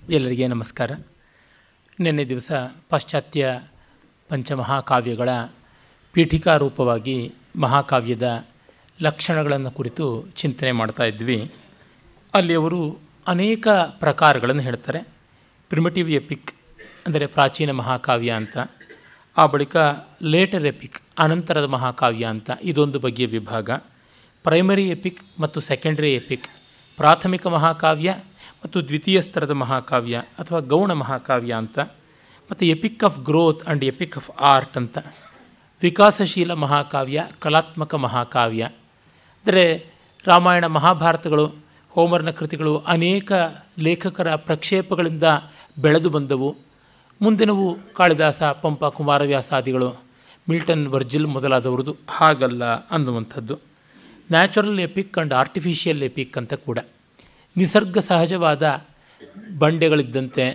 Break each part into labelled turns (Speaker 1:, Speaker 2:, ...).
Speaker 1: ಎಲ್ಲರಿಗೆ ನಮಸ್ಕಾರ. ನಿನ್ನೆ ದಿವಸ ಪಾಶ್ಚಾತ್ಯ ಪಂಚಮಹಾಕಾವ್ಯಗಳ ಪೀಠಿಕಾ ರೂಪವಾಗಿ ಮಹಾಕಾವ್ಯದ ಲಕ್ಷಣಗಳನ್ನು ಕುರಿತು ಚಿಂತನೆ ಮಾಡ್ತಾ ಇದ್ವಿ. ಅಲ್ಲಿ ಅವರು ಅನೇಕ ಪ್ರಕಾರಗಳನ್ನು ಹೇಳ್ತಾರೆ. ಪ್ರಿಮಿಟಿವ್ ಎಪಿಕ್ ಅಂದರೆ ಪ್ರಾಚೀನ ಮಹಾಕಾವ್ಯ ಅಂತ, ಆ ಬಳಿಕ ಲೇಟರ್ ಎಪಿಕ್ ಅನಂತರದ ಮಹಾಕಾವ್ಯ ಅಂತ ಇದೊಂದು ಬಗೆಯ ವಿಭಾಗ, ಪ್ರೈಮರಿ ಎಪಿಕ್ ಮತ್ತು ಸೆಕೆಂಡರಿ ಎಪಿಕ್ ಪ್ರಾಥಮಿಕ ಮಹಾಕಾವ್ಯ ಮತ್ತು ದ್ವಿತೀಯ ಸ್ತರದ ಮಹಾಕಾವ್ಯ ಅಥವಾ ಗೌಣ ಮಹಾಕಾವ್ಯ ಅಂತ, ಮತ್ತು EPIC of growth and EPIC of art ಅಂತ, ವಿಕಾಸಶೀಲ ಮಹಾಕಾವ್ಯ, ಕಲಾತ್ಮಕ ಮಹಾಕಾವ್ಯ. ಅಂದರೆ ರಾಮಾಯಣ ಮಹಾಭಾರತಗಳು, ಹೋಮರ್ನ ಕೃತಿಗಳು ಅನೇಕ ಲೇಖಕರ ಪ್ರಕ್ಷೇಪಗಳಿಂದ ಬೆಳೆದು ಬಂದವು. ಮುಂದಿನವು ಕಾಳಿದಾಸ, ಪಂಪ, ಕುಮಾರವ್ಯಾಸಾದಿಗಳು, ಮಿಲ್ಟನ್, ವರ್ಜಿಲ್ ಮೊದಲಾದವ್ರದ್ದು ಹಾಗಲ್ಲ ಅನ್ನುವಂಥದ್ದು. Natural EPIC and artificial EPIC ಅಂತ ಕೂಡ. ನಿಸರ್ಗ ಸಹಜವಾದ ಬಂಡೆಗಳಿದ್ದಂತೆ,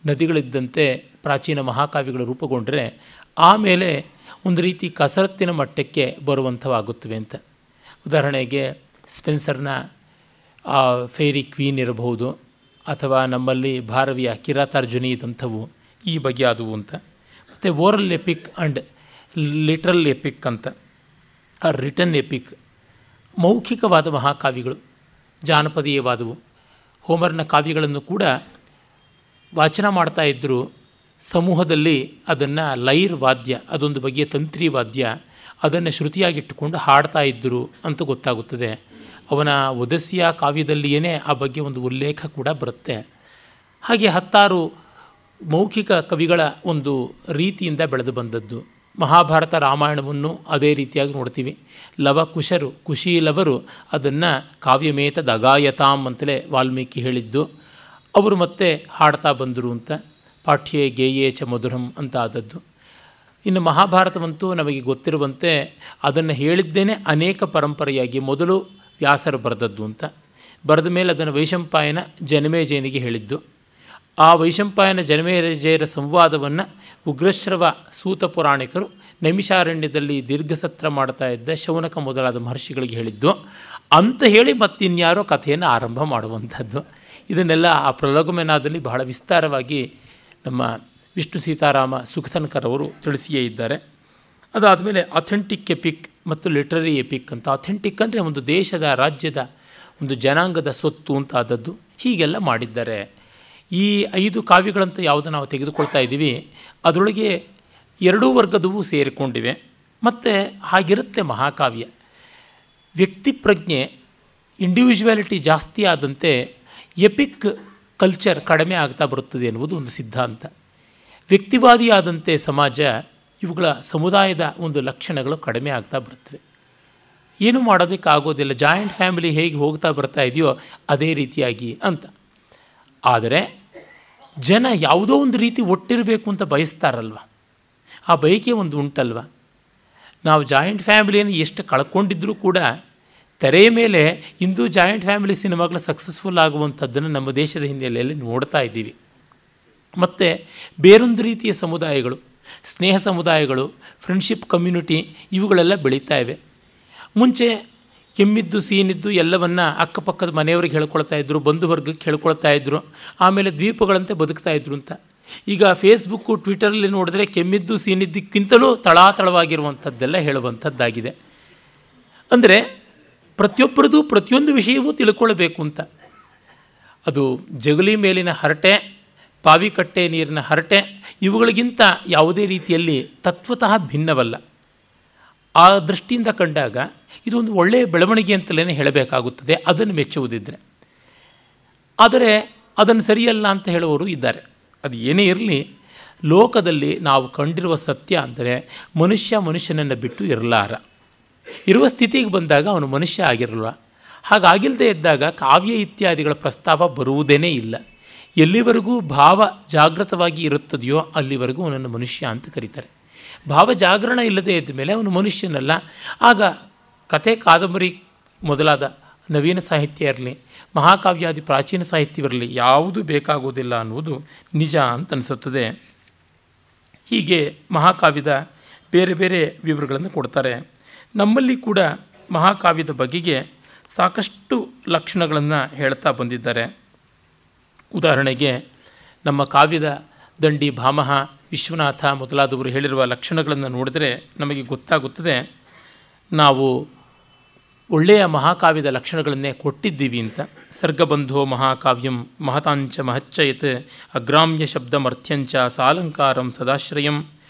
Speaker 1: ನದಿಗಳಿದ್ದಂತೆ ಪ್ರಾಚೀನ ಮಹಾಕಾವ್ಯಗಳು ರೂಪುಗೊಂಡರೆ ಆಮೇಲೆ ಒಂದು ರೀತಿ ಕಸರತ್ತಿನ ಮಟ್ಟಕ್ಕೆ ಬರುವಂಥವಾಗುತ್ತವೆ ಅಂತ. ಉದಾಹರಣೆಗೆ ಸ್ಪೆನ್ಸರ್ನ ಫೇರಿ ಕ್ವೀನ್ ಇರಬಹುದು, ಅಥವಾ ನಮ್ಮಲ್ಲಿ ಭಾರವಿಯ ಕಿರಾತಾರ್ಜುನಿ ಇದ್ದಂಥವು ಈ ಬಗೆಯಾದವು ಅಂತ. ಮತ್ತು oral EPIC and literal EPIC ಅಂತ, ಆ ರಿಟನ್ ಎಪಿಕ್ ಮೌಖಿಕವಾದ ಮಹಾಕಾವ್ಯಗಳು, ಜಾನಪದೀಯವಾದವು. ಹೋಮರ್ನ ಕಾವ್ಯಗಳನ್ನು ಕೂಡ ವಾಚನ ಮಾಡ್ತಾ ಇದ್ದರು. ಸಮೂಹದಲ್ಲಿ ಅದನ್ನು ಲೈರ್ ವಾದ್ಯ, ಅದೊಂದು ಬಗೆಯ ತಂತ್ರಿ ವಾದ್ಯ, ಅದನ್ನು ಶ್ರುತಿಯಾಗಿಟ್ಟುಕೊಂಡು ಹಾಡ್ತಾ ಇದ್ದರು ಅಂತ ಗೊತ್ತಾಗುತ್ತದೆ. ಅವನ ಒದಸ್ಸಿಯ ಕಾವ್ಯದಲ್ಲಿಯೇ ಆ ಬಗ್ಗೆ ಒಂದು ಉಲ್ಲೇಖ ಕೂಡ ಬರುತ್ತೆ. ಹಾಗೆ ಹತ್ತಾರು ಮೌಖಿಕ ಕವಿಗಳ ಒಂದು ರೀತಿಯಿಂದ ಬೆಳೆದು ಬಂದದ್ದು. ಮಹಾಭಾರತ, ರಾಮಾಯಣವನ್ನು ಅದೇ ರೀತಿಯಾಗಿ ನೋಡ್ತೀವಿ. ಲವಕುಶರು, ಕುಶೀಲವರು ಅದನ್ನು ಕಾವ್ಯಮೇತ ದಗಾಯತಾಂ ಅಂತಲೇ ವಾಲ್ಮೀಕಿ ಹೇಳಿದ್ದು. ಅವರು ಮತ್ತೆ ಹಾಡ್ತಾ ಬಂದರು ಅಂತ. ಪಾಠ್ಯೇ ಗೇಯೇ ಚ ಮಧುರಂ ಅಂತ ಆದದ್ದು. ಇನ್ನು ಮಹಾಭಾರತವಂತೂ ನಮಗೆ ಗೊತ್ತಿರುವಂತೆ ಅದನ್ನು ಹೇಳಿದ್ದೇನೆ ಅನೇಕ ಪರಂಪರೆಯಾಗಿ ಮೊದಲು ವ್ಯಾಸರು ಬರೆದದ್ದು ಅಂತ. ಬರೆದ ಮೇಲೆ ಅದನ್ನು ವೈಶಂಪಾಯನ ಜನಮೇಜಯನಿಗೆ ಹೇಳಿದ್ದು. ಆ ವೈಶಂಪಾಯನ ಜನಮೇಜಯರ ಸಂವಾದವನ್ನು ಉಗ್ರಶ್ರವ ಸೂತ ಪುರಾಣಿಕರು ನೈಮಿಷಾರಣ್ಯದಲ್ಲಿ ದೀರ್ಘಸತ್ರ ಮಾಡ್ತಾ ಇದ್ದ ಶೌನಕ ಮೊದಲಾದ ಮಹರ್ಷಿಗಳಿಗೆ ಹೇಳಿದ್ದು ಅಂತ ಹೇಳಿ ಮತ್ತಿನ್ಯಾರೋ ಕಥೆಯನ್ನು ಆರಂಭ ಮಾಡುವಂಥದ್ದು. ಇದನ್ನೆಲ್ಲ ಆ ಪ್ರಲೋಗಮೆನಾದಲ್ಲಿ ಬಹಳ ವಿಸ್ತಾರವಾಗಿ ನಮ್ಮ ವಿಷ್ಣು ಸೀತಾರಾಮ ಸುಖತನ್ಕರ್ ಅವರು ತಿಳಿಸಿಯೇ ಇದ್ದಾರೆ. ಅದಾದಮೇಲೆ ಅಥೆಂಟಿಕ್ ಎಪಿಕ್ ಮತ್ತು ಲಿಟ್ರರಿ ಎಪಿಕ್ ಅಂತ. ಅಥೆಂಟಿಕ್ ಅಂದರೆ ಒಂದು ದೇಶದ, ರಾಜ್ಯದ, ಒಂದು ಜನಾಂಗದ ಸೊತ್ತು ಅಂತ ಆದದ್ದು. ಹೀಗೆಲ್ಲ ಮಾಡಿದ್ದಾರೆ. ಈ 5 ಕಾವ್ಯಗಳಂತ ಯಾವುದು ನಾವು ತೆಗೆದುಕೊಳ್ತಾ ಇದ್ದೀವಿ, ಅದರೊಳಗೆ 2 ವರ್ಗದವು ಸೇರಿಕೊಂಡಿವೆ. ಮತ್ತು ಹಾಗಿರುತ್ತೆ ಮಹಾಕಾವ್ಯ. ವ್ಯಕ್ತಿ ಪ್ರಜ್ಞೆ, ಇಂಡಿವಿಜುವಾಲಿಟಿ ಜಾಸ್ತಿ ಆದಂತೆ ಎಪಿಕ್ ಕಲ್ಚರ್ ಕಡಿಮೆ ಆಗ್ತಾ ಬರುತ್ತದೆ ಎನ್ನುವುದು ಒಂದು ಸಿದ್ಧಾಂತ. ವ್ಯಕ್ತಿವಾದಿಯಾದಂತೆ ಸಮಾಜ, ಇವುಗಳ ಸಮುದಾಯದ ಒಂದು ಲಕ್ಷಣಗಳು ಕಡಿಮೆ ಆಗ್ತಾ ಬರುತ್ತವೆ. ಏನೂ ಮಾಡೋದಕ್ಕಾಗೋದಿಲ್ಲ. ಜಾಯಿಂಟ್ ಫ್ಯಾಮಿಲಿ ಹೇಗೆ ಹೋಗ್ತಾ ಬರ್ತಾ ಇದೆಯೋ ಅದೇ ರೀತಿಯಾಗಿ ಅಂತ. ಆದರೆ ಜನ ಯಾವುದೋ ಒಂದು ರೀತಿ ಒಟ್ಟಿರಬೇಕು ಅಂತ ಬಯಸ್ತಾರಲ್ವ, ಆ ಬಯಕೆ ಒಂದು ಉಂಟಲ್ವ. ನಾವು ಜಾಯಿಂಟ್ ಫ್ಯಾಮಿಲಿಯನ್ನು ಎಷ್ಟು ಕಳ್ಕೊಂಡಿದ್ರೂ ಕೂಡ ತೆರೆಯ ಮೇಲೆ ಇಂದು ಜಾಯಿಂಟ್ ಫ್ಯಾಮಿಲಿ ಸಿನಿಮಾಗಳು ಸಕ್ಸಸ್ಫುಲ್ ಆಗುವಂಥದ್ದನ್ನು ನಮ್ಮ ದೇಶದ ಹಿನ್ನೆಲೆಯಲ್ಲಿ ನೋಡ್ತಾ ಇದ್ದೀವಿ. ಮತ್ತು ಬೇರೊಂದು ರೀತಿಯ ಸಮುದಾಯಗಳು, ಸ್ನೇಹ ಸಮುದಾಯಗಳು, ಫ್ರೆಂಡ್ಶಿಪ್ ಕಮ್ಯುನಿಟಿ ಇವುಗಳೆಲ್ಲ ಬೆಳೀತಾ ಇವೆ. ಮುಂಚೆ ಕೆಮ್ಮಿದ್ದು ಸೀನಿದ್ದು ಎಲ್ಲವನ್ನು ಅಕ್ಕಪಕ್ಕದ ಮನೆಯವ್ರಿಗೆ ಹೇಳ್ಕೊಳ್ತಾ ಇದ್ದರು, ಬಂಧು ವರ್ಗಕ್ಕೆ ಹೇಳ್ಕೊಳ್ತಾ ಇದ್ದರು, ಆಮೇಲೆ ದ್ವೀಪಗಳಂತೆ ಬದುಕ್ತಾ ಇದ್ರು ಅಂತ. ಈಗ ಫೇಸ್ಬುಕ್ಕು, ಟ್ವಿಟರಲ್ಲಿ ನೋಡಿದ್ರೆ ಕೆಮ್ಮಿದ್ದು ಸೀನಿದ್ದಕ್ಕಿಂತಲೂ ತಳಾತಳವಾಗಿರುವಂಥದ್ದೆಲ್ಲ ಹೇಳುವಂಥದ್ದಾಗಿದೆ. ಅಂದರೆ ಪ್ರತಿಯೊಬ್ಬರದು ಪ್ರತಿಯೊಂದು ವಿಷಯವೂ ತಿಳ್ಕೊಳ್ಬೇಕು ಅಂತ. ಅದು ಜಗಲಿ ಮೇಲಿನ ಹರಟೆ, ಬಾವಿಕಟ್ಟೆ ನೀರಿನ ಹರಟೆ ಇವುಗಳಿಗಿಂತ ಯಾವುದೇ ರೀತಿಯಲ್ಲಿ ತತ್ವತಃ ಭಿನ್ನವಲ್ಲ. ಆ ದೃಷ್ಟಿಯಿಂದ ಕಂಡಾಗ ಇದೊಂದು ಒಳ್ಳೆಯ ಬೆಳವಣಿಗೆ ಅಂತಲೇ ಹೇಳಬೇಕಾಗುತ್ತದೆ, ಅದನ್ನು ಮೆಚ್ಚುವುದಿದ್ದರೆ. ಆದರೆ ಅದನ್ನು ಸರಿಯಲ್ಲ ಅಂತ ಹೇಳುವವರು ಇದ್ದಾರೆ. ಅದು ಏನೇ ಇರಲಿ, ಲೋಕದಲ್ಲಿ ನಾವು ಕಂಡಿರುವ ಸತ್ಯ ಅಂದರೆ ಮನುಷ್ಯನನ್ನು ಬಿಟ್ಟು ಇರಲಾರ. ಇರುವ ಸ್ಥಿತಿಗೆ ಬಂದಾಗ ಅವನು ಮನುಷ್ಯ ಆಗಿರಲ್ಲ. ಹಾಗಾಗಿಲ್ಲದೆ ಇದ್ದಾಗ ಕಾವ್ಯ ಇತ್ಯಾದಿಗಳ ಪ್ರಸ್ತಾವ ಬರುವುದೇ ಇಲ್ಲ. ಎಲ್ಲಿವರೆಗೂ ಭಾವ ಜಾಗೃತವಾಗಿ ಇರುತ್ತದೆಯೋ ಅಲ್ಲಿವರೆಗೂ ಅವನನ್ನು ಮನುಷ್ಯ ಅಂತ ಕರೀತಾರೆ. ಭಾವ ಜಾಗರಣ ಇಲ್ಲದೆ ಇದ್ದ ಮೇಲೆ ಅವನು ಮನುಷ್ಯನಲ್ಲ. ಆಗ ಕತೆ, ಕಾದಂಬರಿ ಮೊದಲಾದ ನವೀನ ಸಾಹಿತ್ಯ ಇರಲಿ, ಮಹಾಕಾವ್ಯಾದಿ ಪ್ರಾಚೀನ ಸಾಹಿತ್ಯವಿರಲಿ, ಯಾವುದೂ ಬೇಕಾಗುವುದಿಲ್ಲ ಅನ್ನುವುದು ನಿಜ ಅಂತ ಅನಿಸುತ್ತದೆ. ಹೀಗೆ ಮಹಾಕಾವ್ಯದ ಬೇರೆ ಬೇರೆ ವಿವರಗಳನ್ನು ಕೊಡ್ತಾರೆ. ನಮ್ಮಲ್ಲಿ ಕೂಡ ಮಹಾಕಾವ್ಯದ ಬಗೆಗೆ ಸಾಕಷ್ಟು ಲಕ್ಷಣಗಳನ್ನು ಹೇಳ್ತಾ ಬಂದಿದ್ದಾರೆ. ಉದಾಹರಣೆಗೆ ನಮ್ಮ ಕಾವ್ಯದ ದಂಡಿ ಭಾಮಹ ವಿಶ್ವನಾಥ ಮೊದಲಾದವರು ಹೇಳಿರುವ ಲಕ್ಷಣಗಳನ್ನು ನೋಡಿದರೆ ನಮಗೆ ಗೊತ್ತಾಗುತ್ತದೆ ನಾವು ಒಳ್ಳೆಯ ಮಹಾಕಾವ್ಯದ ಲಕ್ಷಣಗಳನ್ನೇ ಕೊಟ್ಟಿದ್ದೀವಿ ಅಂತ. ಸರ್ಗಬಂಧೋ ಮಹಾಕಾವ್ಯಂ ಮಹತಾಂಚ ಮಹಚ್ಚಯತ್ ಅಗ್ರಾಮ್ಯ ಶಬ್ದಮರ್ಥ್ಯಂಚ ಸಾಲಂಕಾರಂ ಸದಾಶ್ರಯಂ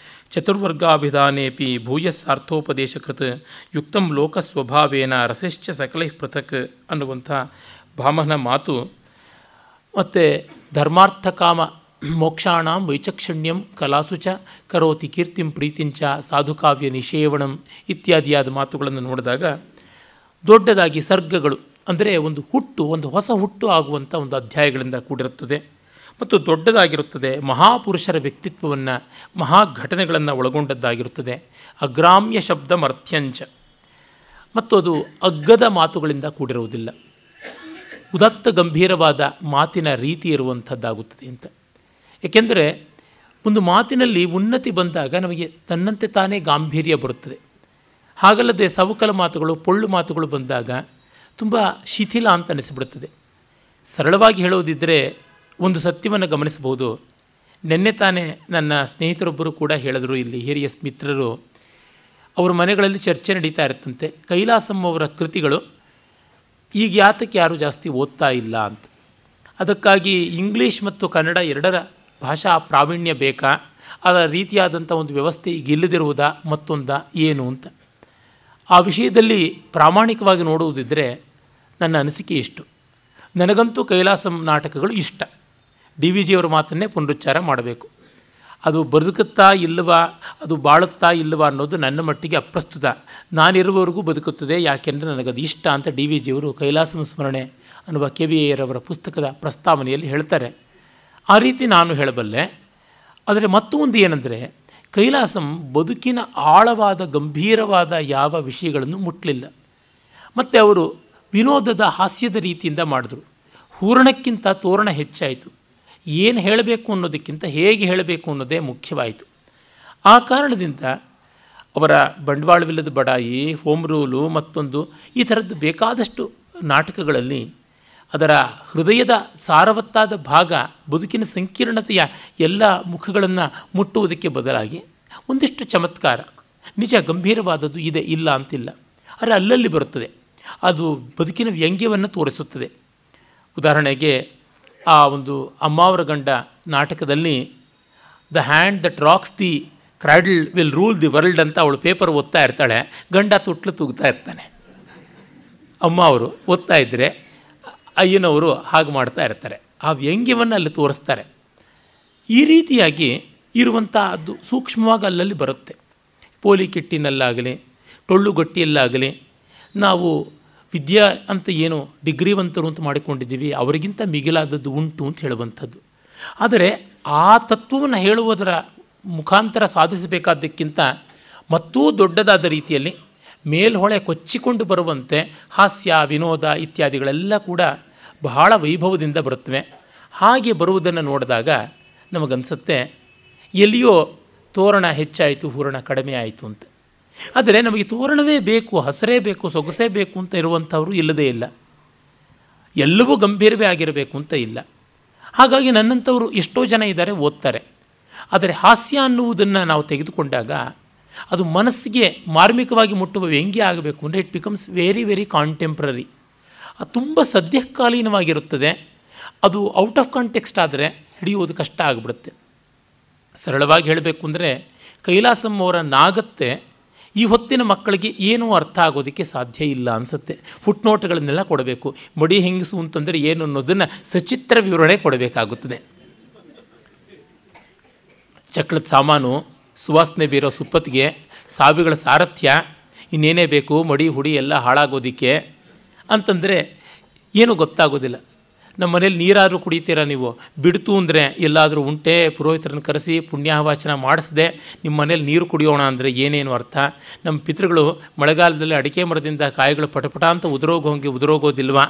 Speaker 1: ಚತುರ್ವರ್ಗಾಭಿಧಾನೇಪಿ ಭೂಯಸ್ಸಾರ್ಥೋಪದೇಶಕೃತ್ ಯುಕ್ತಂ ಲೋಕಸ್ವಭಾವೇನ ರಸಿಶ್ಚ ಸಕಲೈಃ ಪೃಥಕ್ ಅನ್ನುವಂಥ ಭಾಮಹನ ಮಾತು. ಮತ್ತು ಧರ್ಮಾರ್ಥಕಾಮ ಮೋಕ್ಷಾಣಂ ವೈಚಕ್ಷಣ್ಯಂ ಕಲಾಸು ಚ ಕರೋತಿ ಕೀರ್ತಿಂ ಪ್ರೀತಿಂಚ ಸಾಧುಕಾವ್ಯ ನಿಷೇವಣಂ ಇತ್ಯಾದಿಯಾದ ಮಾತುಗಳನ್ನು ನೋಡಿದಾಗ ದೊಡ್ಡದಾಗಿ ಸರ್ಗಗಳು ಅಂದರೆ ಒಂದು ಹೊಸ ಹುಟ್ಟು ಆಗುವಂಥ ಒಂದು ಅಧ್ಯಾಯಗಳಿಂದ ಕೂಡಿರುತ್ತದೆ ಮತ್ತು ದೊಡ್ಡದಾಗಿರುತ್ತದೆ. ಮಹಾಪುರುಷರ ವ್ಯಕ್ತಿತ್ವವನ್ನು ಮಹಾಘಟನೆಗಳನ್ನು ಒಳಗೊಂಡದ್ದಾಗಿರುತ್ತದೆ. ಅಗ್ರಾಮ್ಯ ಶಬ್ದಮರ್ಥ್ಯಂಚ ಮತ್ತು ಅದು ಅಗ್ಗದ ಮಾತುಗಳಿಂದ ಕೂಡಿರುವುದಿಲ್ಲ, ಉದತ್ತ ಗಂಭೀರವಾದ ಮಾತಿನ ರೀತಿ ಇರುವಂಥದ್ದಾಗುತ್ತದೆ ಅಂತ. ಏಕೆಂದರೆ ಒಂದು ಮಾತಿನಲ್ಲಿ ಉನ್ನತಿ ಬಂದಾಗ ನಮಗೆ ತನ್ನಂತೆ ತಾನೇ ಗಾಂಭೀರ್ಯ ಬರುತ್ತದೆ. ಹಾಗಲ್ಲದೆ ಸವಕಲ ಮಾತುಗಳು ಪೊಳ್ಳು ಮಾತುಗಳು ಬಂದಾಗ ತುಂಬ ಶಿಥಿಲ ಅಂತ ಅನಿಸಿಬಿಡುತ್ತದೆ. ಸರಳವಾಗಿ ಹೇಳೋದಿದ್ದರೆ ಒಂದು ಸತ್ಯವನ್ನು ಗಮನಿಸಬಹುದು. ನಿನ್ನೆ ತಾನೇ ನನ್ನ ಸ್ನೇಹಿತರೊಬ್ಬರು ಕೂಡ ಹೇಳಿದ್ರು, ಇಲ್ಲಿ ಹಿರಿಯ ಮಿತ್ರರು, ಅವರ ಮನೆಗಳಲ್ಲಿ ಚರ್ಚೆ ನಡೀತಾ ಇರುತ್ತಂತೆ, ಕೈಲಾಸಂ ಅವರ ಕೃತಿಗಳು ಈಗ ಯಾತಕ್ಕೆ ಯಾರೂ ಜಾಸ್ತಿ ಓದ್ತಾ ಇಲ್ಲ ಅಂತ. ಅದಕ್ಕಾಗಿ ಇಂಗ್ಲೀಷ್ ಮತ್ತು ಕನ್ನಡ ಎರಡರ ಭಾಷಾ ಪ್ರಾವೀಣ್ಯ ಬೇಕಾ, ಅದರ ರೀತಿಯಾದಂಥ ಒಂದು ವ್ಯವಸ್ಥೆ ಈಗ ಇಲ್ಲದಿರುವುದಾ ಮತ್ತೊಂದ ಏನು ಅಂತ. ಆ ವಿಷಯದಲ್ಲಿ ಪ್ರಾಮಾಣಿಕವಾಗಿ ನೋಡುವುದಿದ್ದರೆ ನನ್ನ ಅನಿಸಿಕೆ ಇಷ್ಟು. ನನಗಂತೂ ಕೈಲಾಸಂ ನಾಟಕಗಳು ಇಷ್ಟ. ಡಿ ವಿ ಜಿಯವರ ಮಾತನ್ನೇ ಪುನರುಚ್ಚಾರ ಮಾಡಬೇಕು. ಅದು ಬದುಕುತ್ತಾ ಇಲ್ಲವಾ, ಅದು ಬಾಳುತ್ತಾ ಇಲ್ಲವಾ ಅನ್ನೋದು ನನ್ನ ಮಟ್ಟಿಗೆ ಅಪ್ರಸ್ತುತ. ನಾನಿರುವವರೆಗೂ ಬದುಕುತ್ತದೆ, ಯಾಕೆಂದರೆ ನನಗದು ಇಷ್ಟ ಅಂತ ಡಿ ವಿ ಜಿಯವರು ಕೈಲಾಸಂ ಸ್ಮರಣೆ ಅನ್ನುವ ಕೆ ವಿ ಅಯ್ಯರವರ ಪುಸ್ತಕದ ಪ್ರಸ್ತಾವನೆಯಲ್ಲಿ ಹೇಳ್ತಾರೆ. ಆ ರೀತಿ ನಾನು ಹೇಳಬಲ್ಲೆ. ಆದರೆ ಮತ್ತೊಂದು ಏನಂದರೆ, ಕೈಲಾಸಂ ಬದುಕಿನ ಆಳವಾದ ಗಂಭೀರವಾದ ಯಾವ ವಿಷಯಗಳನ್ನು ಮುಟ್ಟಲಿಲ್ಲ. ಮತ್ತು ಅವರು ವಿನೋದದ ಹಾಸ್ಯದ ರೀತಿಯಿಂದ ಮಾಡಿದ್ರು. ಹೂರಣಕ್ಕಿಂತ ತೋರಣ ಹೆಚ್ಚಾಯಿತು. ಏನು ಹೇಳಬೇಕು ಅನ್ನೋದಕ್ಕಿಂತ ಹೇಗೆ ಹೇಳಬೇಕು ಅನ್ನೋದೇ ಮುಖ್ಯವಾಯಿತು. ಆ ಕಾರಣದಿಂದ ಅವರ ಬಂಡವಾಳವಿಲ್ಲದ ಬಡಾಯಿ, ಹೋಮ್ ರೂಲು, ಮತ್ತೊಂದು ಈ ಥರದ್ದು ಬೇಕಾದಷ್ಟು ನಾಟಕಗಳಲ್ಲಿ ಅದರ ಹೃದಯದ ಸಾರವತ್ತಾದ ಭಾಗ ಬದುಕಿನ ಸಂಕೀರ್ಣತೆಯ ಎಲ್ಲ ಮುಖಗಳನ್ನು ಮುಟ್ಟುವುದಕ್ಕೆ ಬದಲಾಗಿ ಒಂದಿಷ್ಟು ಚಮತ್ಕಾರ, ನಿಜ ಗಂಭೀರವಾದದ್ದು ಇದೆ, ಇಲ್ಲ ಅಂತಿಲ್ಲ, ಆದರೆ ಅಲ್ಲಲ್ಲಿ ಬರುತ್ತದೆ. ಅದು ಬದುಕಿನ ವ್ಯಂಗ್ಯವನ್ನು ತೋರಿಸುತ್ತದೆ. ಉದಾಹರಣೆಗೆ ಆ ಒಂದು ಅಮ್ಮಾವರ ಗಂಡ ನಾಟಕದಲ್ಲಿ the hand that rocks the cradle will rule the world ಅಂತ ಅವಳು ಪೇಪರ್ ಓದ್ತಾ ಇರ್ತಾಳೆ, ಗಂಡ ತುಟ್ಲು ತೂಗ್ತಾ ಇರ್ತಾನೆ. ಅಮ್ಮ ಅವರು ಓದ್ತಾ ಇದ್ದರೆ ಅಯ್ಯನವರು ಹಾಗೆ ಮಾಡ್ತಾ ಇರ್ತಾರೆ. ಆ ವ್ಯಂಗ್ಯವನ್ನು ಅಲ್ಲಿ ತೋರಿಸ್ತಾರೆ. ಈ ರೀತಿಯಾಗಿ ಇರುವಂಥದ್ದು ಸೂಕ್ಷ್ಮವಾಗಿ ಅಲ್ಲಲ್ಲಿ ಬರುತ್ತೆ. ಪೋಲಿ ಕಿಟ್ಟಿನಲ್ಲಾಗಲಿ ಟೊಳ್ಳುಗಟ್ಟಿಯಲ್ಲಾಗಲಿ ನಾವು ವಿದ್ಯಾ ಅಂತ ಏನು ಡಿಗ್ರಿವಂತರು ಅಂತ ಮಾಡಿಕೊಂಡಿದ್ದೀವಿ, ಅವರಿಗಿಂತ ಮಿಗಿಲಾದದ್ದು ಉಂಟು ಅಂತ ಹೇಳುವಂಥದ್ದು. ಆದರೆ ಆ ತತ್ವವನ್ನು ಹೇಳುವುದರ ಮುಖಾಂತರ ಸಾಧಿಸಬೇಕಾದ್ದಕ್ಕಿಂತ ಮತ್ತೂ ದೊಡ್ಡದಾದ ರೀತಿಯಲ್ಲಿ ಮೇಲ್ಹೊಳೆ ಕೊಚ್ಚಿಕೊಂಡು ಬರುವಂತೆ ಹಾಸ್ಯ, ವಿನೋದ ಇತ್ಯಾದಿಗಳೆಲ್ಲ ಕೂಡ ಬಹಳ ವೈಭವದಿಂದ ಬರುತ್ತವೆ. ಹಾಗೆ ಬರುವುದನ್ನು ನೋಡಿದಾಗ ನಮಗನ್ಸುತ್ತೆ ಎಲ್ಲಿಯೋ ತೋರಣ ಹೆಚ್ಚಾಯಿತು, ಹೂರಣ ಕಡಿಮೆ ಆಯಿತು ಅಂತ. ಆದರೆ ನಮಗೆ ತೋರಣವೇ ಬೇಕು, ಹಸರೇ ಬೇಕು, ಸೊಗಸೇ ಬೇಕು ಅಂತ ಇರುವಂಥವರು ಇಲ್ಲದೇ ಇಲ್ಲ. ಎಲ್ಲವೂ ಗಂಭೀರವೇ ಆಗಿರಬೇಕು ಅಂತ ಇಲ್ಲ. ಹಾಗಾಗಿ ನನ್ನಂಥವರು ಎಷ್ಟೋ ಜನ ಇದ್ದಾರೆ, ಓದ್ತಾರೆ. ಆದರೆ ಹಾಸ್ಯ ಅನ್ನುವುದನ್ನು ನಾವು ತೆಗೆದುಕೊಂಡಾಗ ಅದು ಮನಸ್ಸಿಗೆ ಮಾರ್ಮಿಕವಾಗಿ ಮುಟ್ಟುವ ವ್ಯಂಗ್ಯ ಆಗಬೇಕು ಅಂದರೆ it becomes very very contemporary. ಅದು ತುಂಬ ಸದ್ಯಕಾಲೀನವಾಗಿರುತ್ತದೆ. ಅದು ಔಟ್ ಆಫ್ ಕಾಂಟೆಕ್ಸ್ಟ್ ಆದರೆ ಹಿಡಿಯುವುದು ಕಷ್ಟ ಆಗಿಬಿಡುತ್ತೆ. ಸರಳವಾಗಿ ಹೇಳಬೇಕು ಅಂದರೆ ಕೈಲಾಸಂ ಅವರ ನಾಗತ್ತೆ ಈ ಹೊತ್ತಿನ ಮಕ್ಕಳಿಗೆ ಏನೂ ಅರ್ಥ ಆಗೋದಕ್ಕೆ ಸಾಧ್ಯ ಇಲ್ಲ ಅನಿಸುತ್ತೆ. ಫುಟ್ನೋಟ್ಗಳನ್ನೆಲ್ಲ ಕೊಡಬೇಕು. ಮಡಿ ಹೆಂಗಸು ಅಂತಂದರೆ ಏನು ಅನ್ನೋದನ್ನು ಸಚಿತ್ರ ವಿವರಣೆ ಕೊಡಬೇಕಾಗುತ್ತದೆ. ಚಕ್ಳದ ಸಾಮಾನು, ಸುವಾಸನೆ ಬೀರೋ ಸುಪ್ಪತ್ತಿಗೆ, ಸಾವಿಗಳ ಸಾರಥ್ಯ, ಇನ್ನೇನೇ ಬೇಕು, ಮಡಿ ಹುಡಿ ಎಲ್ಲ ಹಾಳಾಗೋದಕ್ಕೆ ಅಂತಂದರೆ ಏನೂ ಗೊತ್ತಾಗೋದಿಲ್ಲ. ನಮ್ಮ ಮನೇಲಿ ನೀರಾದರೂ ಕುಡಿತೀರಾ ನೀವು, ಬಿಡ್ತು ಅಂದರೆ ಎಲ್ಲಾದರೂ ಉಂಟೆ ಪುರೋಹಿತರನ್ನು ಕರೆಸಿ ಪುಣ್ಯಾಹವಾಚನ ಮಾಡಿಸದೆ ನಿಮ್ಮ ಮನೇಲಿ ನೀರು ಕುಡಿಯೋಣ ಅಂದರೆ ಏನೇನು ಅರ್ಥ? ನಮ್ಮ ಪಿತೃಗಳು ಮಳೆಗಾಲದಲ್ಲಿ ಅಡಿಕೆ ಮರದಿಂದ ಕಾಯಿಗಳು ಪಟಪಟ ಅಂತ ಉದುರೋಗೋದಿಲ್ವಾ?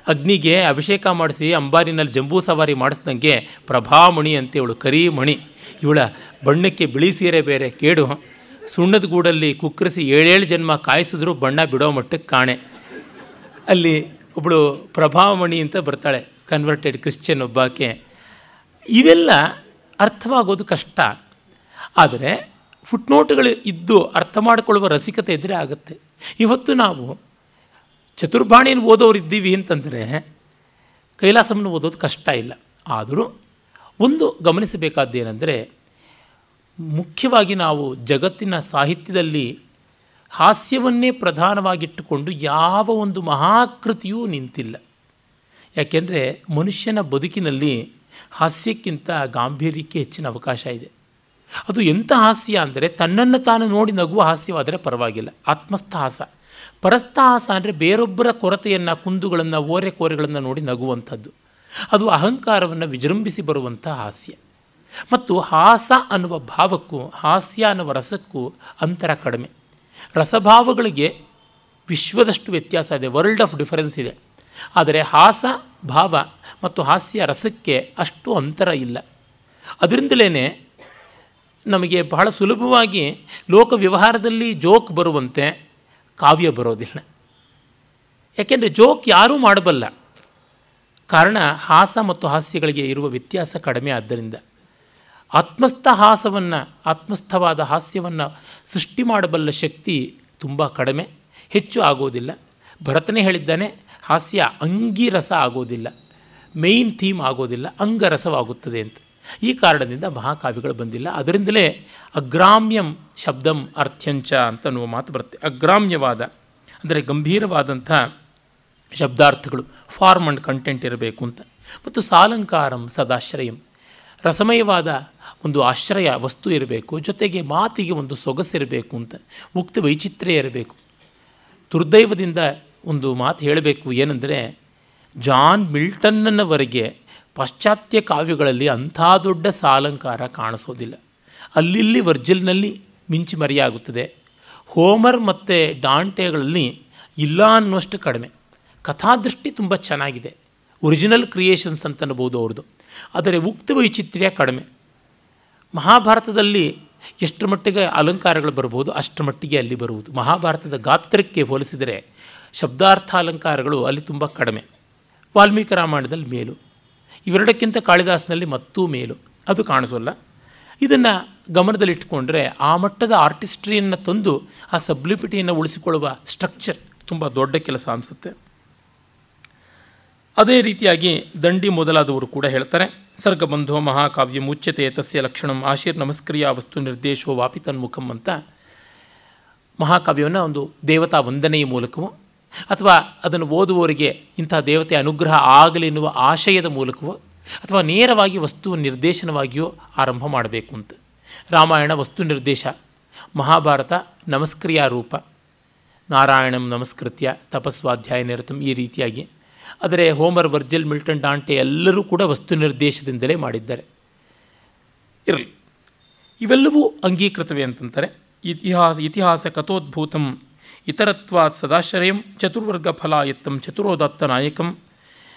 Speaker 1: ಅಗ್ನಿಗೆ ಅಭಿಷೇಕ ಮಾಡಿಸಿ ಅಂಬಾರಿನಲ್ಲಿ ಜಂಬೂ ಸವಾರಿ ಮಾಡಿಸ್ದಂಗೆ ಪ್ರಭಾಮಣಿ ಅಂತ ಇವಳು ಕರಿಮಣಿ, ಇವಳ ಬಣ್ಣಕ್ಕೆ ಬಿಳಿ ಸೀರೆ ಬೇರೆ ಕೇಡು. ಸುಣ್ಣದ ಗೂಡಲ್ಲಿ ಕುಕ್ಕರಿಸಿ 7 ಜನ್ಮ ಕಾಯಿಸಿದ್ರೂ ಬಣ್ಣ ಬಿಡೋ ಮಟ್ಟಕ್ಕೆ ಕಾಣೆ. ಅಲ್ಲಿ ಒಬ್ಬಳು ಪ್ರಭಾಮಣಿ ಅಂತ ಬರ್ತಾಳೆ, ಕನ್ವರ್ಟೆಡ್ ಕ್ರಿಶ್ಚಿಯನ್ ಒಬ್ಬಾಕೆ. ಇವೆಲ್ಲ ಅರ್ಥವಾಗೋದು ಕಷ್ಟ. ಆದರೆ ಫುಟ್ನೋಟ್ಗಳು ಇದ್ದು ಅರ್ಥ ಮಾಡಿಕೊಳ್ಳುವ ರಸಿಕತೆ ಇದ್ದರೆ ಆಗುತ್ತೆ. ಇವತ್ತು ನಾವು ಚತುರ್ಭಾಣಿಯನ್ನು ಓದೋರಿದ್ದೀವಿ ಅಂತಂದರೆ ಕೈಲಾಸವನ್ನು ಓದೋದು ಕಷ್ಟ ಇಲ್ಲ. ಆದರೂ ಒಂದು ಗಮನಿಸಬೇಕಾದ್ದೇನೆಂದರೆ, ಮುಖ್ಯವಾಗಿ ನಾವು ಜಗತ್ತಿನ ಸಾಹಿತ್ಯದಲ್ಲಿ ಹಾಸ್ಯವನ್ನೇ ಪ್ರಧಾನವಾಗಿಟ್ಟುಕೊಂಡು ಯಾವ ಒಂದು ಮಹಾಕೃತಿಯೂ ನಿಂತಿಲ್ಲ. ಯಾಕೆಂದರೆ ಮನುಷ್ಯನ ಬದುಕಿನಲ್ಲಿ ಹಾಸ್ಯಕ್ಕಿಂತ ಗಾಂಭೀರ್ಯಕ್ಕೆ ಹೆಚ್ಚಿನ ಅವಕಾಶ ಇದೆ. ಅದು ಎಂಥ ಹಾಸ್ಯ ಅಂದರೆ, ತನ್ನನ್ನು ತಾನು ನೋಡಿ ನಗುವ ಹಾಸ್ಯವಾದರೆ ಪರವಾಗಿಲ್ಲ, ಆತ್ಮಸ್ಥಹಾಸ. ಪರಸ್ಥಹಾಸ ಅಂದರೆ ಬೇರೊಬ್ಬರ ಕೊರತೆಯನ್ನು, ಕುಂದುಗಳನ್ನು, ಓರೆಕೋರೆಗಳನ್ನು ನೋಡಿ ನಗುವಂಥದ್ದು. ಅದು ಅಹಂಕಾರವನ್ನು ವಿಜೃಂಭಿಸಿ ಬರುವಂಥ ಹಾಸ್ಯ. ಮತ್ತು ಹಾಸ ಅನ್ನುವ ಭಾವಕ್ಕೂ ಹಾಸ್ಯ ಅನ್ನುವ ರಸಕ್ಕೂ ಅಂತರ ಕಡಿಮೆ. ರಸಭಾವಗಳಿಗೆ ವಿಶ್ವದಷ್ಟು ವ್ಯತ್ಯಾಸ ಇದೆ, ವರ್ಲ್ಡ್ ಆಫ್ ಡಿಫರೆನ್ಸ್ ಇದೆ. ಆದರೆ ಹಾಸ ಭಾವ ಮತ್ತು ಹಾಸ್ಯ ರಸಕ್ಕೆ ಅಷ್ಟು ಅಂತರ ಇಲ್ಲ. ಅದರಿಂದಲೇ ನಮಗೆ ಬಹಳ ಸುಲಭವಾಗಿ ಲೋಕ ವ್ಯವಹಾರದಲ್ಲಿ ಜೋಕ್ ಬರುವಂತೆ ಕಾವ್ಯ ಬರೋದಿಲ್ಲ. ಯಾಕೆಂದರೆ ಜೋಕ್ ಯಾರೂ ಮಾಡಬಲ್ಲ. ಕಾರಣ ಹಾಸ ಮತ್ತು ಹಾಸ್ಯಗಳಿಗೆ ಇರುವ ವ್ಯತ್ಯಾಸ ಕಡಿಮೆ. ಆದ್ದರಿಂದ ಆತ್ಮಸ್ಥ ಹಾಸವನ್ನು, ಆತ್ಮಸ್ಥವಾದ ಹಾಸ್ಯವನ್ನು ಸೃಷ್ಟಿ ಮಾಡಬಲ್ಲ ಶಕ್ತಿ ತುಂಬ ಕಡಿಮೆ, ಹೆಚ್ಚು ಆಗೋದಿಲ್ಲ. ಭರತನೇ ಹೇಳಿದ್ದಾನೆ, ಹಾಸ್ಯ ಅಂಗಿರಸ ಆಗೋದಿಲ್ಲ, ಮೇಯ್ನ್ ಥೀಮ್ ಆಗೋದಿಲ್ಲ, ಅಂಗರಸವಾಗುತ್ತದೆ ಅಂತ. ಈ ಕಾರಣದಿಂದ ಮಹಾಕಾವ್ಯಗಳು ಬಂದಿಲ್ಲ. ಅದರಿಂದಲೇ ಅಗ್ರಾಮ್ಯಂ ಶಬ್ದಂ ಅರ್ಥ್ಯಂಚ ಅಂತ ಅನ್ನುವ ಮಾತು ಬರುತ್ತೆ. ಅಗ್ರಾಮ್ಯವಾದ ಅಂದರೆ ಗಂಭೀರವಾದಂಥ ಶಬ್ದಾರ್ಥಗಳು, ಫಾರ್ಮ್ ಆ್ಯಂಡ್ ಕಂಟೆಂಟ್ ಇರಬೇಕು ಅಂತ. ಮತ್ತು ಸಾಲಂಕಾರಂ ಸದಾಶ್ರಯಂ, ರಸಮಯವಾದ ಒಂದು ಆಶ್ರಯ ವಸ್ತು ಇರಬೇಕು, ಜೊತೆಗೆ ಮಾತಿಗೆ ಒಂದು ಸೊಗಸಿರಬೇಕು ಅಂತ. ಮುಕ್ತ ವೈಚಿತ್ರ್ಯ ಇರಬೇಕು. ದುರ್ದೈವದಿಂದ ಒಂದು ಮಾತು ಹೇಳಬೇಕು, ಏನೆಂದರೆ ಜಾನ್ ಮಿಲ್ಟನ್ನವರೆಗೆ ಪಾಶ್ಚಾತ್ಯ ಕಾವ್ಯಗಳಲ್ಲಿ ಅಂಥ ದೊಡ್ಡ ಸಾಲಂಕಾರ ಕಾಣಿಸೋದಿಲ್ಲ. ಅಲ್ಲಿಲ್ಲಿ ವರ್ಜಿಲ್ನಲ್ಲಿ ಮಿಂಚು ಮರೆಯಾಗುತ್ತದೆ. ಹೋಮರ್ ಮತ್ತು ಡಾಂಟೆಗಳಲ್ಲಿ ಇಲ್ಲ ಅನ್ನೋಷ್ಟು ಕಡಿಮೆ. ಕಥಾದೃಷ್ಟಿ ತುಂಬ ಚೆನ್ನಾಗಿದೆ, ಒರಿಜಿನಲ್ ಕ್ರಿಯೇಷನ್ಸ್ ಅಂತ ಅನ್ಬೋದು ಅವ್ರದ್ದು. ಆದರೆ ಉಕ್ತ ವೈಚಿತ್ರ್ಯ ಕಡಿಮೆ. ಮಹಾಭಾರತದಲ್ಲಿ ಎಷ್ಟರ ಮಟ್ಟಿಗೆ ಅಲಂಕಾರಗಳು ಬರ್ಬೋದು ಅಷ್ಟರ ಮಟ್ಟಿಗೆ ಅಲ್ಲಿ ಬರುವುದು. ಮಹಾಭಾರತದ ಗಾತ್ರಕ್ಕೆ ಹೋಲಿಸಿದರೆ ಶಬ್ದಾರ್ಥ ಅಲಂಕಾರಗಳು ಅಲ್ಲಿ ತುಂಬ ಕಡಿಮೆ. ವಾಲ್ಮೀಕಿ ರಾಮಾಯಣದಲ್ಲಿ ಮೇಲು, ಇವೆರಡಕ್ಕಿಂತ ಕಾಳಿದಾಸನಲ್ಲಿ ಮತ್ತೂ ಮೇಲು, ಅದು ಕಾಣಿಸೋಲ್ಲ. ಇದನ್ನು ಗಮನದಲ್ಲಿಟ್ಟುಕೊಂಡ್ರೆ ಆ ಮಟ್ಟದ ಆರ್ಟಿಸ್ಟ್ರಿಯನ್ನು ತಂದು ಆ ಸಬ್ಲಿಮಿಟಿಯನ್ನು ಉಳಿಸಿಕೊಳ್ಳುವ ಸ್ಟ್ರಕ್ಚರ್ ತುಂಬ ದೊಡ್ಡ ಕೆಲಸ ಅನಿಸುತ್ತೆ. ಅದೇ ರೀತಿಯಾಗಿ ದಂಡಿ ಮೊದಲಾದವರು ಕೂಡ ಹೇಳ್ತಾರೆ, ಸರ್ಗಬಂಧೋ ಮಹಾಕಾವ್ಯ ಮುಚ್ಯತೆ ತಸ್ಯ ಲಕ್ಷಣಂ ಆಶೀರ್ ನಮಸ್ಕ್ರಿಯಾ ವಸ್ತು ನಿರ್ದೇಶೋ ವಾಪಿ ತನ್ಮುಖಂ ಅಂತ. ಮಹಾಕಾವ್ಯವನ್ನು ಒಂದು ದೇವತಾ ವಂದನೆಯ ಮೂಲಕವೋ ಅಥವಾ ಅದನ್ನು ಓದುವವರಿಗೆ ಇಂಥ ದೇವತೆಯ ಅನುಗ್ರಹ ಆಗಲಿ ಎನ್ನುವ ಆಶಯದ ಮೂಲಕವೋ ಅಥವಾ ನೇರವಾಗಿ ವಸ್ತು ನಿರ್ದೇಶನವಾಗಿಯೋ ಆರಂಭ ಮಾಡಬೇಕು ಅಂತ. ರಾಮಾಯಣ ವಸ್ತು ನಿರ್ದೇಶ, ಮಹಾಭಾರತ ನಮಸ್ಕ್ರಿಯಾ ರೂಪ, ನಾರಾಯಣಂ ನಮಸ್ಕೃತ್ಯ ತಪಸ್ವಾಧ್ಯಾಯ ನಿರತಂ, ಈ ರೀತಿಯಾಗಿ. ಆದರೆ ಹೋಮರ್, ವರ್ಜಿಲ್, ಮಿಲ್ಟನ್, ಡಾಂಟೆ ಎಲ್ಲರೂ ಕೂಡ ವಸ್ತು ನಿರ್ದೇಶದಿಂದಲೇ ಮಾಡಿದ್ದಾರೆ. ಇರಲಿ, ಇವೆಲ್ಲವೂ ಅಂಗೀಕೃತವೇ ಅಂತಂತಾರೆ. ಇತಿಹಾಸ ಕಥೋದ್ಭೂತಂ ಇತರತ್ವಾತ್ ಸದಾಶ್ರಯಂ ಚತುರ್ವರ್ಗ ಫಲಾಯತ್ತಂ ಚತುರೋದಾತ್ತ ನಾಯಕಂ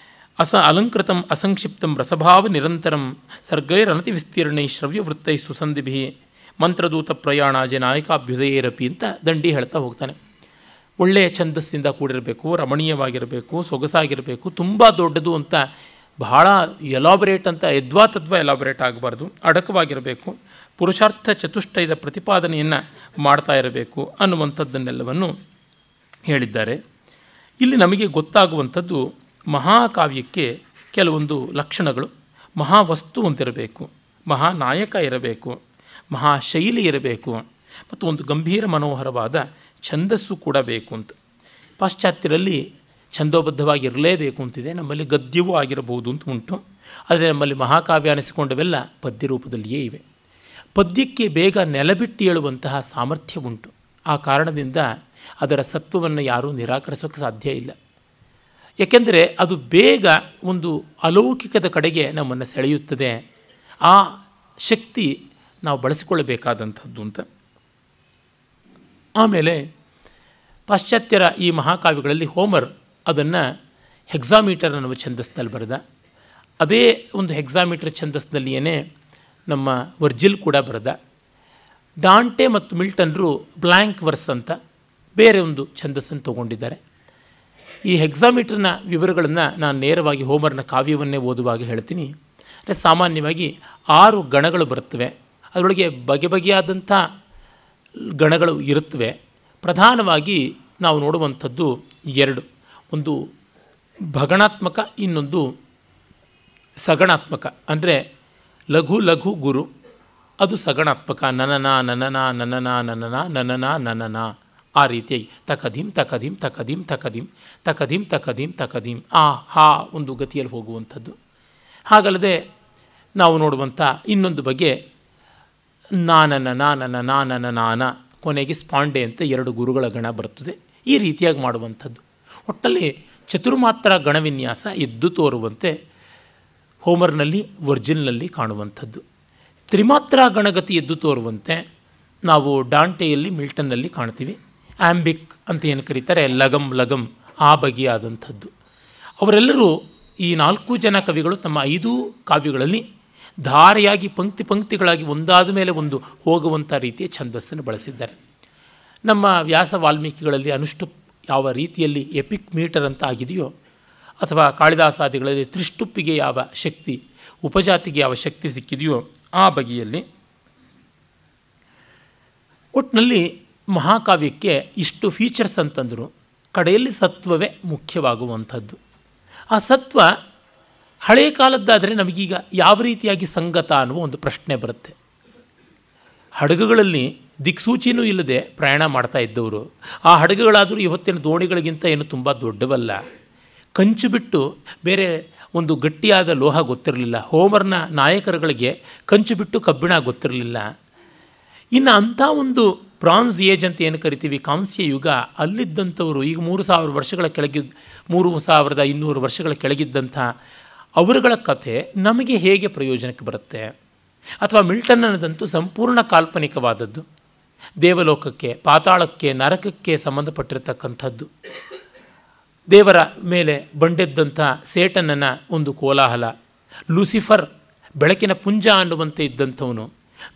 Speaker 1: ಅಲಂಕೃತಂ ಅಸಂಕ್ಷಿಪ್ತಂ ರಸಭಾವ ನಿರಂತರಂ ಸರ್ಗೈರನತಿ ವಿಸ್ತೀರ್ಣೈ ಶ್ರವ್ಯವೃತ್ತೈ ಸುಸಂಧಿಭಿ ಮಂತ್ರದೂತ ಪ್ರಯಾಣಾಜ ನಾಯಕಾಭ್ಯುದಯೇರಪಿ ಅಂತ ದಂಡಿ ಹೇಳ್ತಾ ಹೋಗ್ತಾನೆ. ಒಳ್ಳೆಯ ಛಂದಸ್ಸಿಂದ ಕೂಡಿರಬೇಕು, ರಮಣೀಯವಾಗಿರಬೇಕು, ಸೊಗಸಾಗಿರಬೇಕು. ತುಂಬ ದೊಡ್ಡದು ಅಂತ ಬಹಳ ಎಲಾಬರೇಟ್ ಅಂತ ಯದ್ವಾತದ್ವಾ ಎಲಾಬರೇಟ್ ಆಗಬಾರ್ದು, ಅಡಕವಾಗಿರಬೇಕು. ಪುರುಷಾರ್ಥ ಚತುಷ್ಟಯದ ಪ್ರತಿಪಾದನೆಯನ್ನು ಮಾಡ್ತಾ ಇರಬೇಕು ಅನ್ನುವಂಥದ್ದನ್ನೆಲ್ಲವನ್ನು ಹೇಳಿದ್ದಾರೆ. ಇಲ್ಲಿ ನಮಗೆ ಗೊತ್ತಾಗುವಂಥದ್ದು ಮಹಾಕಾವ್ಯಕ್ಕೆ ಕೆಲವೊಂದು ಲಕ್ಷಣಗಳು. ಮಹಾವಸ್ತು ಅಂತಿರಬೇಕು, ಮಹಾನಾಯಕ ಇರಬೇಕು, ಮಹಾಶೈಲಿ ಇರಬೇಕು, ಮತ್ತು ಒಂದು ಗಂಭೀರ ಮನೋಹರವಾದ ಛಂದಸ್ಸು ಕೂಡ ಬೇಕು ಅಂತ. ಪಾಶ್ಚಾತ್ಯರಲ್ಲಿ ಛಂದೋಬದ್ಧವಾಗಿರಲೇಬೇಕು ಅಂತಿದೆ, ನಮ್ಮಲ್ಲಿ ಗದ್ಯವೂ ಆಗಿರಬಹುದು ಅಂತ ಉಂಟು. ಆದರೆ ನಮ್ಮಲ್ಲಿ ಮಹಾಕಾವ್ಯ ಅನಿಸಿಕೊಂಡವೆಲ್ಲ ಪದ್ಯ ರೂಪದಲ್ಲಿಯೇ ಇವೆ. ಪದ್ಯಕ್ಕೆ ಬೇಗ ನೆಲಬಿಟ್ಟು ಹೇಳುವಂತಹ ಸಾಮರ್ಥ್ಯ ಉಂಟು. ಆ ಕಾರಣದಿಂದ ಅದರ ಸತ್ವವನ್ನು ಯಾರೂ ನಿರಾಕರಿಸೋಕ್ಕೆ ಸಾಧ್ಯ ಇಲ್ಲ. ಏಕೆಂದರೆ ಅದು ಬೇಗ ಒಂದು ಅಲೌಕಿಕದ ಕಡೆಗೆ ನಮ್ಮನ್ನು ಸೆಳೆಯುತ್ತದೆ. ಆ ಶಕ್ತಿ ನಾವು ಬಳಸಿಕೊಳ್ಳಬೇಕಾದಂಥದ್ದು ಅಂತ. ಆಮೇಲೆ ಪಾಶ್ಚಾತ್ಯರ ಈ ಮಹಾಕಾವ್ಯಗಳಲ್ಲಿ ಹೋಮರ್ ಅದನ್ನು ಹೆಕ್ಸಾಮೀಟರ್ ಅನ್ನುವ ಛಂದಸ್ನಲ್ಲಿ ಬರೆದ. ಅದೇ ಒಂದು ಹೆಕ್ಸಾಮೀಟರ್ ಛಂದಸ್ನಲ್ಲಿಯೇ ನಮ್ಮ ವರ್ಜಿಲ್ ಕೂಡ ಬರೆದ. ಡಾಂಟೆ ಮತ್ತು ಮಿಲ್ಟನ್ರು ಬ್ಲ್ಯಾಂಕ್ ವರ್ಸ್ ಅಂತ ಬೇರೆ ಒಂದು ಛಂದಸ್ಸನ್ನು ತಗೊಂಡಿದ್ದಾರೆ. ಈ ಹೆಕ್ಸಾಮೀಟರ್ನ ವಿವರಗಳನ್ನು ನಾನು ನೇರವಾಗಿ ಹೋಮರ್ನ ಕಾವ್ಯವನ್ನೇ ಓದುವಾಗ ಹೇಳ್ತೀನಿ. ಅಂದರೆ ಸಾಮಾನ್ಯವಾಗಿ 6 ಗಣಗಳು ಬರುತ್ತವೆ. ಅದರೊಳಗೆ ಬಗೆ ಬಗೆಯಾದಂಥ ಗಣಗಳು ಇರುತ್ತವೆ. ಪ್ರಧಾನವಾಗಿ ನಾವು ನೋಡುವಂಥದ್ದು 2. ಒಂದು ಭಗಣಾತ್ಮಕ, ಇನ್ನೊಂದು ಸಗಣಾತ್ಮಕ. ಅಂದರೆ ಲಘು ಲಘು ಗುರು, ಅದು ಸಗಣಾತ್ಮಕ. ನನನ ನನನ ನನನ ನನನ ನನನ ನನನ, ಆ ರೀತಿಯಾಗಿ ತಕದೀಂ ತಕದೀಂ ತಕದೀಂ ತಕದೀಂ ತಕದೀಂ ತಕದೀಂ ತಕದೀಂ ಆ ಹಾ ಒಂದು ಗತಿಯಲ್ಲಿ ಹೋಗುವಂಥದ್ದು. ಹಾಗಲ್ಲದೆ ನಾವು ನೋಡುವಂಥ ಇನ್ನೊಂದು ಬಗೆ ನಾನನ ನಾನನ ನಾನನ ನಾನ, ಕೊನೆಗೆ ಸ್ಪಾಂಡೆ ಅಂತ 2 ಗುರುಗಳ ಗಣ ಬರುತ್ತದೆ. ಈ ರೀತಿಯಾಗಿ ಮಾಡುವಂಥದ್ದು. ಒಟ್ಟಲ್ಲಿ ಚತುರ್ಮಾತ್ರ ಗಣವಿನ್ಯಾಸ ಎದ್ದು ತೋರುವಂತೆ ಹೋಮರ್ನಲ್ಲಿ, ವರ್ಜಿಲ್ನಲ್ಲಿ ಕಾಣುವಂಥದ್ದು. ತ್ರಿಮಾತ್ರ ಗಣಗತಿ ಎದ್ದು ತೋರುವಂತೆ ನಾವು ಡಾಂಟೆಯಲ್ಲಿ, ಮಿಲ್ಟನ್ನಲ್ಲಿ ಕಾಣ್ತೀವಿ. ಆ್ಯಂಬಿಕ್ ಅಂತ ಏನು ಕರೀತಾರೆ, ಲಗಮ್ ಲಗಮ್, ಆ ಬಗೆಯಾದಂಥದ್ದು. ಅವರೆಲ್ಲರೂ ಈ 4 ಜನ ಕವಿಗಳು ತಮ್ಮ 5 ಕಾವ್ಯಗಳಲ್ಲಿ ಧಾರೆಯಾಗಿ ಪಂಕ್ತಿ ಪಂಕ್ತಿಗಳಾಗಿ ಒಂದಾದ ಮೇಲೆ ಒಂದು ಹೋಗುವಂಥ ರೀತಿಯ ಛಂದಸ್ಸನ್ನು ಬಳಸಿದ್ದಾರೆ. ನಮ್ಮ ವ್ಯಾಸ ವಾಲ್ಮೀಕಿಗಳಲ್ಲಿ ಅನುಷ್ಠುಪ್ ಯಾವ ರೀತಿಯಲ್ಲಿ ಎಪಿಕ್ ಮೀಟರ್ ಅಂತ ಆಗಿದೆಯೋ, ಅಥವಾ ಕಾಳಿದಾಸಾದಿಗಳಲ್ಲಿ ತ್ರಿಷ್ಟುಪ್ಪಿಗೆ ಯಾವ ಶಕ್ತಿ, ಉಪಜಾತಿಗೆ ಯಾವ ಶಕ್ತಿ ಸಿಕ್ಕಿದೆಯೋ ಆ ಬಗೆಯಲ್ಲಿ ಒಟ್ಟಿನಲ್ಲಿ ಮಹಾಕಾವ್ಯಕ್ಕೆ ಇಷ್ಟು ಫೀಚರ್ಸ್ ಅಂತಂದರು. ಕಡೆಯಲ್ಲಿ ಸತ್ವವೇ ಮುಖ್ಯವಾಗುವಂಥದ್ದು. ಆ ಸತ್ವ ಹಳೆಯ ಕಾಲದ್ದಾದರೆ ನಮಗೀಗ ಯಾವ ರೀತಿಯಾಗಿ ಸಂಗತ ಅನ್ನುವ ಒಂದು ಪ್ರಶ್ನೆ ಬರುತ್ತೆ. ಹಡಗುಗಳಲ್ಲಿ ದಿಕ್ಸೂಚಿನೂ ಇಲ್ಲದೆ ಪ್ರಯಾಣ ಮಾಡ್ತಾ ಇದ್ದವರು, ಆ ಹಡಗುಗಳಾದರೂ ಇವತ್ತಿನ ದೋಣಿಗಳಿಗಿಂತ ಏನು ತುಂಬ ದೊಡ್ಡವಲ್ಲ. ಕಂಚು ಬಿಟ್ಟು ಬೇರೆ ಒಂದು ಗಟ್ಟಿಯಾದ ಲೋಹ ಗೊತ್ತಿರಲಿಲ್ಲ. ಹೋಮರ್ನ ನಾಯಕರುಗಳಿಗೆ ಕಂಚು ಬಿಟ್ಟು ಕಬ್ಬಿಣ ಗೊತ್ತಿರಲಿಲ್ಲ. ಇನ್ನು ಅಂಥ ಒಂದು ಬ್ರಾನ್ಸ್ ಏಜ್ ಅಂತ ಏನು ಕರಿತೀವಿ, ಕಾಂಸ್ಯ ಯುಗ, ಅಲ್ಲಿದ್ದಂಥವರು ಈಗ 3000 ವರ್ಷಗಳ ಕೆಳಗಿದ್ದ 3200 ವರ್ಷಗಳ ಕೆಳಗಿದ್ದಂಥ ಅವರುಗಳ ಕಥೆ ನಮಗೆ ಹೇಗೆ ಪ್ರಯೋಜನಕ್ಕೆ ಬರುತ್ತೆ? ಅಥವಾ ಮಿಲ್ಟನ್ ಅನ್ನೋದಂತೂ ಸಂಪೂರ್ಣ ಕಾಲ್ಪನಿಕವಾದದ್ದು. ದೇವಲೋಕಕ್ಕೆ, ಪಾತಾಳಕ್ಕೆ, ನರಕಕ್ಕೆ ಸಂಬಂಧಪಟ್ಟಿರತಕ್ಕಂಥದ್ದು. ದೇವರ ಮೇಲೆ ಬಂಡೆದ್ದಂಥ ಸೇಟನನ ಒಂದು ಕೋಲಾಹಲ. ಲೂಸಿಫರ್ ಬೆಳಕಿನ ಪುಂಜ ಅನ್ನುವಂತೆ ಇದ್ದಂಥವನು,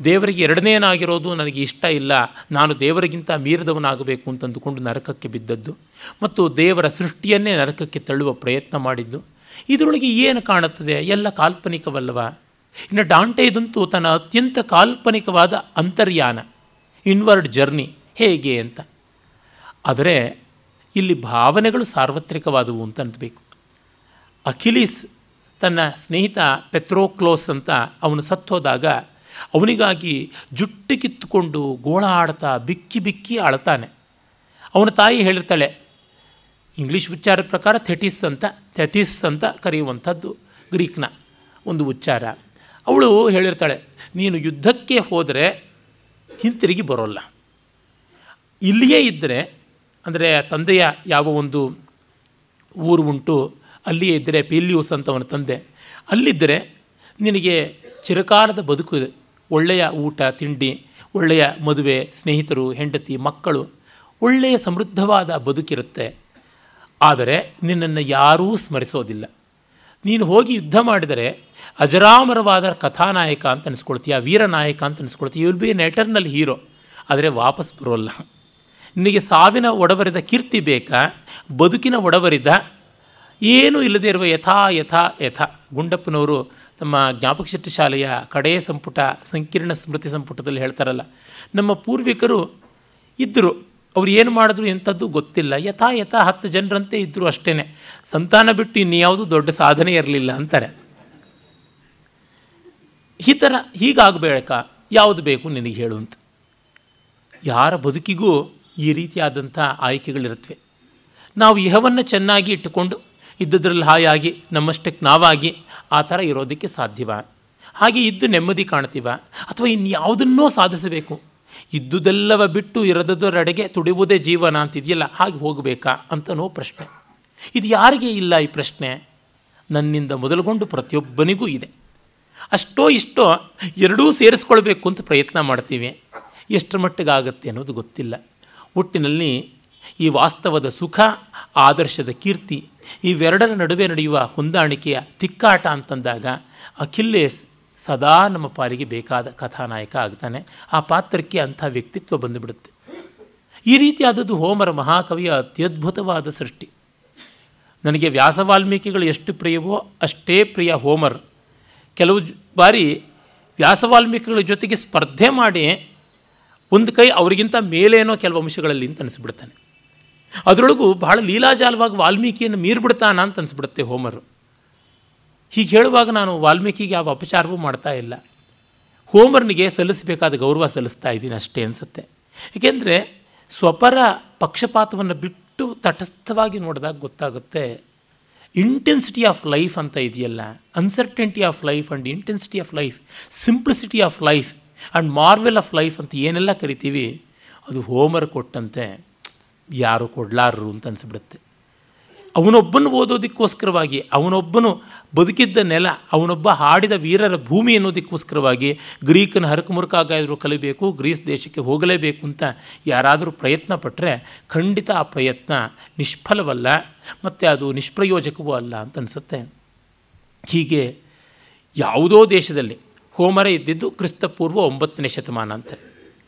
Speaker 1: ದೇವರಿಗೆ ಎರಡನೇನಾಗಿರೋದು ನನಗೆ ಇಷ್ಟ ಇಲ್ಲ, ನಾನು ದೇವರಿಗಿಂತ ಮೀರಿದವನಾಗಬೇಕು ಅಂತಂದುಕೊಂಡು ನರಕಕ್ಕೆ ಬಿದ್ದದ್ದು, ಮತ್ತು ದೇವರ ಸೃಷ್ಟಿಯನ್ನೇ ನರಕಕ್ಕೆ ತಳ್ಳುವ ಪ್ರಯತ್ನ ಮಾಡಿದ್ದು. ಇದರೊಳಗೆ ಏನು ಕಾಣುತ್ತದೆ? ಎಲ್ಲ ಕಾಲ್ಪನಿಕವಲ್ಲವ? ಇನ್ನು ಡಾಂಟೆ ಇದಂತೂ ತನ್ನ ಅತ್ಯಂತ ಕಾಲ್ಪನಿಕವಾದ ಅಂತರ್ಯಾನ, ಇನ್ವರ್ಡ್ ಜರ್ನಿ ಹೇಗೆ ಅಂತ. ಆದರೆ ಇಲ್ಲಿ ಭಾವನೆಗಳು ಸಾರ್ವತ್ರಿಕವಾದವು ಅಂತ ಅನ್ನಬೇಕು. ಅಖಿಲೀಸ್ ತನ್ನ ಸ್ನೇಹಿತ ಪೆತ್ರೋಕ್ಲೋಸ್ ಅಂತ ಅವನು ಸತ್ತೋದಾಗ ಅವನಿಗಾಗಿ ಜುಟ್ಟು ಕಿತ್ತುಕೊಂಡು ಗೋಳಾಡ್ತಾ ಬಿಕ್ಕಿ ಬಿಕ್ಕಿ ಅಳ್ತಾನೆ. ಅವನ ತಾಯಿ ಹೇಳಿರ್ತಾಳೆ, ಇಂಗ್ಲೀಷ್ ಉಚ್ಚಾರದ ಪ್ರಕಾರ ಥೆಟಿಸ್ ಅಂತ ಕರೆಯುವಂಥದ್ದು ಗ್ರೀಕ್ನ ಒಂದು ಉಚ್ಚಾರ. ಅವಳು ಹೇಳಿರ್ತಾಳೆ, ನೀನು ಯುದ್ಧಕ್ಕೆ ಹೋದರೆ ಹಿಂತಿರುಗಿ ಬರೋಲ್ಲ, ಇಲ್ಲಿಯೇ ಇದ್ದರೆ, ಅಂದರೆ ತಂದೆಯ ಯಾವ ಒಂದು ಊರು ಉಂಟು ಅಲ್ಲಿಯೇ ಇದ್ದರೆ, ಪೀಲಿಯೂಸ್ ಅಂತ ಅವನ ತಂದೆ, ಅಲ್ಲಿದ್ದರೆ ನಿನಗೆ ಚಿರಕಾಲದ ಬದುಕು, ಒಳ್ಳೆಯ ಊಟ ತಿಂಡಿ, ಒಳ್ಳೆಯ ಮದುವೆ, ಸ್ನೇಹಿತರು, ಹೆಂಡತಿ, ಮಕ್ಕಳು, ಒಳ್ಳೆಯ ಸಮೃದ್ಧವಾದ ಬದುಕಿರುತ್ತೆ. ಆದರೆ ನಿನ್ನನ್ನು ಯಾರೂ ಸ್ಮರಿಸೋದಿಲ್ಲ. ನೀನು ಹೋಗಿ ಯುದ್ಧ ಮಾಡಿದರೆ ಅಜರಾಮರವಾದ ಕಥಾನಾಯಕ ಅಂತ ಅನಿಸ್ಕೊಳ್ತೀಯ, ವೀರನಾಯಕ ಅಂತ ಅನಿಸ್ಕೊಳ್ತೀಯ, you will be an eternal hero. ಆದರೆ ವಾಪಸ್ ಬರೋಲ್ಲ. ನಿನಗೆ ಸಾವಿನ ಒಡವರಿದ ಕೀರ್ತಿ ಬೇಕಾ, ಬದುಕಿನ ಒಡವರಿದ ಏನೂ ಇಲ್ಲದೇ ಇರುವ ಯಥಾ ಯಥಾ ಯಥಾ. ಗುಂಡಪ್ಪನವರು ತಮ್ಮ ಜ್ಞಾಪಕ ಶಕ್ತಿ ಶಾಲೆಯ ಕಡೆಯ ಸಂಪುಟ ಸಂಕೀರ್ಣ ಸ್ಮೃತಿ ಸಂಪುಟದಲ್ಲಿ ಹೇಳ್ತಾರಲ್ಲ, ನಮ್ಮ ಪೂರ್ವಿಕರು ಇದ್ದರು, ಅವ್ರು ಏನು ಮಾಡಿದ್ರು ಎಂಥದ್ದು ಗೊತ್ತಿಲ್ಲ, ಯಥಾ ಯಥಾ 10 ಜನರಂತೆ ಇದ್ದರು ಅಷ್ಟೇ, ಸಂತಾನ ಬಿಟ್ಟು ಇನ್ಯಾವುದೂ ದೊಡ್ಡ ಸಾಧನೆ ಇರಲಿಲ್ಲ ಅಂತಾರೆ. ಈ ಥರ ಹೀಗಾಗಬೇಕಾ? ಯಾವುದು ಬೇಕು ನಿನಗೆ ಹೇಳು ಅಂತ. ಯಾರ ಬದುಕಿಗೂ ಈ ರೀತಿಯಾದಂಥ ಆಯ್ಕೆಗಳಿರುತ್ತವೆ. ನಾವು ಇಹವನ್ನು ಚೆನ್ನಾಗಿ ಇಟ್ಟುಕೊಂಡು ಇದ್ದದ್ರಲ್ಲಿ ಹಾಯಾಗಿ ನಮ್ಮಷ್ಟಕ್ಕೆ ನಾವಾಗಿ ಆ ಥರ ಇರೋದಕ್ಕೆ ಸಾಧ್ಯವ? ಹಾಗೆ ಇದ್ದು ನೆಮ್ಮದಿ ಕಾಣ್ತೀವ? ಅಥವಾ ಇನ್ಯಾವುದನ್ನೋ ಸಾಧಿಸಬೇಕು, ಇದ್ದುದೆಲ್ಲವ ಬಿಟ್ಟು ಇರದದರೆಡೆಗೆ ತುಡಿಯುವುದೇ ಜೀವನ ಅಂತಿದೆಯಲ್ಲ, ಹಾಗೆ ಹೋಗಬೇಕಾ ಅಂತನೋ ಪ್ರಶ್ನೆ. ಇದು ಯಾರಿಗೆ ಇಲ್ಲ ಈ ಪ್ರಶ್ನೆ? ನನ್ನಿಂದ ಮೊದಲುಗೊಂಡು ಪ್ರತಿಯೊಬ್ಬನಿಗೂ ಇದೆ. ಅಷ್ಟೋ ಇಷ್ಟೋ ಎರಡೂ ಸೇರಿಸ್ಕೊಳ್ಬೇಕು ಅಂತ ಪ್ರಯತ್ನ ಮಾಡ್ತೀವಿ. ಎಷ್ಟರ ಮಟ್ಟಿಗಾಗತ್ತೆ ಅನ್ನೋದು ಗೊತ್ತಿಲ್ಲ. ಒಟ್ಟಿನಲ್ಲಿ ಈ ವಾಸ್ತವದ ಸುಖ, ಆದರ್ಶದ ಕೀರ್ತಿ, ಇವೆರಡರ ನಡುವೆ ನಡೆಯುವ ಹೊಂದಾಣಿಕೆಯ ತಿಕ್ಕಾಟ ಅಂತಂದಾಗ ಅಖಿಲ್ಲೇಸ್ ಸದಾ ನಮ್ಮ ಪಾಲಿಗೆ ಬೇಕಾದ ಕಥಾನಾಯಕ ಆಗ್ತಾನೆ. ಆ ಪಾತ್ರಕ್ಕೆ ಅಂಥ ವ್ಯಕ್ತಿತ್ವ ಬಂದುಬಿಡುತ್ತೆ. ಈ ರೀತಿಯಾದದ್ದು ಹೋಮರ ಮಹಾಕವಿಯ ಅತ್ಯದ್ಭುತವಾದ ಸೃಷ್ಟಿ. ನನಗೆ ವ್ಯಾಸ ವಾಲ್ಮೀಕಿಗಳು ಎಷ್ಟು ಪ್ರಿಯವೋ ಅಷ್ಟೇ ಪ್ರಿಯ ಹೋಮರ್. ಕೆಲವು ಬಾರಿ ವ್ಯಾಸವಾಲ್ಮೀಕಿಗಳ ಜೊತೆಗೆ ಸ್ಪರ್ಧೆ ಮಾಡಿ ಒಂದು ಕೈ ಅವರಿಗಿಂತ ಮೇಲೇನೋ ಕೆಲವು ಅಂಶಗಳಲ್ಲಿ ಅಂತ ಅನಿಸ್ಬಿಡ್ತಾನೆ. ಅದರೊಳಗೂ ಬಹಳ ಲೀಲಾಜಾಲವಾಗಿ ವಾಲ್ಮೀಕಿಯನ್ನು ಮೀರ್ಬಿಡ್ತಾನ ಅಂತ ಅನಿಸ್ಬಿಡುತ್ತೆ ಹೋಮರು. ಹೀಗೆ ಹೇಳುವಾಗ ನಾನು ವಾಲ್ಮೀಕಿಗೆ ಯಾವ ಅಪಚಾರವೂ ಮಾಡ್ತಾ ಇಲ್ಲ, ಹೋಮರ್ನಿಗೆ ಸಲ್ಲಿಸಬೇಕಾದ ಗೌರವ ಸಲ್ಲಿಸ್ತಾ ಇದ್ದೀನಿ ಅಷ್ಟೇ ಅನಿಸುತ್ತೆ. ಏಕೆಂದರೆ ಸ್ವಪರ ಪಕ್ಷಪಾತವನ್ನು ಬಿಟ್ಟು ತಟಸ್ಥವಾಗಿ ನೋಡಿದಾಗ ಗೊತ್ತಾಗುತ್ತೆ ಇಂಟೆನ್ಸಿಟಿ ಆಫ್ ಲೈಫ್ ಅಂತ ಇದೆಯಲ್ಲ, uncertainty of life and intensity of life, simplicity of life and Marvel of life ಅಂತ ಏನೆಲ್ಲ ಕರಿತೀವಿ, ಅದು ಹೋಮರ್ ಕೊಟ್ಟಂತೆ ಯಾರು ಕೊಡಲಾರರು ಅಂತ ಅನಿಸ್ಬಿಡುತ್ತೆ. ಅವನೊಬ್ಬನು ಓದೋದಕ್ಕೋಸ್ಕರವಾಗಿ, ಅವನೊಬ್ಬನು ಬದುಕಿದ್ದ ನೆಲ, ಅವನೊಬ್ಬ ಹಾಡಿದ ವೀರರ ಭೂಮಿ ಅನ್ನೋದಕ್ಕೋಸ್ಕರವಾಗಿ ಗ್ರೀಕನ ಹರಕುಮುರುಕಾಗಾದರೂ ಕಲಿಬೇಕು, ಗ್ರೀಸ್ ದೇಶಕ್ಕೆ ಹೋಗಲೇಬೇಕು ಅಂತ ಯಾರಾದರೂ ಪ್ರಯತ್ನ ಪಟ್ಟರೆ ಖಂಡಿತ ಆ ಪ್ರಯತ್ನ ನಿಷ್ಫಲವಲ್ಲ, ಮತ್ತು ಅದು ನಿಷ್ಪ್ರಯೋಜಕವೂ ಅಲ್ಲ ಅಂತ ಅನಿಸುತ್ತೆ. ಹೀಗೆ ಯಾವುದೋ ದೇಶದಲ್ಲಿ ಹೋಮರ ಇದ್ದಿದ್ದು ಕ್ರಿಸ್ತಪೂರ್ವ 9ನೇ ಶತಮಾನ ಅಂತ.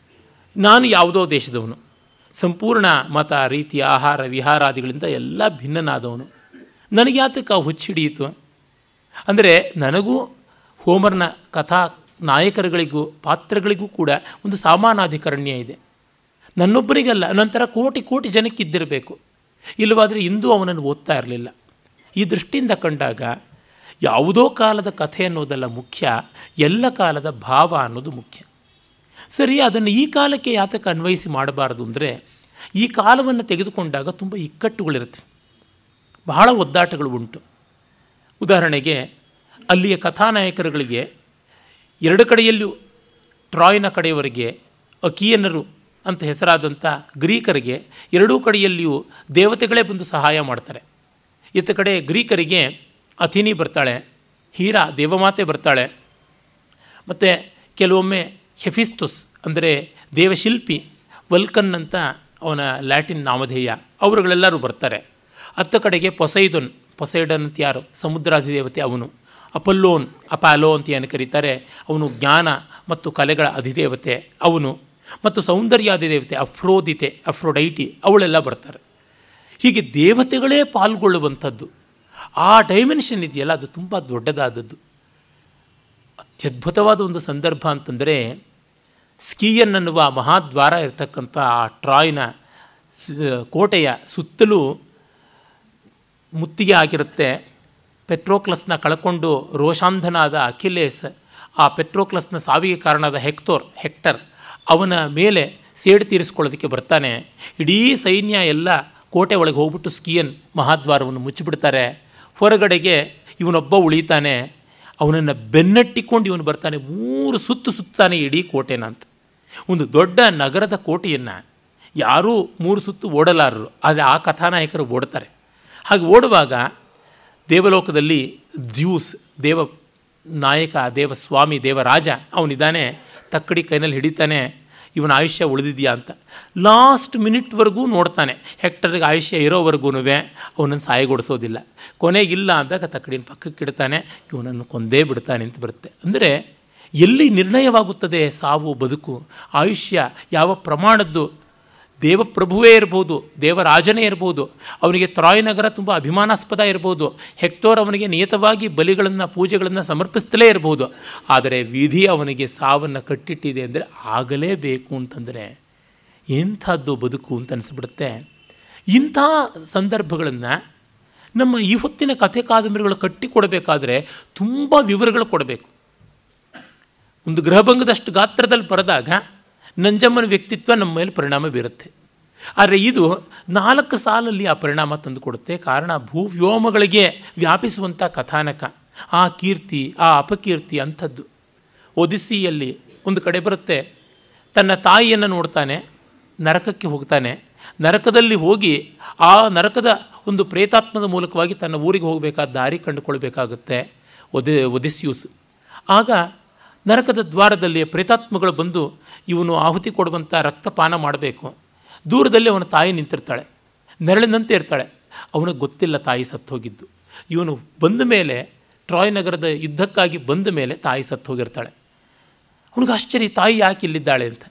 Speaker 1: ನಾನು ಯಾವುದೋ ದೇಶದವನು, ಸಂಪೂರ್ಣ ಮತ ರೀತಿ ಆಹಾರ ವಿಹಾರಾದಿಗಳಿಂದ ಎಲ್ಲ ಭಿನ್ನನಾದವನು. ನನಗೆ ಯಾತಕ್ಕೆ ಹುಚ್ಚಿಡಿಯಿತು ಅಂದರೆ, ನನಗೂ ಹೋಮರ್ನ ಕಥಾ ನಾಯಕರುಗಳಿಗೂ ಪಾತ್ರಗಳಿಗೂ ಕೂಡ ಒಂದು ಸಮಾನಾಧಿಕರಣ್ಯ ಇದೆ. ನನ್ನೊಬ್ಬರಿಗಲ್ಲ, ನಂತರ ಕೋಟಿ ಕೋಟಿ ಜನಕ್ಕೆ ಇದ್ದಿರಬೇಕು, ಇಲ್ಲವಾದರೆ ಇಂದು ಅವನನ್ನು ಓದ್ತಾ ಇರಲಿಲ್ಲ. ಈ ದೃಷ್ಟಿಯಿಂದ ಕಂಡಾಗ ಯಾವುದೋ ಕಾಲದ ಕಥೆ ಅನ್ನೋದಲ್ಲ ಮುಖ್ಯ, ಎಲ್ಲ ಕಾಲದ ಭಾವ ಅನ್ನೋದು ಮುಖ್ಯ. ಸರಿ, ಅದನ್ನು ಈ ಕಾಲಕ್ಕೆ ಯಾತಕ್ಕೆ ಅನ್ವಯಿಸಿ ಮಾಡಬಾರದು ಅಂದರೆ, ಈ ಕಾಲವನ್ನು ತೆಗೆದುಕೊಂಡಾಗ ತುಂಬ ಇಕ್ಕಟ್ಟುಗಳಿರುತ್ತೆ, ಬಹಳ ಒದ್ದಾಟಗಳು ಉಂಟು. ಉದಾಹರಣೆಗೆ ಅಲ್ಲಿಯ ಕಥಾನಾಯಕರುಗಳಿಗೆ ಎರಡು ಕಡೆಯಲ್ಲೂ ಟ್ರಾಯ್ನ ಕಡೆಯವರಿಗೆ ಅಕಿಯನರು ಅಂತ ಹೆಸರಾದಂಥ ಗ್ರೀಕರಿಗೆ ಎರಡೂ ಕಡೆಯಲ್ಲಿಯೂ ದೇವತೆಗಳೇ ಬಂದು ಸಹಾಯ ಮಾಡ್ತಾರೆ. ಇತ್ತ ಕಡೆ ಗ್ರೀಕರಿಗೆ ಅಥಿನಿ ಬರ್ತಾಳೆ, ಹೀರಾ ದೇವಮಾತೆ ಬರ್ತಾಳೆ, ಮತ್ತು ಕೆಲವೊಮ್ಮೆ ಹೆಫಿಸ್ತುಸ್ ಅಂದರೆ ದೇವಶಿಲ್ಪಿ, ವಲ್ಕನ್ ಅಂತ ಅವನ ಲ್ಯಾಟಿನ್ ನಾಮಧೇಯ, ಅವರುಗಳೆಲ್ಲರೂ ಬರ್ತಾರೆ. ಅತ್ತ ಕಡೆಗೆ ಪೊಸೈಡನ್ ಅಂತ ಯಾರು ಸಮುದ್ರಾಧಿದೇವತೆ ಅವನು, ಅಪಲ್ಲೋನ್ ಅಪಾಲೋ ಅಂತ ಏನು ಕರೀತಾರೆ ಅವನು ಜ್ಞಾನ ಮತ್ತು ಕಲೆಗಳ ಅಧಿದೇವತೆ ಅವನು, ಮತ್ತು ಸೌಂದರ್ಯಾಧಿದೇವತೆ ಅಫ್ರೋಡೈಟಿ ಅವಳೆಲ್ಲ ಬರ್ತಾರೆ. ಹೀಗೆ ದೇವತೆಗಳೇ ಪಾಲ್ಗೊಳ್ಳುವಂಥದ್ದು ಆ ಡೈಮೆನ್ಷನ್ ಇದೆಯಲ್ಲ, ಅದು ತುಂಬ ದೊಡ್ಡದಾದದ್ದು. ಅತ್ಯದ್ಭುತವಾದ ಒಂದು ಸಂದರ್ಭ ಅಂತಂದರೆ, ಸ್ಕೀಯನ್ ಅನ್ನುವ ಮಹಾದ್ವಾರ ಇರತಕ್ಕಂಥ ಆ ಟ್ರಾಯ್ನ ಕೋಟೆಯ ಸುತ್ತಲೂ ಮುತ್ತಿಗೆ ಆಗಿರುತ್ತೆ. ಪೆಟ್ರೋಕ್ಲಸ್ನ ಕಳ್ಕೊಂಡು ರೋಷಾಂಧನಾದ ಅಖಿಲೇಸ್, ಆ ಪೆಟ್ರೋಕ್ಲಸ್ನ ಸಾವಿಗೆ ಕಾರಣವಾದ ಹೆಕ್ಟರ್ ಅವನ ಮೇಲೆ ಸೇಡು ತೀರಿಸ್ಕೊಳ್ಳೋದಕ್ಕೆ ಬರ್ತಾನೆ. ಇಡೀ ಸೈನ್ಯ ಎಲ್ಲ ಕೋಟೆ ಒಳಗೆ ಹೋಗ್ಬಿಟ್ಟು ಸ್ಕೀಯನ್ ಮಹಾದ್ವಾರವನ್ನು ಮುಚ್ಚಿಬಿಡ್ತಾರೆ. ಹೊರಗಡೆಗೆ ಇವನೊಬ್ಬ ಉಳಿತಾನೆ, ಅವನನ್ನು ಬೆನ್ನಟ್ಟಿಕೊಂಡು ಇವನು ಬರ್ತಾನೆ, 3 ಸುತ್ತು ಸುತ್ತಾನೆ ಇಡೀ ಕೋಟೆನ ಅಂತ. ಒಂದು ದೊಡ್ಡ ನಗರದ ಕೋಟೆಯನ್ನು ಯಾರೂ 3 ಸುತ್ತು ಓಡಲಾರರು, ಆದರೆ ಆ ಕಥಾನಾಯಕರು ಓಡ್ತಾರೆ. ಹಾಗೆ ಓಡುವಾಗ ದೇವಲೋಕದಲ್ಲಿ ಜ್ಯೂಸ್ ದೇವ ನಾಯಕ, ದೇವಸ್ವಾಮಿ, ದೇವರಾಜ ಅವನಿದ್ದಾನೆ, ತಕ್ಕಡಿ ಕೈನಲ್ಲಿ ಹಿಡಿತಾನೆ, ಇವನ ಆಯುಷ್ಯ ಉಳಿದಿದೆಯಾ ಅಂತ. ಲಾಸ್ಟ್ ಮಿನಿಟ್ವರೆಗೂ ನೋಡ್ತಾನೆ, ಹೆಕ್ಟರ್ಗೆ ಆಯುಷ್ಯ ಇರೋವರೆಗೂ ಅವನನ್ನು ಸಾಯಗೊಡಿಸೋದಿಲ್ಲ. ಕೊನೆಗಿಲ್ಲ ಅಂದಾಗ ತಕ್ಕಡಿನ ಪಕ್ಕಕ್ಕೆ ಇಡ್ತಾನೆ, ಇವನನ್ನು ಕೊಂದೇ ಬಿಡ್ತಾನೆ ಅಂತ ಬರುತ್ತೆ. ಅಂದರೆ ಎಲ್ಲಿ ನಿರ್ಣಯವಾಗುತ್ತದೆ ಸಾವು ಬದುಕು, ಆಯುಷ್ಯ ಯಾವ ಪ್ರಮಾಣದ್ದು. ದೇವಪ್ರಭುವೇ ಇರ್ಬೋದು, ದೇವರಾಜನೇ ಇರ್ಬೋದು, ಅವನಿಗೆ ಟ್ರಾಯ್ ನಗರ ತುಂಬ ಅಭಿಮಾನಾಸ್ಪದ ಇರ್ಬೋದು, ಹೆಕ್ಟೋರ್ ಅವನಿಗೆ ನಿಯತವಾಗಿ ಬಲಿಗಳನ್ನು ಪೂಜೆಗಳನ್ನು ಸಮರ್ಪಿಸ್ತಲೇ ಇರ್ಬೋದು, ಆದರೆ ವಿಧಿ ಅವನಿಗೆ ಸಾವನ್ನು ಕಟ್ಟಿಟ್ಟಿದೆ ಅಂದರೆ ಆಗಲೇಬೇಕು ಅಂತಂದರೆ ಎಂಥದ್ದು ಬದುಕು ಅಂತ ಅನಿಸ್ಬಿಡುತ್ತೆ. ಇಂಥ ಸಂದರ್ಭಗಳನ್ನು ನಮ್ಮ ಈ ಹೊತ್ತಿನ ಕಥೆ ಕಾದಂಬರಿಗಳು ಕಟ್ಟಿಕೊಡಬೇಕಾದ್ರೆ ತುಂಬ ವಿವರಗಳು ಕೊಡಬೇಕು. ಒಂದು ಗೃಹಭಂಗದಷ್ಟು ಗಾತ್ರದಲ್ಲಿ ಬರೆದಾಗ ನಂಜಮ್ಮನ ವ್ಯಕ್ತಿತ್ವ ನಮ್ಮ ಮೇಲೆ ಪರಿಣಾಮ ಬೀರುತ್ತೆ. ಆದರೆ ಇದು 4 ಸಾಲಲ್ಲಿ ಆ ಪರಿಣಾಮ ತಂದುಕೊಡುತ್ತೆ. ಕಾರಣ ಭೂವ್ಯೋಮಗಳಿಗೆ ವ್ಯಾಪಿಸುವಂಥ ಕಥಾನಕ, ಆ ಕೀರ್ತಿ ಆ ಅಪಕೀರ್ತಿ ಅಂಥದ್ದು. ಒದಿಸ್ಸಿಯಲ್ಲಿ ಒಂದು ಕಡೆ ಬರುತ್ತೆ, ತನ್ನ ತಾಯಿಯನ್ನು ನೋಡ್ತಾನೆ, ನರಕಕ್ಕೆ ಹೋಗ್ತಾನೆ, ನರಕದಲ್ಲಿ ಹೋಗಿ ಆ ನರಕದ ಒಂದು ಪ್ರೇತಾತ್ಮದ ಮೂಲಕವಾಗಿ ತನ್ನ ಊರಿಗೆ ಹೋಗಬೇಕಾದ ದಾರಿ ಕಂಡುಕೊಳ್ಬೇಕಾಗುತ್ತೆ ಒದಿಸ್ಯೂಸ್. ಆಗ ನರಕದ ದ್ವಾರದಲ್ಲಿ ಪ್ರೇತಾತ್ಮಗಳು ಬಂದು ಇವನು ಆಹುತಿ ಕೊಡುವಂಥ ರಕ್ತಪಾನ ಮಾಡಬೇಕು. ದೂರದಲ್ಲಿ ಅವನ ತಾಯಿ ನಿಂತಿರ್ತಾಳೆ, ನೆರಳಿನಂತೆ ಇರ್ತಾಳೆ. ಅವನಿಗೆ ಗೊತ್ತಿಲ್ಲ ತಾಯಿ ಸತ್ತೋಗಿದ್ದು. ಇವನು ಬಂದ ಮೇಲೆ, ಟ್ರಾಯ್ ನಗರದ ಯುದ್ಧಕ್ಕಾಗಿ ಬಂದ ಮೇಲೆ ತಾಯಿ ಸತ್ತೋಗಿರ್ತಾಳೆ. ಅವನಿಗೆ ಆಶ್ಚರ್ಯ, ತಾಯಿ ಯಾಕೆ ಇಲ್ಲಿದ್ದಾಳೆ ಅಂತ.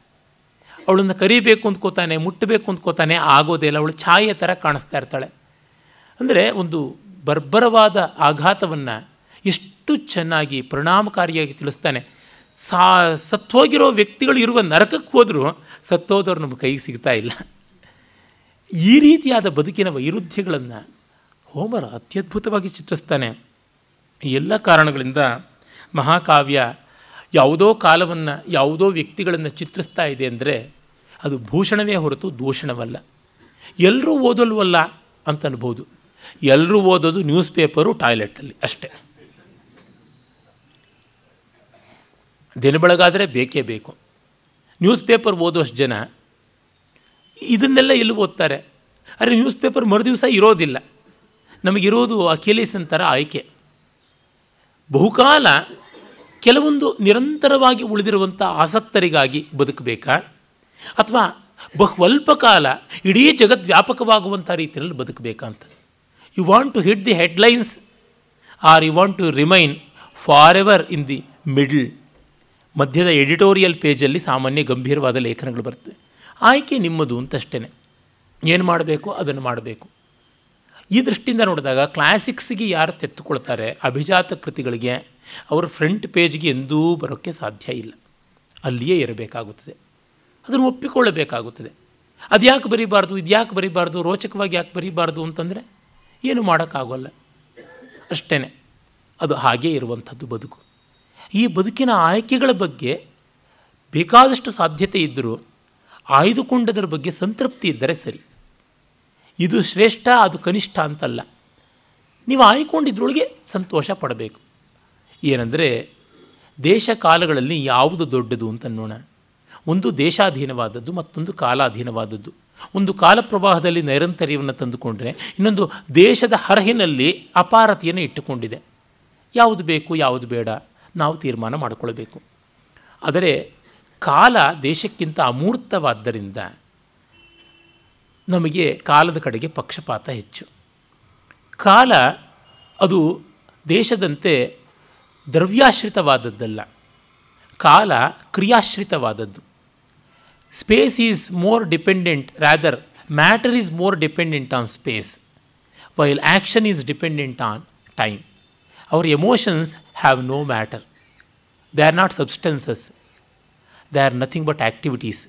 Speaker 1: ಅವಳನ್ನು ಕರಿಬೇಕು ಅಂದ್ಕೋತಾನೆ, ಮುಟ್ಟಬೇಕು ಅಂದ್ಕೋತಾನೆ, ಆಗೋದೇ ಇಲ್ಲ. ಅವಳು ಛಾಯೆ ಥರ ಕಾಣಿಸ್ತಾ ಇರ್ತಾಳೆ. ಅಂದರೆ ಒಂದು ಬರ್ಬರವಾದ ಆಘಾತವನ್ನು ಎಷ್ಟು ಎಷ್ಟು ಚೆನ್ನಾಗಿ ಪರಿಣಾಮಕಾರಿಯಾಗಿ ತಿಳಿಸ್ತಾನೆ. ಸತ್ತೋಗಿರೋ ವ್ಯಕ್ತಿಗಳು ಇರುವ ನರಕಕ್ಕೆ ಹೋದರೂ ಸತ್ತೋದವ್ರು ನಮ್ಮ ಕೈಗೆ ಸಿಗ್ತಾ ಇಲ್ಲ. ಈ ರೀತಿಯಾದ ಬದುಕಿನ ವೈರುಧ್ಯಗಳನ್ನು ಹೋಮರ ಅತ್ಯದ್ಭುತವಾಗಿ ಚಿತ್ರಿಸ್ತಾನೆ. ಈ ಎಲ್ಲ ಕಾರಣಗಳಿಂದ ಮಹಾಕಾವ್ಯ ಯಾವುದೋ ಕಾಲವನ್ನು ಯಾವುದೋ ವ್ಯಕ್ತಿಗಳನ್ನು ಚಿತ್ರಿಸ್ತಾ ಇದೆ ಅಂದರೆ ಅದು ಭೂಷಣವೇ ಹೊರತು ದೂಷಣವಲ್ಲ. ಎಲ್ಲರೂ ಓದಲ್ವಲ್ಲ ಅಂತ ಅನ್ಬೋದು. ಎಲ್ಲರೂ ಓದೋದು ನ್ಯೂಸ್ ಪೇಪರು, ಟಾಯ್ಲೆಟಲ್ಲಿ ಅಷ್ಟೇ. ದಿನ ಬೆಳಗಾದರೆ ಬೇಕೇ ಬೇಕು. ನ್ಯೂಸ್ ಪೇಪರ್ ಓದೋಷ್ಟು ಜನ ಇದನ್ನೆಲ್ಲ ಎಲ್ಲಿ ಓದ್ತಾರೆ? ಆದರೆ ನ್ಯೂಸ್ ಪೇಪರ್ ಮರುದಿವಸ ಇರೋದಿಲ್ಲ. ನಮಗಿರೋದು ಅಖಿಲೇಸನ್ ಥರ ಆಯ್ಕೆ. ಬಹುಕಾಲ ಕೆಲವೊಂದು ನಿರಂತರವಾಗಿ ಉಳಿದಿರುವಂಥ ಆಸಕ್ತರಿಗಾಗಿ ಬದುಕಬೇಕಾ, ಅಥವಾ ಬಹುವಲ್ಪ ಕಾಲ ಇಡೀ ಜಗದ್ವ್ಯಾಪಕವಾಗುವಂಥ ರೀತಿಯಲ್ಲಿ ಬದುಕಬೇಕಾ ಅಂತ. You want to hit the headlines or you want to remain forever in the middle. ಮಧ್ಯದ ಎಡಿಟೋರಿಯಲ್ ಪೇಜಲ್ಲಿ ಸಾಮಾನ್ಯ ಗಂಭೀರವಾದ ಲೇಖನಗಳು ಬರ್ತವೆ. ಆಯ್ಕೆ ನಿಮ್ಮದು ಅಂತಷ್ಟೇ. ಏನು ಮಾಡಬೇಕು ಅದನ್ನು ಮಾಡಬೇಕು. ಈ ದೃಷ್ಟಿಯಿಂದ ನೋಡಿದಾಗ ಕ್ಲಾಸಿಕ್ಸ್ಗೆ ಯಾರು ತೆತ್ತುಕೊಳ್ತಾರೆ, ಅಭಿಜಾತ ಕೃತಿಗಳಿಗೆ, ಅವರ ಫ್ರಂಟ್ ಪೇಜ್ಗೆ ಎಂದೂ ಬರೋಕ್ಕೆ ಸಾಧ್ಯ ಇಲ್ಲ. ಅಲ್ಲಿಯೇ ಇರಬೇಕಾಗುತ್ತದೆ. ಅದನ್ನು ಒಪ್ಪಿಕೊಳ್ಳಬೇಕಾಗುತ್ತದೆ. ಅದು ಯಾಕೆ ಬರೀಬಾರ್ದು, ಇದು ಯಾಕೆ ಬರೀಬಾರ್ದು, ರೋಚಕವಾಗಿ ಯಾಕೆ ಬರೀಬಾರ್ದು ಅಂತಂದರೆ ಏನು ಮಾಡೋಕ್ಕಾಗೋಲ್ಲ. ಅಷ್ಟೇ. ಅದು ಹಾಗೇ ಇರುವಂಥದ್ದು ಬದುಕು. ಈ ಬದುಕಿನ ಆಯ್ಕೆಗಳ ಬಗ್ಗೆ ಬೇಕಾದಷ್ಟು ಸಾಧ್ಯತೆ ಇದ್ದರೂ ಆಯ್ದುಕೊಂಡದರ ಬಗ್ಗೆ ಸಂತೃಪ್ತಿ ಇದ್ದರೆ ಸರಿ. ಇದು ಶ್ರೇಷ್ಠ, ಅದು ಕನಿಷ್ಠ ಅಂತಲ್ಲ. ನೀವು ಆಯ್ಕೊಂಡಿದ್ರೊಳಗೆ ಸಂತೋಷ ಪಡಬೇಕು. ಏನಂದರೆ ದೇಶ ಕಾಲಗಳಲ್ಲಿ ಯಾವುದು ದೊಡ್ಡದು ಅಂತ ನೋಡೋಣ. ಒಂದು ದೇಶಾಧೀನವಾದದ್ದು, ಮತ್ತೊಂದು ಕಾಲಾಧೀನವಾದದ್ದು. ಒಂದು ಕಾಲ ಪ್ರವಾಹದಲ್ಲಿ ನೈರಂತರ್ಯವನ್ನು ತಂದುಕೊಂಡ್ರೆ ಇನ್ನೊಂದು ದೇಶದ ಹರಹಿನಲ್ಲಿ ಅಪಾರತೆಯನ್ನು ಇಟ್ಟುಕೊಂಡಿದೆ. ಯಾವುದು ಬೇಕು ಯಾವುದು ಬೇಡ ನಾವು ತೀರ್ಮಾನ ಮಾಡಿಕೊಳ್ಬೇಕು. ಆದರೆ ಕಾಲ ದೇಶಕ್ಕಿಂತ ಅಮೂರ್ತವಾದ್ದರಿಂದ ನಮಗೆ ಕಾಲದ ಕಡೆಗೆ ಪಕ್ಷಪಾತ ಹೆಚ್ಚು. ಕಾಲ ಅದು ದೇಶದಂತೆ ದ್ರವ್ಯಾಶ್ರಿತವಾದದ್ದಲ್ಲ, ಕಾಲ ಕ್ರಿಯಾಶ್ರಿತವಾದದ್ದು. Space is more dependent, rather matter is more dependent on space, while action is dependent on time. Our emotions have no matter, they are not substances, they are nothing but activities.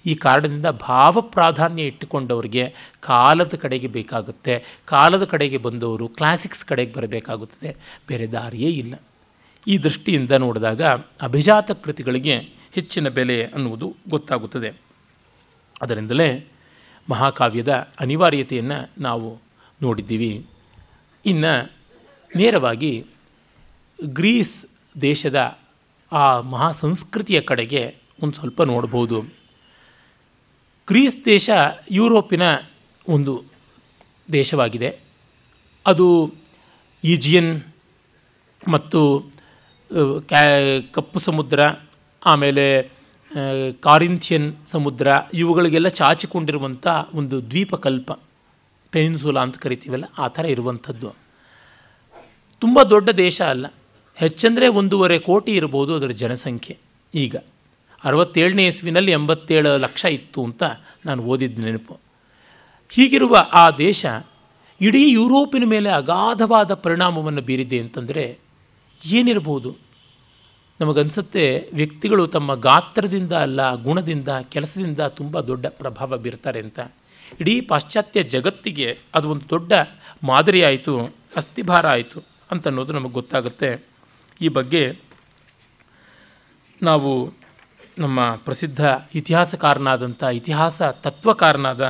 Speaker 1: ಈ ಕಾರಣದಿಂದ ಭಾವ ಪ್ರಾಧಾನ್ಯ ಇಟ್ಟುಕೊಂಡವರಿಗೆ ಕಾಲದ ಕಡೆಗೆ ಬೇಕಾಗುತ್ತೆ. ಕಾಲದ ಕಡೆಗೆ ಬಂದವರು classics ಕಡೆಗೆ ಬರಬೇಕಾಗುತ್ತದೆ, ಬೇರೆ ದಾರಿಯೇ ಇಲ್ಲ. ಈ ದೃಷ್ಟಿಯಿಂದ ನೋಡಿದಾಗ ಅಭಿಜಾತ ಕೃತಿಗಳಿಗೆ ಹೆಚ್ಚಿನ ಬೆಲೆ ಅನ್ನುವುದು ಗೊತ್ತಾಗುತ್ತದೆ. ಅದರಿಂದಲೇ ಮಹಾಕಾವ್ಯದ ಅನಿವಾರ್ಯತೆಯನ್ನು ನಾವು ನೋಡಿದ್ದೀವಿ. ಇನ್ನು ನೇರವಾಗಿ ಗ್ರೀಸ್ ದೇಶದ ಆ ಮಹಾ ಸಂಸ್ಕೃತಿಯ ಕಡೆಗೆ ಒಂದು ಸ್ವಲ್ಪ ನೋಡ್ಬೋದು. ಗ್ರೀಸ್ ದೇಶ ಯುರೋಪಿನ ಒಂದು ದೇಶವಾಗಿದೆ. ಅದು ಈಜಿಯನ್ ಮತ್ತು ಕಪ್ಪು ಸಮುದ್ರ, ಆಮೇಲೆ ಕಾರಿಂಥಿಯನ್ ಸಮುದ್ರ, ಇವುಗಳಿಗೆಲ್ಲ ಚಾಚಿಕೊಂಡಿರುವಂಥ ಒಂದು ದ್ವೀಪಕಲ್ಪ, ಪೆನಿನ್ಸುಲಾ ಅಂತ ಕರಿತೀವಲ್ಲ, ಆ ಥರ ಇರುವಂಥದ್ದು. ತುಂಬ ದೊಡ್ಡ ದೇಶ ಅಲ್ಲ, ಹೆಚ್ಚಂದರೆ 1.5 ಕೋಟಿ ಇರ್ಬೋದು ಅದರ ಜನಸಂಖ್ಯೆ. ಈಗ 67ನೇ ಇಸ್ವಿನಲ್ಲಿ 87 ಲಕ್ಷ ಇತ್ತು ಅಂತ ನಾನು ಓದಿದ ನೆನಪು. ಹೀಗಿರುವ ಆ ದೇಶ ಇಡೀ ಯುರೋಪಿನ ಮೇಲೆ ಅಗಾಧವಾದ ಪರಿಣಾಮವನ್ನು ಬೀರಿದೆ ಅಂತಂದರೆ ಏನಿರ್ಬೋದು? ನಮಗನ್ಸುತ್ತೆ ವ್ಯಕ್ತಿಗಳು ತಮ್ಮ ಗಾತ್ರದಿಂದ ಅಲ್ಲ, ಗುಣದಿಂದ, ಕೆಲಸದಿಂದ ತುಂಬ ದೊಡ್ಡ ಪ್ರಭಾವ ಬೀರ್ತಾರೆ ಅಂತ. ಇಡೀ ಪಾಶ್ಚಾತ್ಯ ಜಗತ್ತಿಗೆ ಅದು ಒಂದು ದೊಡ್ಡ ಮಾದರಿ ಆಯಿತು, ಅಸ್ಥಿಭಾರ ಆಯಿತು ಅಂತನ್ನೋದು ನಮಗೆ ಗೊತ್ತಾಗುತ್ತೆ. ಈ ಬಗ್ಗೆ ನಾವು ನಮ್ಮ ಪ್ರಸಿದ್ಧ ಇತಿಹಾಸಕಾರನಾದಂಥ ಇತಿಹಾಸ ತತ್ವಕಾರನಾದ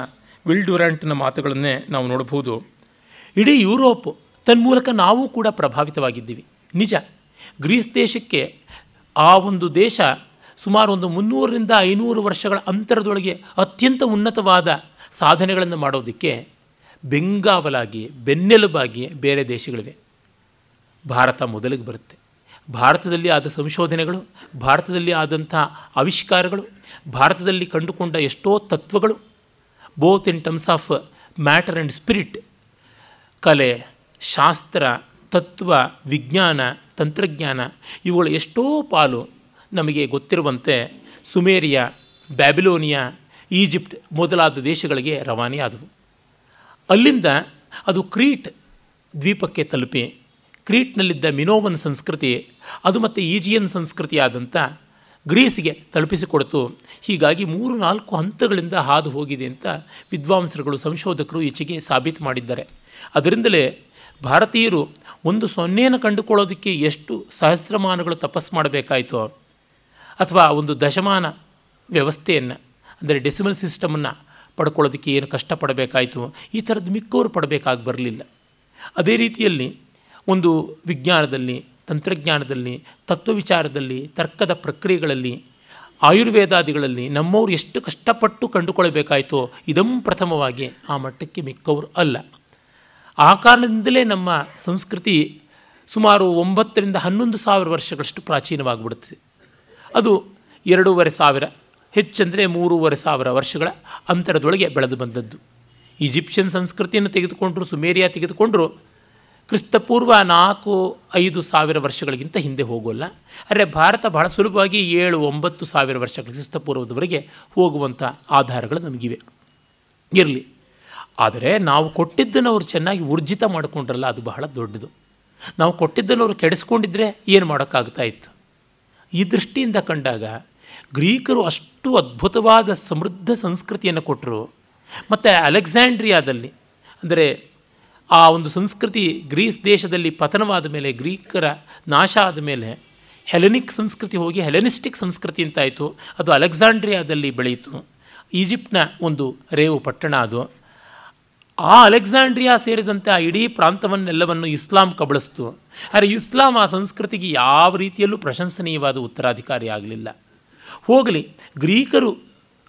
Speaker 1: ವಿಲ್ ಡ್ಯುರಾಂಟ್ನ ಮಾತುಗಳನ್ನೇ ನಾವು ನೋಡಬಹುದು. ಇಡೀ ಯುರೋಪ್ ತನ್ಮೂಲಕ ನಾವು ಕೂಡ ಪ್ರಭಾವಿತವಾಗಿದ್ದೀವಿ. ನಿಜ, ಗ್ರೀಸ್ ದೇಶಕ್ಕೆ ಆ ಒಂದು ದೇಶ ಸುಮಾರು ಒಂದು 300ರಿಂದ 500 ವರ್ಷಗಳ ಅಂತರದೊಳಗೆ ಅತ್ಯಂತ ಉನ್ನತವಾದ ಸಾಧನೆಗಳನ್ನು ಮಾಡೋದಕ್ಕೆ ಬೆಂಗಾವಲಾಗಿ, ಬೆನ್ನೆಲುಬಾಗಿ ಬೇರೆ ದೇಶಗಳಿವೆ. ಭಾರತ ಮೊದಲಿಗೆ ಬರುತ್ತೆ. ಭಾರತದಲ್ಲಿ ಆದ ಸಂಶೋಧನೆಗಳು, ಭಾರತದಲ್ಲಿ ಆದಂಥ ಆವಿಷ್ಕಾರಗಳು, ಭಾರತದಲ್ಲಿ ಕಂಡುಕೊಂಡ ಎಷ್ಟೋ ತತ್ವಗಳು, both in terms of matter and spirit, ಕಲೆ, ಶಾಸ್ತ್ರ, ತತ್ವ, ವಿಜ್ಞಾನ, ತಂತ್ರಜ್ಞಾನ, ಇವುಗಳ ಎಷ್ಟೋ ಪಾಲು ನಮಗೆ ಗೊತ್ತಿರುವಂತೆ ಸುಮೇರಿಯಾ, ಬ್ಯಾಬಿಲೋನಿಯಾ, ಈಜಿಪ್ಟ್ ಮೊದಲಾದ ದೇಶಗಳಿಗೆ ರವಾನೆ ಆದವು. ಅಲ್ಲಿಂದ ಅದು ಕ್ರೀಟ್ ದ್ವೀಪಕ್ಕೆ ತಲುಪಿ, ಕ್ರೀಟ್ನಲ್ಲಿದ್ದ ಮಿನೋವನ್ ಸಂಸ್ಕೃತಿ ಅದು ಮತ್ತು ಈಜಿಯನ್ ಸಂಸ್ಕೃತಿಯಾದಂಥ ಗ್ರೀಸ್ಗೆ ತಲುಪಿಸಿಕೊಡ್ತು. ಹೀಗಾಗಿ 3-4 ಹಂತಗಳಿಂದ ಹಾದು ಹೋಗಿದೆ ಅಂತ ವಿದ್ವಾಂಸರುಗಳು, ಸಂಶೋಧಕರು ಈಚೆಗೆ ಸಾಬೀತು ಮಾಡಿದ್ದಾರೆ. ಅದರಿಂದಲೇ ಭಾರತೀಯರು ಒಂದು ಸೊನ್ನೆಯನ್ನು ಕಂಡುಕೊಳ್ಳೋದಕ್ಕೆ ಎಷ್ಟು ಸಹಸ್ರಮಾನಗಳು ತಪಸ್ಸು ಮಾಡಬೇಕಾಯಿತೋ, ಅಥವಾ ಒಂದು ದಶಮಾನ ವ್ಯವಸ್ಥೆಯನ್ನು ಅಂದರೆ ಡೆಸಿಮಲ್ ಸಿಸ್ಟಮನ್ನು ಪಡ್ಕೊಳ್ಳೋದಕ್ಕೆ ಏನು ಕಷ್ಟಪಡಬೇಕಾಯಿತು, ಈ ಥರದ್ದು ಮಿಕ್ಕವರು ಪಡಬೇಕಾಗಿ ಬರಲಿಲ್ಲ. ಅದೇ ರೀತಿಯಲ್ಲಿ ಒಂದು ವಿಜ್ಞಾನದಲ್ಲಿ, ತಂತ್ರಜ್ಞಾನದಲ್ಲಿ, ತತ್ವವಿಚಾರದಲ್ಲಿ, ತರ್ಕದ ಪ್ರಕ್ರಿಯೆಗಳಲ್ಲಿ, ಆಯುರ್ವೇದಾದಿಗಳಲ್ಲಿ ನಮ್ಮವರು ಎಷ್ಟು ಕಷ್ಟಪಟ್ಟು ಕಂಡುಕೊಳ್ಳಬೇಕಾಯಿತೋ ಇದಂ ಪ್ರಥಮವಾಗಿ ಆ ಮಟ್ಟಕ್ಕೆ ಮಿಕ್ಕವರು ಅಲ್ಲ. ಆ ಕಾರಣದಿಂದಲೇ ನಮ್ಮ ಸಂಸ್ಕೃತಿ ಸುಮಾರು 9,000-11,000 ವರ್ಷಗಳಷ್ಟು ಪ್ರಾಚೀನವಾಗಿಬಿಡುತ್ತದೆ. ಅದು 2,500, ಹೆಚ್ಚಂದರೆ 3,500 ವರ್ಷಗಳ ಅಂತರದೊಳಗೆ ಬೆಳೆದು ಬಂದದ್ದು. ಈಜಿಪ್ಷಿಯನ್ ಸಂಸ್ಕೃತಿಯನ್ನು ತೆಗೆದುಕೊಂಡರು, ಸುಮೇರಿಯಾ ತೆಗೆದುಕೊಂಡರು, ಕ್ರಿಸ್ತಪೂರ್ವ 4,000-5,000 ವರ್ಷಗಳಿಗಿಂತ ಹಿಂದೆ ಹೋಗೋಲ್ಲ. ಆದರೆ ಭಾರತ ಬಹಳ ಸುಲಭವಾಗಿ 7,000-9,000 ವರ್ಷಗಳ ಕ್ರಿಸ್ತಪೂರ್ವದವರೆಗೆ ಹೋಗುವಂಥ ಆಧಾರಗಳು ನಮಗಿವೆ. ಇರಲಿ, ಆದರೆ ನಾವು ಕೊಟ್ಟಿದ್ದನ್ನು ಅವರು ಚೆನ್ನಾಗಿ ಊರ್ಜಿತ ಮಾಡಿಕೊಂಡ್ರಲ್ಲ, ಅದು ಬಹಳ ದೊಡ್ಡದು. ನಾವು ಕೊಟ್ಟಿದ್ದನ್ನು ಅವರು ಕೆಡಿಸ್ಕೊಂಡಿದ್ರೆ ಏನು ಮಾಡೋಕ್ಕಾಗ್ತಾ ಇತ್ತು. ಈ ದೃಷ್ಟಿಯಿಂದ ಕಂಡಾಗ ಗ್ರೀಕರು ಅಷ್ಟು ಅದ್ಭುತವಾದ ಸಮೃದ್ಧ ಸಂಸ್ಕೃತಿಯನ್ನು ಕೊಟ್ಟರು. ಮತ್ತು ಅಲೆಕ್ಸಾಂಡ್ರಿಯಾದಲ್ಲಿ, ಅಂದರೆ ಆ ಒಂದು ಸಂಸ್ಕೃತಿ ಗ್ರೀಸ್ ದೇಶದಲ್ಲಿ ಪತನವಾದ ಮೇಲೆ, ಗ್ರೀಕರ ನಾಶ ಆದ ಮೇಲೆ ಹೆಲೆನಿಕ್ ಸಂಸ್ಕೃತಿ ಹೋಗಿ ಹೆಲೆನಿಸ್ಟಿಕ್ ಸಂಸ್ಕೃತಿ ಅಂತಾಯಿತು. ಅದು ಅಲೆಕ್ಸಾಂಡ್ರಿಯಾದಲ್ಲಿ ಬೆಳೆಯಿತು. ಈಜಿಪ್ಟ್ನ ಒಂದು ರೇವು ಪಟ್ಟಣ ಅದು. ಆ ಅಲೆಕ್ಸಾಂಡ್ರಿಯಾ ಸೇರಿದಂತೆ ಆ ಇಡೀ ಪ್ರಾಂತವನ್ನೆಲ್ಲವನ್ನು ಇಸ್ಲಾಂ ಕಬಳಿಸ್ತು. ಆದರೆ ಇಸ್ಲಾಂ ಆ ಸಂಸ್ಕೃತಿಗೆ ಯಾವ ರೀತಿಯಲ್ಲೂ ಪ್ರಶಂಸನೀಯವಾದ ಉತ್ತರಾಧಿಕಾರಿ ಆಗಲಿಲ್ಲ. ಹೋಗಲಿ, ಗ್ರೀಕರು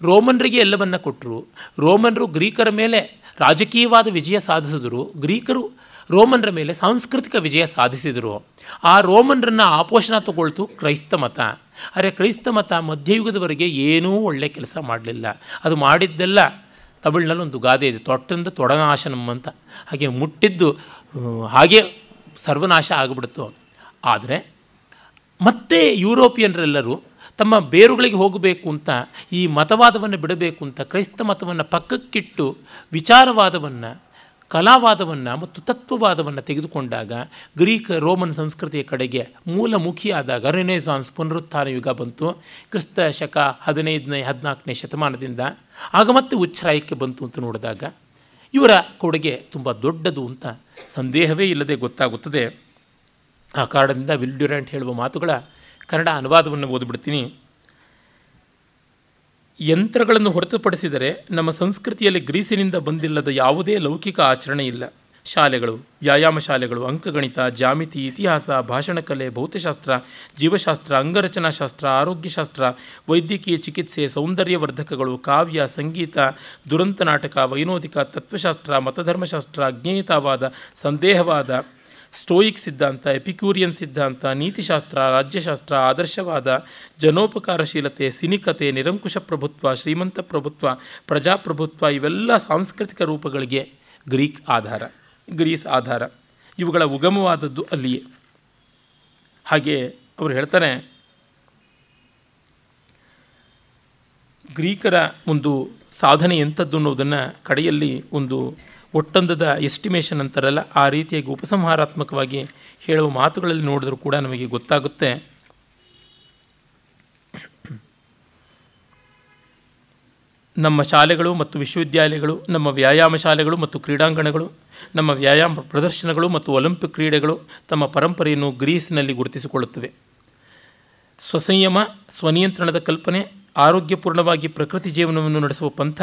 Speaker 1: ರೋಮನ್ರಿಗೆ ಎಲ್ಲವನ್ನ ಕೊಟ್ಟರು, ರೋಮನ್ರು ಗ್ರೀಕರ ಮೇಲೆ ರಾಜಕೀಯವಾದ ವಿಜಯ ಸಾಧಿಸಿದರು, ಗ್ರೀಕರು ರೋಮನ್ರ ಮೇಲೆ ಸಾಂಸ್ಕೃತಿಕ ವಿಜಯ ಸಾಧಿಸಿದರು. ಆ ರೋಮನ್ರನ್ನು ಆಪೋಷಣ ತಗೊಳ್ತು ಕ್ರೈಸ್ತ ಮತ. ಆದರೆ ಕ್ರೈಸ್ತ ಮತ ಮಧ್ಯಯುಗದವರೆಗೆ ಏನೂ ಒಳ್ಳೆಯ ಕೆಲಸ ಮಾಡಲಿಲ್ಲ. ಅದು ಮಾಡಿದ್ದೆಲ್ಲ, ತಮಿಳಿನಲ್ಲಿ ಒಂದು ಗಾದೆ ಇದೆ, ತೊಟ್ಟಂದು ತೊಡನಾಶನಂ ಅಂತ. ಹಾಗೆ ಮುಟ್ಟಿದ್ದು ಹಾಗೆ ಸರ್ವನಾಶ ಆಗಿಬಿಡ್ತು. ಆದರೆ ಮತ್ತೆ ಯುರೋಪಿಯನ್ರೆಲ್ಲರೂ ತಮ್ಮ ಬೇರುಗಳಿಗೆ ಹೋಗಬೇಕು ಅಂತ, ಈ ಮತವಾದವನ್ನು ಬಿಡಬೇಕು ಅಂತ ಕ್ರೈಸ್ತ ಮತವನ್ನು ಪಕ್ಕಕ್ಕಿಟ್ಟು ವಿಚಾರವಾದವನ್ನು, ಕಲಾವಾದವನ್ನು ಮತ್ತು ತತ್ವವಾದವನ್ನು ತೆಗೆದುಕೊಂಡಾಗ ಗ್ರೀಕ್ ರೋಮನ್ ಸಂಸ್ಕೃತಿಯ ಕಡೆಗೆ ಮೂಲಮುಖಿಯಾದಾಗ ರೆನೆಸಾನ್ಸ್ ಪುನರುತ್ಥಾನ ಯುಗ ಬಂತು. ಕ್ರಿಸ್ತ ಶಕ 15ನೇ-14ನೇ ಶತಮಾನದಿಂದ ಆಗ ಮತ್ತೆ ಉಚ್ಛ್ರಾಯಕ್ಕೆ ಬಂತು ಅಂತ ನೋಡಿದಾಗ ಇವರ ಕೊಡುಗೆ ತುಂಬ ದೊಡ್ಡದು ಅಂತ ಸಂದೇಹವೇ ಇಲ್ಲದೆ ಗೊತ್ತಾಗುತ್ತದೆ. ಆ ಕಾರಣದಿಂದ ವಿಲ್ ಡ್ಯುರಾಂಟ್ ಹೇಳುವ ಮಾತುಗಳ ಕನ್ನಡ ಅನುವಾದವನ್ನು ಓದಿಬಿಡ್ತೀನಿ. ಯಂತ್ರಗಳನ್ನು ಹೊರತುಪಡಿಸಿದರೆ ನಮ್ಮ ಸಂಸ್ಕೃತಿಯಲ್ಲಿ ಗ್ರೀಸಿನಿಂದ ಬಂದಿಲ್ಲದ ಯಾವುದೇ ಲೌಕಿಕ ಆಚರಣೆ ಇಲ್ಲ. ಶಾಲೆಗಳು, ವ್ಯಾಯಾಮ ಶಾಲೆಗಳು, ಅಂಕಗಣಿತ, ಜಾಮಿತಿ, ಇತಿಹಾಸ, ಭಾಷಣಕಲೆ, ಭೌತಶಾಸ್ತ್ರ, ಜೀವಶಾಸ್ತ್ರ, ಅಂಗರಚನಾಶಾಸ್ತ್ರ, ಆರೋಗ್ಯಶಾಸ್ತ್ರ, ವೈದ್ಯಕೀಯ ಚಿಕಿತ್ಸೆ, ಸೌಂದರ್ಯವರ್ಧಕಗಳು, ಕಾವ್ಯ, ಸಂಗೀತ, ದುರಂತ ನಾಟಕ, ವೈನೋದಿಕ, ತತ್ವಶಾಸ್ತ್ರ, ಮತಧರ್ಮಶಾಸ್ತ್ರ, ಅಜ್ಞೇಯತಾವಾದ, ಸಂದೇಹವಾದ, ಸ್ಟೋಯಿಕ್ ಸಿದ್ಧಾಂತ, ಎಪಿಕ್ಯೂರಿಯನ್ ಸಿದ್ಧಾಂತ, ನೀತಿಶಾಸ್ತ್ರ, ರಾಜ್ಯಶಾಸ್ತ್ರ, ಆದರ್ಶವಾದ, ಜನೋಪಕಾರಶೀಲತೆ, ಸಿನಿಕತೆ, ನಿರಂಕುಶ ಪ್ರಭುತ್ವ, ಶ್ರೀಮಂತ ಪ್ರಭುತ್ವ, ಪ್ರಜಾಪ್ರಭುತ್ವ ಇವೆಲ್ಲ ಸಾಂಸ್ಕೃತಿಕ ರೂಪಗಳಿಗೆ ಗ್ರೀಸ್ ಆಧಾರ. ಇವುಗಳ ಉಗಮವಾದದ್ದು ಅಲ್ಲಿಯೇ. ಹಾಗೆ ಅವರು ಹೇಳ್ತಾರೆ, ಗ್ರೀಕರ ಒಂದು ಸಾಧನೆ ಎಂಥದ್ದು ಅನ್ನೋದನ್ನು ಕಡೆಯಲ್ಲಿ ಒಂದು ಒಟ್ಟಂದದ ಎಸ್ಟಿಮೇಷನ್ ಅಂತಾರಲ್ಲ, ಆ ರೀತಿಯಾಗಿ ಉಪಸಂಹಾರಾತ್ಮಕವಾಗಿ ಹೇಳುವ ಮಾತುಗಳಲ್ಲಿ ನೋಡಿದ್ರೂ ಕೂಡ ನಮಗೆ ಗೊತ್ತಾಗುತ್ತೆ. ನಮ್ಮ ಶಾಲೆಗಳು ಮತ್ತು ವಿಶ್ವವಿದ್ಯಾಲಯಗಳು, ನಮ್ಮ ವ್ಯಾಯಾಮ ಶಾಲೆಗಳು ಮತ್ತು ಕ್ರೀಡಾಂಗಣಗಳು, ನಮ್ಮ ವ್ಯಾಯಾಮ ಪ್ರದರ್ಶನಗಳು ಮತ್ತು ಒಲಿಂಪಿಕ್ ಕ್ರೀಡೆಗಳು ತಮ್ಮ ಪರಂಪರೆಯನ್ನು ಗ್ರೀಸ್ನಲ್ಲಿ ಗುರುತಿಸಿಕೊಳ್ಳುತ್ತವೆ. ಸ್ವಸಂಯಮ, ಸ್ವನಿಯಂತ್ರಣದ ಕಲ್ಪನೆ, ಆರೋಗ್ಯಪೂರ್ಣವಾಗಿ ಪ್ರಕೃತಿ ಜೀವನವನ್ನು ನಡೆಸುವ ಪಂಥ,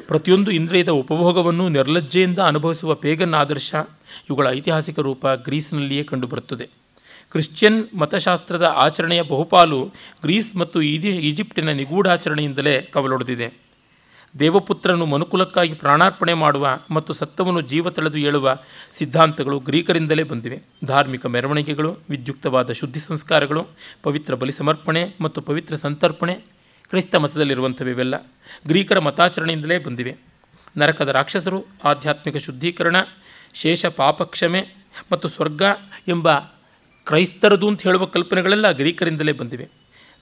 Speaker 1: ಪ್ರತಿಯೊಂದು ಇಂದ್ರಿಯದ ಉಪಭೋಗವನ್ನು ನಿರ್ಲಜ್ಜೆಯಿಂದ ಅನುಭವಿಸುವ ಪೇಗನ್ ಆದರ್ಶ, ಇವುಗಳ ಐತಿಹಾಸಿಕ ರೂಪ ಗ್ರೀಸ್ನಲ್ಲಿಯೇ ಕಂಡುಬರುತ್ತದೆ. ಕ್ರಿಶ್ಚಿಯನ್ ಮತಶಾಸ್ತ್ರದ ಆಚರಣೆಯ ಬಹುಪಾಲು ಗ್ರೀಸ್ ಮತ್ತು ಈಜಿಪ್ಟಿನ ನಿಗೂಢಾಚರಣೆಯಿಂದಲೇ ಕವಲೊಡೆದಿದೆ. ದೇವಪುತ್ರನು ಮನುಕುಲಕ್ಕಾಗಿ ಪ್ರಾಣಾರ್ಪಣೆ ಮಾಡುವ ಮತ್ತು ಸತ್ತವನ್ನು ಜೀವ ತಳೆದು ಏಳುವ ಸಿದ್ಧಾಂತಗಳು ಗ್ರೀಕರಿಂದಲೇ ಬಂದಿವೆ. ಧಾರ್ಮಿಕ ಮೆರವಣಿಗೆಗಳು, ವಿದ್ಯುಕ್ತವಾದ ಶುದ್ಧಿ ಸಂಸ್ಕಾರಗಳು, ಪವಿತ್ರ ಬಲಿ ಸಮರ್ಪಣೆ ಮತ್ತು ಪವಿತ್ರ ಸಂತರ್ಪಣೆ ಕ್ರೈಸ್ತ ಮತದಲ್ಲಿರುವಂಥವೆಲ್ಲ ಗ್ರೀಕರ ಮತಾಚರಣೆಯಿಂದಲೇ ಬಂದಿವೆ. ನರಕದ ರಾಕ್ಷಸರು, ಆಧ್ಯಾತ್ಮಿಕ ಶುದ್ಧೀಕರಣ, ಶೇಷ ಪಾಪಕ್ಷಮೆ ಮತ್ತು ಸ್ವರ್ಗ ಎಂಬ ಕ್ರೈಸ್ತರದು ಅಂತ ಹೇಳುವ ಕಲ್ಪನೆಗಳೆಲ್ಲ ಗ್ರೀಕರಿಂದಲೇ ಬಂದಿವೆ.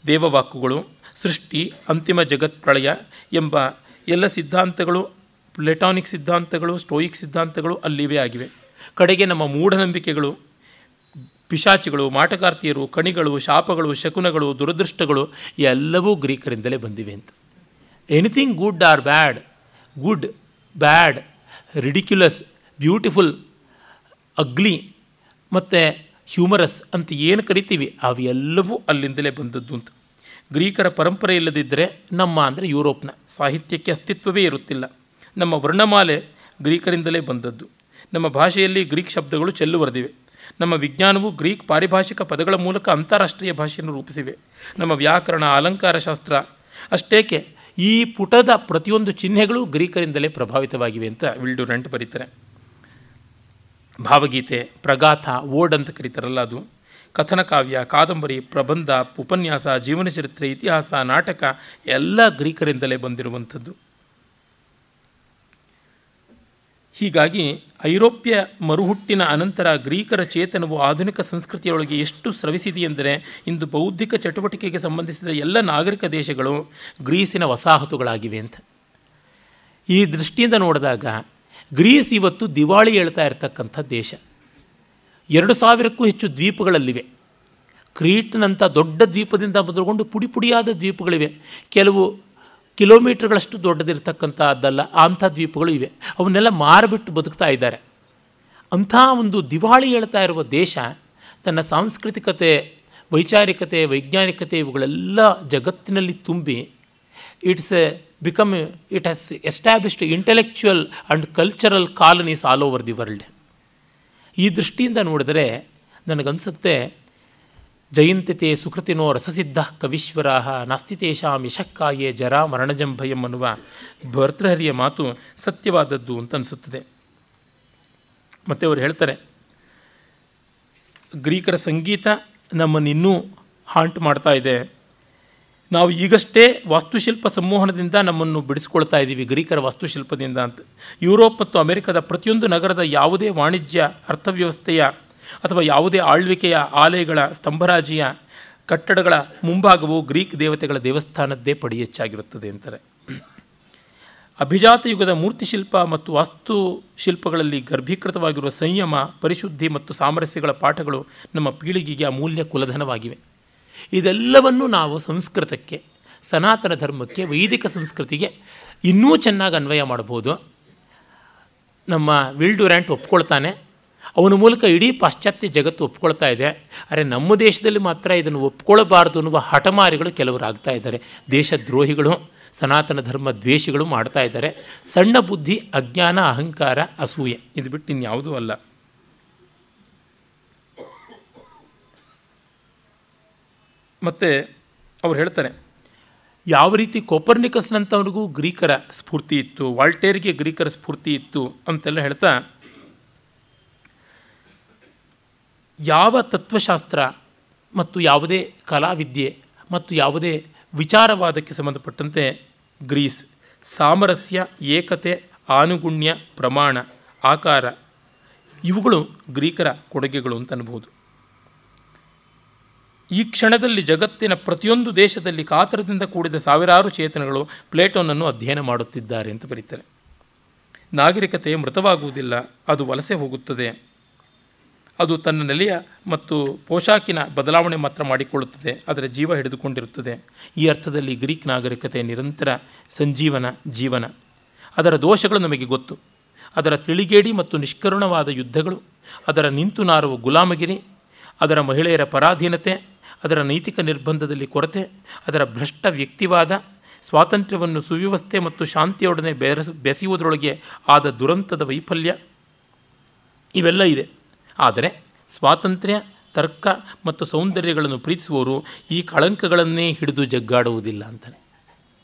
Speaker 1: ದೇವವಾಕ್ಕುಗಳು, ಸೃಷ್ಟಿ, ಅಂತಿಮ ಜಗತ್ ಪ್ರಳಯ ಎಂಬ ಎಲ್ಲ ಸಿದ್ಧಾಂತಗಳು, ಪ್ಲೆಟಾನಿಕ್ ಸಿದ್ಧಾಂತಗಳು, ಸ್ಟೋಯಿಕ್ ಸಿದ್ಧಾಂತಗಳು ಅಲ್ಲಿವೇ ಆಗಿವೆ. ಕಡೆಗೆ ನಮ್ಮ ಮೂಢನಂಬಿಕೆಗಳು, ಪಿಶಾಚಿಗಳು, ಮಾಟಗಾರ್ತಿಯರು, ಕಣಿಗಳು, ಶಾಪಗಳು, ಶಕುನಗಳು, ದುರದೃಷ್ಟಗಳು ಎಲ್ಲವೂ ಗ್ರೀಕರಿಂದಲೇ ಬಂದಿವೆ ಅಂತ. ಎನಿಥಿಂಗ್ ಗುಡ್ ಆರ್ ಬ್ಯಾಡ್, ಗುಡ್, ಬ್ಯಾಡ್, ರಿಡಿಕ್ಯುಲಸ್, ಬ್ಯೂಟಿಫುಲ್, ಅಗ್ಲಿ ಮತ್ತು ಹ್ಯೂಮರಸ್ ಅಂತ ಏನು ಕರಿತೀವಿ ಅವೆಲ್ಲವೂ ಅಲ್ಲಿಂದಲೇ ಬಂದದ್ದು ಅಂತ. ಗ್ರೀಕರ ಪರಂಪರೆ ಇಲ್ಲದಿದ್ದರೆ ನಮ್ಮ ಅಂದರೆ ಯುರೋಪ್ನ ಸಾಹಿತ್ಯಕ್ಕೆ ಅಸ್ತಿತ್ವವೇ ಇರುತ್ತಿಲ್ಲ. ನಮ್ಮ ವರ್ಣಮಾಲೆ ಗ್ರೀಕರಿಂದಲೇ ಬಂದದ್ದು. ನಮ್ಮ ಭಾಷೆಯಲ್ಲಿ ಗ್ರೀಕ್ ಶಬ್ದಗಳು ಚೆಲ್ಲುವರೆದಿವೆ. ನಮ್ಮ ವಿಜ್ಞಾನವು ಗ್ರೀಕ್ ಪಾರಿಭಾಷಿಕ ಪದಗಳ ಮೂಲಕ ಅಂತಾರಾಷ್ಟ್ರೀಯ ಭಾಷೆಯನ್ನು ರೂಪಿಸಿವೆ. ನಮ್ಮ ವ್ಯಾಕರಣ, ಅಲಂಕಾರ ಶಾಸ್ತ್ರ ಅಷ್ಟೇಕೆ ಈ ಪುಟದ ಪ್ರತಿಯೊಂದು ಚಿಹ್ನೆಗಳು ಗ್ರೀಕರಿಂದಲೇ ಪ್ರಭಾವಿತವಾಗಿವೆ ಅಂತ ವಿಲ್ಡುರಂಟ್ ಬರೀತಾರೆ. ಭಾವಗೀತೆ, ಪ್ರಗಾಥ, ಓಡ್ ಅಂತ ಕರೀತಾರಲ್ಲ ಅದು, ಕಥನ ಕಾವ್ಯ, ಕಾದಂಬರಿ, ಪ್ರಬಂಧ, ಉಪನ್ಯಾಸ, ಜೀವನ ಚರಿತ್ರೆ, ಇತಿಹಾಸ, ನಾಟಕ ಎಲ್ಲ ಗ್ರೀಕರಿಂದಲೇ ಬಂದಿರುವಂಥದ್ದು. ಹೀಗಾಗಿ ಐರೋಪ್ಯ ಮರುಹುಟ್ಟಿನ ಅನಂತರ ಗ್ರೀಕರ ಚೇತನವು ಆಧುನಿಕ ಸಂಸ್ಕೃತಿಯೊಳಗೆ ಎಷ್ಟು ಸ್ರವಿಸಿದೆಯೆಂದರೆ ಇಂದು ಬೌದ್ಧಿಕ ಚಟುವಟಿಕೆಗೆ ಸಂಬಂಧಿಸಿದ ಎಲ್ಲ ನಾಗರಿಕ ದೇಶಗಳು ಗ್ರೀಸಿನ ವಸಾಹತುಗಳಾಗಿವೆ ಅಂತ. ಈ ದೃಷ್ಟಿಯಿಂದ ನೋಡಿದಾಗ ಗ್ರೀಸ್ ಇವತ್ತು ದಿವಾಳಿ ಹೇಳ್ತಾ ಇರತಕ್ಕಂಥ ದೇಶ. 2000ಕ್ಕೂ ಹೆಚ್ಚು ದ್ವೀಪಗಳಲ್ಲಿವೆ. ಕ್ರೀಟ್ನಂಥ ದೊಡ್ಡ ದ್ವೀಪದಿಂದ ಮೊದಲುಗೊಂಡು ಪುಡಿ ಪುಡಿಯಾದ ದ್ವೀಪಗಳಿವೆ. ಕೆಲವು ಕಿಲೋಮೀಟರ್ಗಳಷ್ಟು ದೊಡ್ಡದಿರ್ತಕ್ಕಂಥದ್ದಲ್ಲ ಅಂಥ ದ್ವೀಪಗಳು ಇವೆ. ಅವನ್ನೆಲ್ಲ ಮಾರಿಬಿಟ್ಟು ಬದುಕ್ತಾ ಇದ್ದಾರೆ. ಅಂಥ ಒಂದು ದಿವಾಳಿ ಹೇಳ್ತಾ ಇರುವ ದೇಶ ತನ್ನ ಸಾಂಸ್ಕೃತಿಕತೆ, ವೈಚಾರಿಕತೆ, ವೈಜ್ಞಾನಿಕತೆ ಇವುಗಳೆಲ್ಲ ಜಗತ್ತಿನಲ್ಲಿ ತುಂಬಿ it has established intellectual and cultural colonies all over the world. ಈ ದೃಷ್ಟಿಯಿಂದ ನೋಡಿದರೆ ನನಗನ್ಸುತ್ತೆ, ಜಯಂತಿತೆ ಸುಕೃತಿನೋ ರಸಸಿದ್ಧ ಕವೀಶ್ವರಾ ನಾಸ್ತಿ ತೇಷಾಂ ಯಶಕ್ಕಾಯೇ ಜರಾ ಮರಣಜಂ ಭಯಂ ಅನ್ನುವ ಭರ್ತೃಹರಿಯ ಮಾತು ಸತ್ಯವಾದದ್ದು ಅಂತ ಅನಿಸುತ್ತದೆ. ಮತ್ತು ಅವರು ಹೇಳ್ತಾರೆ, ಗ್ರೀಕರ ಸಂಗೀತ ನಮ್ಮನ್ನಿನ್ನೂ ಹಾಂಟ್ ಮಾಡ್ತಾ ಇದೆ. ನಾವು ಈಗಷ್ಟೇ ವಾಸ್ತುಶಿಲ್ಪ ಸಂಮೋಹನದಿಂದ ನಮ್ಮನ್ನು ಬಿಡಿಸ್ಕೊಳ್ತಾ ಇದ್ದೀವಿ ಗ್ರೀಕರ ವಾಸ್ತುಶಿಲ್ಪದಿಂದ ಅಂತ. ಯುರೋಪ್ ಮತ್ತು ಅಮೆರಿಕದ ಪ್ರತಿಯೊಂದು ನಗರದ ಯಾವುದೇ ವಾಣಿಜ್ಯ ಅರ್ಥವ್ಯವಸ್ಥೆಯ ಅಥವಾ ಯಾವುದೇ ಆಳ್ವಿಕೆಯ ಆಲಯಗಳ ಸ್ತಂಭರಾಜಿಯ ಕಟ್ಟಡಗಳ ಮುಂಭಾಗವು ಗ್ರೀಕ್ ದೇವತೆಗಳ ದೇವಸ್ಥಾನದ್ದೇ ಪಡಿ ಹೆಚ್ಚಾಗಿರುತ್ತದೆ ಅಂತಾರೆ. ಅಭಿಜಾತ ಯುಗದ ಮೂರ್ತಿಶಿಲ್ಪ ಮತ್ತು ವಾಸ್ತುಶಿಲ್ಪಗಳಲ್ಲಿ ಗರ್ಭೀಕೃತವಾಗಿರುವ ಸಂಯಮ, ಪರಿಶುದ್ಧಿ ಮತ್ತು ಸಾಮರಸ್ಯಗಳ ಪಾಠಗಳು ನಮ್ಮ ಪೀಳಿಗೆಗೆ ಅಮೂಲ್ಯ ಕುಲಧನವಾಗಿವೆ. ಇದೆಲ್ಲವನ್ನು ನಾವು ಸಂಸ್ಕೃತಕ್ಕೆ, ಸನಾತನ ಧರ್ಮಕ್ಕೆ, ವೈದಿಕ ಸಂಸ್ಕೃತಿಗೆ ಇನ್ನೂ ಚೆನ್ನಾಗಿ ಅನ್ವಯ ಮಾಡ್ಬೋದು. ನಮ್ಮ ವಿಲ್ಡುರ್ಯಾಂಟ್ ಒಪ್ಕೊಳ್ತಾನೆ. ಅವನ ಮೂಲಕ ಇಡೀ ಪಾಶ್ಚಾತ್ಯ ಜಗತ್ತು ಒಪ್ಕೊಳ್ತಾ ಇದೆ. ಆದರೆ ನಮ್ಮ ದೇಶದಲ್ಲಿ ಮಾತ್ರ ಇದನ್ನು ಒಪ್ಕೊಳ್ಬಾರ್ದು ಅನ್ನುವ ಹಠಮಾರಿಗಳು ಕೆಲವರು ಆಗ್ತಾ ಇದ್ದಾರೆ. ದೇಶದ್ರೋಹಿಗಳು, ಸನಾತನ ಧರ್ಮ ದ್ವೇಷಿಗಳು ಮಾಡ್ತಾ ಇದ್ದಾರೆ. ಸಣ್ಣ ಬುದ್ಧಿ, ಅಜ್ಞಾನ, ಅಹಂಕಾರ, ಅಸೂಯೆ, ಇದು ಬಿಟ್ಟು ಇನ್ಯಾವುದೂ ಅಲ್ಲ. ಮತ್ತು ಅವ್ರು ಹೇಳ್ತಾರೆ, ಯಾವ ರೀತಿ ಕೋಪರ್ನಿಕಸ್ನಂಥವ್ರಿಗೂ ಗ್ರೀಕರ ಸ್ಫೂರ್ತಿ ಇತ್ತು, ವಾಲ್ಟೇರ್ಗೆ ಗ್ರೀಕರ ಸ್ಫೂರ್ತಿ ಇತ್ತು ಅಂತೆಲ್ಲ ಹೇಳ್ತಾ, ಯಾವ ತತ್ವಶಾಸ್ತ್ರ ಮತ್ತು ಯಾವುದೇ ಕಲಾವಿದ್ಯೆ ಮತ್ತು ಯಾವುದೇ ವಿಚಾರವಾದಕ್ಕೆ ಸಂಬಂಧಪಟ್ಟಂತೆ ಗ್ರೀಸ್ ಸಾಮರಸ್ಯ, ಏಕತೆ, ಆನುಗುಣ್ಯ, ಪ್ರಮಾಣ, ಆಕಾರ ಇವುಗಳು ಗ್ರೀಕರ ಕೊಡುಗೆಗಳು ಅಂತ ಅನ್ಬೋದು. ಈ ಕ್ಷಣದಲ್ಲಿ ಜಗತ್ತಿನ ಪ್ರತಿಯೊಂದು ದೇಶದಲ್ಲಿ ಕಾತರದಿಂದ ಕೂಡಿದ ಸಾವಿರಾರು ಚೇತನಗಳು ಪ್ಲೇಟೋನನ್ನು ಅಧ್ಯಯನ ಮಾಡುತ್ತಿದ್ದಾರೆ ಅಂತ ಬರೀತಾರೆ. ನಾಗರಿಕತೆ ಮೃತವಾಗುವುದಿಲ್ಲ, ಅದು ವಲಸೆ ಹೋಗುತ್ತದೆ. ಅದು ತನ್ನ ನೆಲೆಯ ಮತ್ತು ಪೋಷಾಕಿನ ಬದಲಾವಣೆ ಮಾತ್ರ ಮಾಡಿಕೊಳ್ಳುತ್ತದೆ, ಅದರ ಜೀವ ಹಿಡಿದುಕೊಂಡಿರುತ್ತದೆ. ಈ ಅರ್ಥದಲ್ಲಿ ಗ್ರೀಕ್ ನಾಗರಿಕತೆ ನಿರಂತರ ಸಂಜೀವನ ಜೀವನ. ಅದರ ದೋಷಗಳು ನಮಗೆ ಗೊತ್ತು. ಅದರ ತಿಳಿಗೇಡಿ ಮತ್ತು ನಿಷ್ಕರುಣವಾದ ಯುದ್ಧಗಳು, ಅದರ ನಿಂತು ನಾರುವ ಗುಲಾಮಗಿರಿ, ಅದರ ಮಹಿಳೆಯರ ಪರಾಧೀನತೆ, ಅದರ ನೈತಿಕ ನಿರ್ಬಂಧದಲ್ಲಿ ಕೊರತೆ, ಅದರ ಭ್ರಷ್ಟ ವ್ಯಕ್ತಿವಾದ, ಸ್ವಾತಂತ್ರ್ಯವನ್ನು ಸುವ್ಯವಸ್ಥೆ ಮತ್ತು ಶಾಂತಿಯೊಡನೆ ಬೆಸೆಯುವುದರೊಳಗೆ ಆದ ದುರಂತದ ವೈಫಲ್ಯ ಇವೆಲ್ಲ ಇದೆ. ಆದರೆ ಸ್ವಾತಂತ್ರ್ಯ, ತರ್ಕ ಮತ್ತು ಸೌಂದರ್ಯಗಳನ್ನು ಪ್ರೀತಿಸುವವರು ಈ ಕಳಂಕಗಳನ್ನೇ ಹಿಡಿದು ಜಗ್ಗಾಡುವುದಿಲ್ಲ ಅಂತಾನೆ.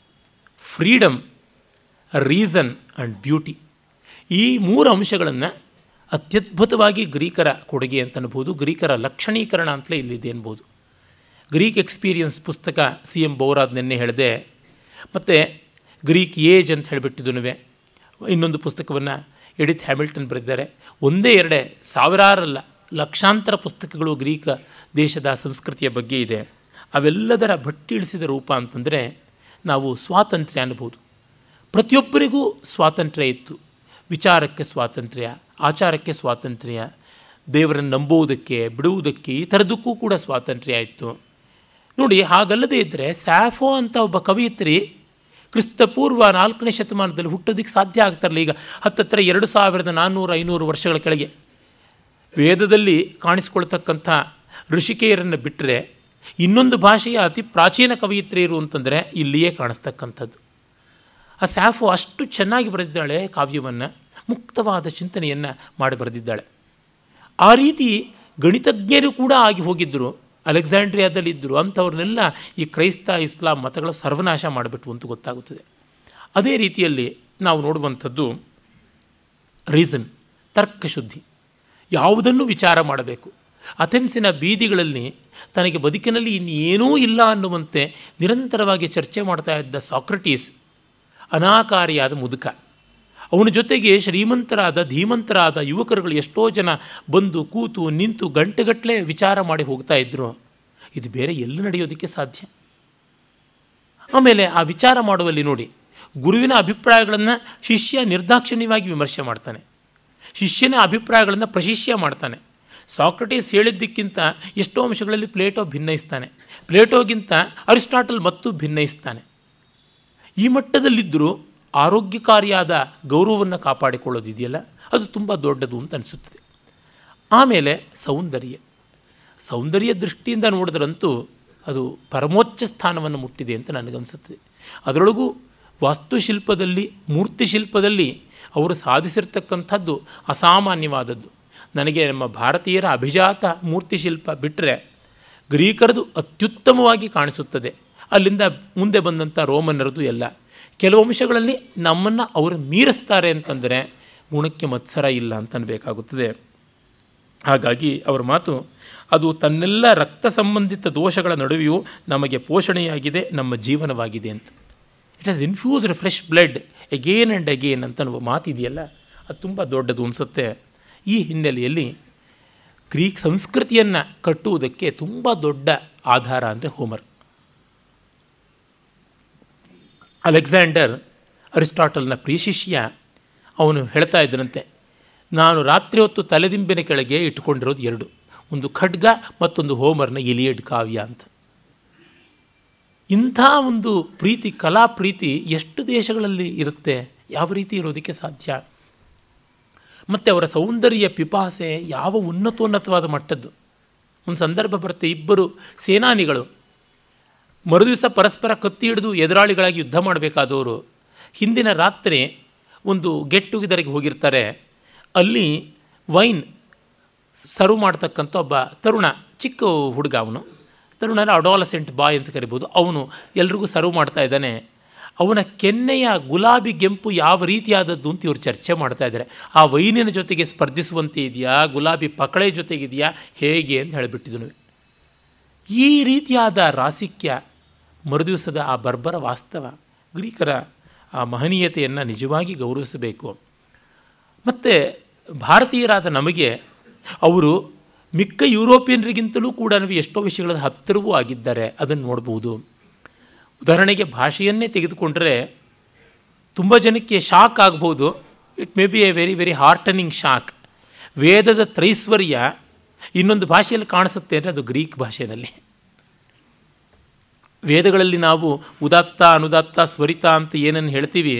Speaker 1: ಫ್ರೀಡಮ್, ರೀಸನ್ ಆ್ಯಂಡ್ ಬ್ಯೂಟಿ, ಈ ಮೂರು ಅಂಶಗಳನ್ನು ಅತ್ಯದ್ಭುತವಾಗಿ ಗ್ರೀಕರ ಕೊಡುಗೆ ಅಂತ ಅನ್ಬೋದು. ಗ್ರೀಕರ ಲಕ್ಷಣೀಕರಣ ಅಂತಲೇ ಇಲ್ಲಿದೆ ಅನ್ಬೋದು. ಗ್ರೀಕ್ ಎಕ್ಸ್ಪೀರಿಯನ್ಸ್ ಪುಸ್ತಕ CM ಬೌರಾದ್ ನಿನ್ನೆ ಹೇಳಿದೆ. ಮತ್ತು ಗ್ರೀಕ್ ಏಜ್ ಅಂತ ಹೇಳಿಬಿಟ್ಟಿದ್ದು ಇನ್ನೊಂದು ಪುಸ್ತಕವನ್ನು ಎಡಿತ್ ಹ್ಯಾಮಿಲ್ಟನ್ ಬರೆದಿದ್ದಾರೆ. ಒಂದೇ ಎರಡೇ, ಸಾವಿರಾರಲ್ಲ, ಲಕ್ಷಾಂತರ ಪುಸ್ತಕಗಳು ಗ್ರೀಕ ದೇಶದ ಸಂಸ್ಕೃತಿಯ ಬಗ್ಗೆ ಇದೆ. ಅವೆಲ್ಲದರ ಭಟ್ಟಿ ಇಳಿಸಿದ ರೂಪ ಅಂತಂದರೆ ನಾವು ಸ್ವಾತಂತ್ರ್ಯ ಅನ್ಬೋದು. ಪ್ರತಿಯೊಬ್ಬರಿಗೂ ಸ್ವಾತಂತ್ರ್ಯ ಇತ್ತು. ವಿಚಾರಕ್ಕೆ ಸ್ವಾತಂತ್ರ್ಯ, ಆಚಾರಕ್ಕೆ ಸ್ವಾತಂತ್ರ್ಯ, ದೇವರನ್ನು ನಂಬುವುದಕ್ಕೆ ಬಿಡುವುದಕ್ಕೆ ಈ ಥರದಕ್ಕೂ ಕೂಡ ಸ್ವಾತಂತ್ರ್ಯ ಆಯಿತು. ನೋಡಿ, ಹಾಗಲ್ಲದೆ ಇದ್ದರೆ ಸ್ಯಾಫೋ ಅಂತ ಒಬ್ಬ ಕವಯಿತ್ರಿ ಕ್ರಿಸ್ತಪೂರ್ವ 4ನೇ ಶತಮಾನದಲ್ಲಿ ಹುಟ್ಟೋದಕ್ಕೆ ಸಾಧ್ಯ ಆಗ್ತಾರಲ್ಲ. ಈಗ ಹತ್ತತ್ರ 2400-500 ವರ್ಷಗಳ ಕೆಳಗೆ ವೇದದಲ್ಲಿ ಕಾಣಿಸ್ಕೊಳ್ತಕ್ಕಂಥ ಋಷಿಕೆಯರನ್ನು ಬಿಟ್ಟರೆ ಇನ್ನೊಂದು ಭಾಷೆಯ ಅತಿ ಪ್ರಾಚೀನ ಕವಯಿತ್ರಿಯರು ಅಂತಂದರೆ ಇಲ್ಲಿಯೇ ಕಾಣಿಸ್ತಕ್ಕಂಥದ್ದು. ಆ ಸ್ಯಾಫೋ ಅಷ್ಟು ಚೆನ್ನಾಗಿ ಬರೆದಿದ್ದಾಳೆ ಕಾವ್ಯವನ್ನು, ಮುಕ್ತವಾದ ಚಿಂತನೆಯನ್ನು ಮಾಡಿ ಬರೆದಿದ್ದಾಳೆ. ಆ ರೀತಿ ಗಣಿತಜ್ಞರು ಕೂಡ ಆಗಿ ಹೋಗಿದ್ದರು, ಅಲೆಕ್ಸಾಂಡ್ರಿಯಾದಲ್ಲಿದ್ದರು. ಅಂಥವ್ರನ್ನೆಲ್ಲ ಈ ಕ್ರೈಸ್ತ ಇಸ್ಲಾಂ ಮತಗಳ ಸರ್ವನಾಶ ಮಾಡಿಬಿಟ್ವು ಅಂತ ಗೊತ್ತಾಗುತ್ತದೆ. ಅದೇ ರೀತಿಯಲ್ಲಿ ನಾವು ನೋಡುವಂಥದ್ದು ರೀಸನ್, ತರ್ಕಶುದ್ಧಿ. ಯಾವುದನ್ನು ವಿಚಾರ ಮಾಡಬೇಕು. ಅಥೆನ್ಸಿನ ಬೀದಿಗಳಲ್ಲಿ ತನಗೆ ಬದುಕಿನಲ್ಲಿ ಇನ್ನೇನೂ ಇಲ್ಲ ಅನ್ನುವಂತೆ ನಿರಂತರವಾಗಿ ಚರ್ಚೆ ಮಾಡ್ತಾ ಇದ್ದ ಸಾಕ್ರಟೀಸ್ ಅನಾಕಾರಿಯಾದ ಮುದುಕ. ಅವನ ಜೊತೆಗೆ ಶ್ರೀಮಂತರಾದ ಧೀಮಂತರಾದ ಯುವಕರುಗಳು ಎಷ್ಟೋ ಜನ ಬಂದು ಕೂತು ನಿಂತು ಗಂಟೆಗಟ್ಟಲೆ ವಿಚಾರ ಮಾಡಿ ಹೋಗ್ತಾ ಇದ್ದರು. ಇದು ಬೇರೆ ಎಲ್ಲಿ ನಡೆಯೋದಕ್ಕೆ ಸಾಧ್ಯ? ಆಮೇಲೆ ಆ ವಿಚಾರ ಮಾಡುವಲ್ಲಿ ನೋಡಿ, ಗುರುವಿನ ಅಭಿಪ್ರಾಯಗಳನ್ನು ಶಿಷ್ಯ ನಿರ್ದಾಕ್ಷಿಣ್ಯವಾಗಿ ವಿಮರ್ಶೆ ಮಾಡ್ತಾನೆ, ಶಿಷ್ಯನ ಅಭಿಪ್ರಾಯಗಳನ್ನು ಪ್ರಶಿಷ್ಯ ಮಾಡ್ತಾನೆ. ಸಾಕ್ರಟೀಸ್ ಹೇಳಿದ್ದಕ್ಕಿಂತ ಎಷ್ಟೋ ಅಂಶಗಳಲ್ಲಿ ಪ್ಲೇಟೋ ಭಿನ್ನಯಿಸ್ತಾನೆ, ಪ್ಲೇಟೋಗಿಂತ ಅರಿಸ್ಟಾಟಲ್ ಮತ್ತು ಭಿನ್ನಯಿಸ್ತಾನೆ. ಈ ಮಟ್ಟದಲ್ಲಿದ್ದರೂ ಆರೋಗ್ಯಕಾರಿಯಾದ ಗೌರವವನ್ನು ಕಾಪಾಡಿಕೊಳ್ಳೋದಿದೆಯಲ್ಲ, ಅದು ತುಂಬ ದೊಡ್ಡದು ಅಂತ ಅನಿಸುತ್ತದೆ. ಆಮೇಲೆ ಸೌಂದರ್ಯ ದೃಷ್ಟಿಯಿಂದ ನೋಡಿದ್ರಂತೂ ಅದು ಪರಮೋಚ್ಚ ಸ್ಥಾನವನ್ನು ಮುಟ್ಟಿದೆ ಅಂತ ನನಗನ್ಸುತ್ತದೆ. ಅದರೊಳಗೂ ವಾಸ್ತುಶಿಲ್ಪದಲ್ಲಿ, ಮೂರ್ತಿಶಿಲ್ಪದಲ್ಲಿ ಅವರು ಸಾಧಿಸಿರ್ತಕ್ಕಂಥದ್ದು ಅಸಾಮಾನ್ಯವಾದದ್ದು. ನನಗೆ ನಮ್ಮ ಭಾರತೀಯರ ಅಭಿಜಾತ ಮೂರ್ತಿಶಿಲ್ಪ ಬಿಟ್ಟರೆ ಗ್ರೀಕರದು ಅತ್ಯುತ್ತಮವಾಗಿ ಕಾಣಿಸುತ್ತದೆ. ಅಲ್ಲಿಂದ ಮುಂದೆ ಬಂದಂಥ ರೋಮನ್ನರದು ಎಲ್ಲ. ಕೆಲವು ಅಂಶಗಳಲ್ಲಿ ನಮ್ಮನ್ನು ಅವರು ಮೀರಿಸ್ತಾರೆ ಅಂತಂದರೆ ಗುಣಕ್ಕೆ ಮತ್ಸರ ಇಲ್ಲ ಅಂತನಬೇಕಾಗುತ್ತದೆ. ಹಾಗಾಗಿ ಅವರ ಮಾತು ಅದು ತನ್ನೆಲ್ಲ ರಕ್ತ ಸಂಬಂಧಿತ ದೋಷಗಳ ನಡುವೆಯೂ ನಮಗೆ ಪೋಷಣೆಯಾಗಿದೆ, ನಮ್ಮ ಜೀವನವಾಗಿದೆ ಅಂತ. It has infused fresh blood again and again ಅಂತ ಮಾತಿದೆಯಲ್ಲ, ಅದು ತುಂಬ ದೊಡ್ಡದು ಅನಿಸುತ್ತೆ. ಈ ಹಿನ್ನೆಲೆಯಲ್ಲಿ ಗ್ರೀಕ್ ಸಂಸ್ಕೃತಿಯನ್ನು ಕಟ್ಟುವುದಕ್ಕೆ ತುಂಬ ದೊಡ್ಡ ಆಧಾರ ಅಂದರೆ ಹೋಮರ್. ಅಲೆಕ್ಸಾಂಡರ್ ಅರಿಸ್ಟಾಟಲ್ನ ಪ್ರಿಯಶಿಷ್ಯ. ಅವನು ಹೇಳ್ತಾ ಇದ್ದನಂತೆ, ನಾನು ರಾತ್ರಿ ಹೊತ್ತು ತಲೆದಿಂಬಿನ ಕೆಳಗೆ ಇಟ್ಟುಕೊಂಡಿರೋದು 2, ಒಂದು ಖಡ್ಗ ಮತ್ತೊಂದು ಹೋಮರ್ನ ಇಲಿಯಡ್ ಕಾವ್ಯ ಅಂತ. ಇಂಥ ಒಂದು ಪ್ರೀತಿ, ಕಲಾ ಪ್ರೀತಿ ಎಷ್ಟು ದೇಶಗಳಲ್ಲಿ ಇರುತ್ತೆ? ಯಾವ ರೀತಿ ಇರೋದಕ್ಕೆ ಸಾಧ್ಯ? ಮತ್ತು ಅವರ ಸೌಂದರ್ಯ ಪಿಪಾಸೆ ಯಾವ ಉನ್ನತೋನ್ನತವಾದ ಮಟ್ಟದ್ದು. ಒಂದು ಸಂದರ್ಭ ಬರುತ್ತೆ, ಇಬ್ಬರು ಸೇನಾನಿಗಳು ಮರುದಿವಸ ಪರಸ್ಪರ ಕತ್ತಿ ಹಿಡಿದು ಎದುರಾಳಿಗಳಾಗಿ ಯುದ್ಧ ಮಾಡಬೇಕಾದವರು ಹಿಂದಿನ ರಾತ್ರಿ ಒಂದು ಗೆಟ್ ಟುಗೆದರ್ಗೆ ಹೋಗಿರ್ತಾರೆ. ಅಲ್ಲಿ ವೈನ್ ಸರ್ವ್ ಮಾಡ್ತಕ್ಕಂಥ ಒಬ್ಬ ತರುಣ, ಚಿಕ್ಕ ಹುಡುಗ, ಅವನು ತರುಣನ ಅಡಾಲಸೆಂಟ್ ಬಾಯ್ ಅಂತ ಕರಿಬೋದು, ಅವನು ಎಲ್ರಿಗೂ ಸರ್ವ್ ಮಾಡ್ತಾ ಇದ್ದಾನೆ. ಅವನ ಕೆನ್ನೆಯ ಗುಲಾಬಿ ಕೆಂಪು ಯಾವ ರೀತಿಯಾದದ್ದು ಅಂತ ಇವರು ಚರ್ಚೆ ಮಾಡ್ತಾ ಇದ್ದಾರೆ. ಆ ವೈನಿನ ಜೊತೆಗೆ ಸ್ಪರ್ಧಿಸುವಂತೆ ಇದೆಯಾ, ಗುಲಾಬಿ ಪಕಳೆ ಜೊತೆಗಿದೆಯಾ, ಹೇಗೆ ಅಂತ ಹೇಳಿಬಿಟ್ಟಿದ್ದನು. ಈ ರೀತಿಯಾದ ರಾಸಿಕ್ಯ, ಮರುದಿವಸದ ಆ ಬರ್ಬರ ವಾಸ್ತವ, ಗ್ರೀಕರ ಆ ಮಹನೀಯತೆಯನ್ನು ನಿಜವಾಗಿ ಗೌರವಿಸಬೇಕು. ಮತ್ತು ಭಾರತೀಯರಾದ ನಮಗೆ ಅವರು ಮಿಕ್ಕ ಯುರೋಪಿಯನ್ರಿಗಿಂತಲೂ ಕೂಡ ಎಷ್ಟೋ ವಿಷಯಗಳಲ್ಲಿ ಹತ್ತಿರವೂ ಆಗಿದ್ದಾರೆ. ಅದನ್ನು ನೋಡ್ಬೋದು. ಉದಾಹರಣೆಗೆ ಭಾಷೆಯನ್ನೇ ತೆಗೆದುಕೊಂಡರೆ ತುಂಬ ಜನಕ್ಕೆ ಶಾಕ್ ಆಗ್ಬೋದು. It may be A very very heartening shock. ವೇದದ ತ್ರೈಶ್ವರ್ಯ ಇನ್ನೊಂದು ಭಾಷೆಯಲ್ಲಿ ಕಾಣಿಸುತ್ತೆ ಅಂದರೆ ಅದು ಗ್ರೀಕ್ ಭಾಷೆಯಲ್ಲಿ. ವೇದಗಳಲ್ಲಿ ನಾವು ಉದಾತ್ತ, ಅನುದಾತ್ತ, ಸ್ವರಿತ ಅಂತ ಏನನ್ನು ಹೇಳ್ತೀವಿ,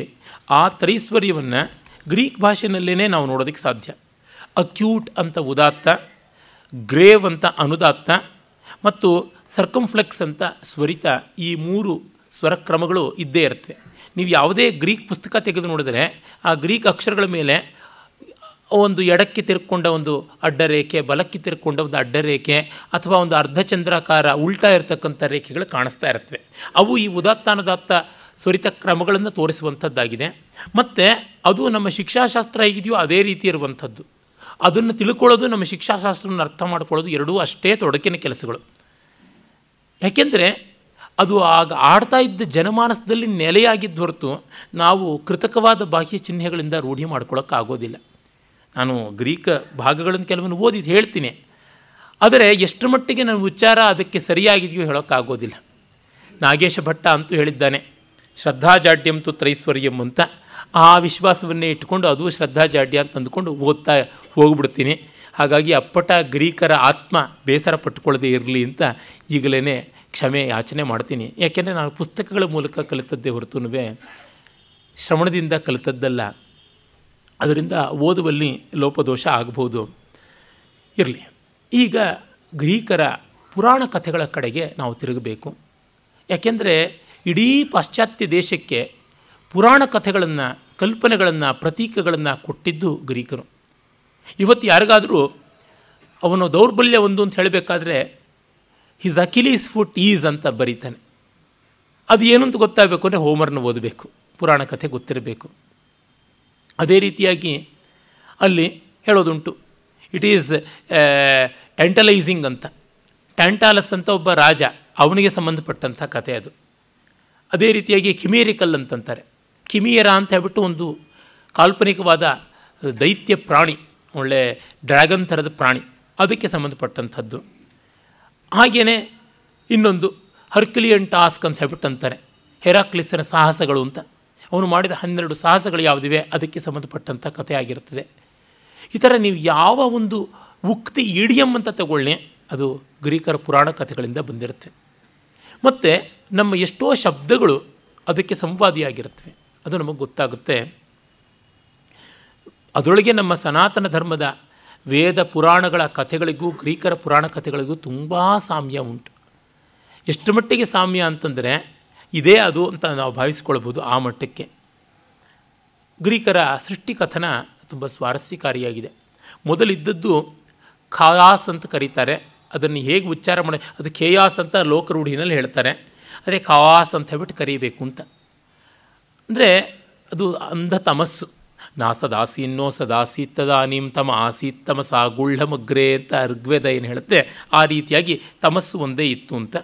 Speaker 1: ಆ ತ್ರೈಶ್ವರ್ಯವನ್ನು ಗ್ರೀಕ್ ಭಾಷೆಯಲ್ಲೇ ನಾವು ನೋಡೋದಕ್ಕೆ ಸಾಧ್ಯ. ಅಕ್ಯೂಟ್ ಅಂತ ಉದಾತ್ತ, ಗ್ರೇವ್ ಅಂತ ಅನುದಾತ್ತ ಮತ್ತು ಸರ್ಕಂಫ್ಲೆಕ್ಸ್ ಅಂತ ಸ್ವರಿತ, ಈ 3 ಸ್ವರಕ್ರಮಗಳು ಇದ್ದೇ ಇರ್ತವೆ. ನೀವು ಯಾವುದೇ ಗ್ರೀಕ್ ಪುಸ್ತಕ ತೆಗೆದು ನೋಡಿದರೆ ಆ ಗ್ರೀಕ್ ಅಕ್ಷರಗಳ ಮೇಲೆ ಒಂದು ಎಡಕ್ಕೆ ತಿರ್ಕೊಂಡ ಒಂದು ಅಡ್ಡರೇಖೆ, ಬಲಕ್ಕೆ ತಿರ್ಕೊಂಡ ಒಂದು ಅಡ್ಡರೇಖೆ ಅಥವಾ ಒಂದು ಅರ್ಧಚಂದ್ರಾಕಾರ ಉಲ್ಟಾ ಇರತಕ್ಕಂಥ ರೇಖೆಗಳು ಕಾಣಿಸ್ತಾ ಇರ್ತವೆ. ಅವು ಈ ಉದಾತ್ತಾನುದಾತ್ತ ಸ್ವರಿತ ಕ್ರಮಗಳನ್ನು ತೋರಿಸುವಂಥದ್ದಾಗಿದೆ. ಮತ್ತು ಅದು ನಮ್ಮ ಶಿಕ್ಷಾಶಾಸ್ತ್ರ ಹೇಗಿದೆಯೋ ಅದೇ ರೀತಿ ಇರುವಂಥದ್ದು. ಅದನ್ನು ತಿಳ್ಕೊಳ್ಳೋದು, ನಮ್ಮ ಶಿಕ್ಷಾಶಾಸ್ತ್ರವನ್ನು ಅರ್ಥ ಮಾಡ್ಕೊಳ್ಳೋದು ಎರಡೂ ಅಷ್ಟೇ ತೊಡಕಿನ ಕೆಲಸಗಳು. ಯಾಕೆಂದರೆ ಅದು ಆಗ ಆಡ್ತಾ ಇದ್ದ ಜನಮಾನಸದಲ್ಲಿ ನೆಲೆಯಾಗಿದ್ದು ಹೊರತು ನಾವು ಕೃತಕವಾದ ಬಾಹ್ಯ ಚಿಹ್ನೆಗಳಿಂದ ರೂಢಿ ಮಾಡ್ಕೊಳ್ಳೋಕ್ಕಾಗೋದಿಲ್ಲ. ನಾನು ಗ್ರೀಕ್ ಭಾಗಗಳನ್ನು ಕೆಲವನ್ನು ಓದಿದ್ದು ಹೇಳ್ತೀನಿ, ಆದರೆ ಎಷ್ಟರ ಮಟ್ಟಿಗೆ ನನ್ನ ಉಚ್ಚಾರ ಅದಕ್ಕೆ ಸರಿಯಾಗಿದೆಯೋ ಹೇಳೋಕ್ಕಾಗೋದಿಲ್ಲ. ನಾಗೇಶ ಭಟ್ಟ ಅಂತೂ ಹೇಳಿದ್ದಾನೆ, ಶ್ರದ್ಧಾಜಾಡ್ಯಂ ತು ತ್ರೈಶ್ವರ್ಯಂ ಅಂತ. ಆ ವಿಶ್ವಾಸವನ್ನೇ ಇಟ್ಕೊಂಡು ಅದು ಶ್ರದ್ಧಾಜಾಡ್ಯ ಅಂತ ಅಂದ್ಕೊಂಡು ಓದ್ತಾ ಹೋಗ್ಬಿಡ್ತೀನಿ. ಹಾಗಾಗಿ ಅಪ್ಪಟ ಗ್ರೀಕರ ಆತ್ಮ ಬೇಸರ ಪಟ್ಟುಕೊಳ್ಳದೆ ಇರಲಿ ಅಂತ ಈಗಲೇ ಕ್ಷಮೆ ಯಾಚನೆ ಮಾಡ್ತೀನಿ. ಯಾಕೆಂದರೆ ನಾನು ಪುಸ್ತಕಗಳ ಮೂಲಕ ಕಲಿತದ್ದೇ ಹೊರತುನುವೆ ಶ್ರವಣದಿಂದ ಕಲಿತದ್ದಲ್ಲ. ಅದರಿಂದ ಓದುವಲ್ಲಿ ಲೋಪದೋಷ ಆಗಬಹುದು. ಇರಲಿ, ಈಗ ಗ್ರೀಕರ ಪುರಾಣ ಕಥೆಗಳ ಕಡೆಗೆ ನಾವು ತಿರುಗಬೇಕು. ಯಾಕೆಂದರೆ ಇಡೀ ಪಾಶ್ಚಾತ್ಯ ದೇಶಕ್ಕೆ ಪುರಾಣ ಕಥೆಗಳನ್ನು, ಕಲ್ಪನೆಗಳನ್ನು, ಪ್ರತೀಕಗಳನ್ನು ಕೊಟ್ಟಿದ್ದು ಗ್ರೀಕರು. ಇವತ್ತು ಯಾರಿಗಾದರೂ ಅವನು ದೌರ್ಬಲ್ಯ ಒಂದು ಅಂತ ಹೇಳಬೇಕಾದ್ರೆ ಹಿಸ್ ಅಕಿಲೀಸ್ ಫುಟ್ ಈಸ್ ಅಂತ ಬರೀತಾನೆ. ಅದು ಏನು ಅಂತ ಗೊತ್ತಾಗಬೇಕು ಅಂದರೆ ಹೋಮರ್ನ ಓದಬೇಕು, ಪುರಾಣ ಕಥೆ ಗೊತ್ತಿರಬೇಕು. ಅದೇ ರೀತಿಯಾಗಿ ಅಲ್ಲಿ ಹೇಳೋದುಂಟು, ಇಟ್ ಈಸ್ ಟ್ಯಾಂಟಲೈಸಿಂಗ್ ಅಂತ. ಟ್ಯಾಂಟಾಲಸ್ ಅಂತ ಒಬ್ಬ ರಾಜ, ಅವನಿಗೆ ಸಂಬಂಧಪಟ್ಟಂಥ ಕಥೆ ಅದು. ಅದೇ ರೀತಿಯಾಗಿ ಕಿಮೇರಿಕಲ್ ಅಂತಂತಾರೆ. ಕಿಮಿಯರ ಅಂತ ಹೇಳ್ಬಿಟ್ಟು ಒಂದು ಕಾಲ್ಪನಿಕವಾದ ದೈತ್ಯ ಪ್ರಾಣಿ, ಒಳ್ಳೆ ಡ್ರ್ಯಾಗನ್ ಥರದ ಪ್ರಾಣಿ, ಅದಕ್ಕೆ ಸಂಬಂಧಪಟ್ಟಂಥದ್ದು. ಹಾಗೆಯೇ ಇನ್ನೊಂದು ಹರ್ಕ್ಯುಲಿಯನ್ ಟಾಸ್ಕ್ ಅಂತ ಹೇಳ್ಬಿಟ್ಟು ಅಂತಾರೆ, ಹೆರಾಕ್ಲಿಸನ ಸಾಹಸಗಳು ಅಂತ. ಅವನು ಮಾಡಿದ 12 ಸಾಹಸಗಳು ಯಾವುದಿವೆ ಅದಕ್ಕೆ ಸಂಬಂಧಪಟ್ಟಂಥ ಕಥೆ ಆಗಿರ್ತದೆ. ಈ ಥರ ನೀವು ಯಾವ ಒಂದು ಉಕ್ತಿ ಇಡಿಯಮ್ ಅಂತ ತಗೊಳ್ಳಿ, ಅದು ಗ್ರೀಕರ ಪುರಾಣ ಕಥೆಗಳಿಂದ ಬಂದಿರುತ್ತವೆ. ಮತ್ತು ನಮ್ಮ ಎಷ್ಟೋ ಶಬ್ದಗಳು ಅದಕ್ಕೆ ಸಂವಾದಿಯಾಗಿರುತ್ತವೆ, ಅದು ನಮಗೆ ಗೊತ್ತಾಗುತ್ತೆ. ಅದರೊಳಗೆ ನಮ್ಮ ಸನಾತನ ಧರ್ಮದ ವೇದ ಪುರಾಣಗಳ ಕಥೆಗಳಿಗೂ ಗ್ರೀಕರ ಪುರಾಣ ಕಥೆಗಳಿಗೂ ತುಂಬ ಸಾಮ್ಯ ಉಂಟು. ಎಷ್ಟು ಮಟ್ಟಿಗೆ ಸಾಮ್ಯ ಅಂತಂದರೆ ಇದೇ ಅದು ಅಂತ ನಾವು ಭಾವಿಸಿಕೊಳ್ಬೋದು. ಆ ಮಟ್ಟಕ್ಕೆ ಗ್ರೀಕರ ಸೃಷ್ಟಿಕಥನ ತುಂಬ ಸ್ವಾರಸ್ಯಕಾರಿಯಾಗಿದೆ. ಮೊದಲಿದ್ದದ್ದು ಖಾಯಾಸ್ ಅಂತ ಕರೀತಾರೆ. ಅದನ್ನು ಹೇಗೆ ಉಚ್ಚಾರ ಮಾಡಿ, ಅದು ಖೇಯಾಸ್ ಅಂತ ಲೋಕರೂಢಿನಲ್ಲಿ ಹೇಳ್ತಾರೆ. ಅದೇ ಖಾಯಾಸ್ ಅಂತ ಹೇಳ್ಬಿಟ್ಟು ಕರೀಬೇಕು ಅಂತ. ಅಂದರೆ ಅದು ಅಂಧ ತಮಸ್ಸು. ನಾ ಸದಾಸೀನ್ನೋ ಸದಾಸೀತ್ತದಾನೀಂ ತಮ ಆಸೀತ್ ತಮಸಾ ಗುಳ್ಹಮಗ್ರೆ ಅಂತ ಋಗ್ವೇದ ಏನು ಹೇಳುತ್ತೆ, ಆ ರೀತಿಯಾಗಿ ತಮಸ್ಸು ಒಂದೇ ಇತ್ತು ಅಂತ.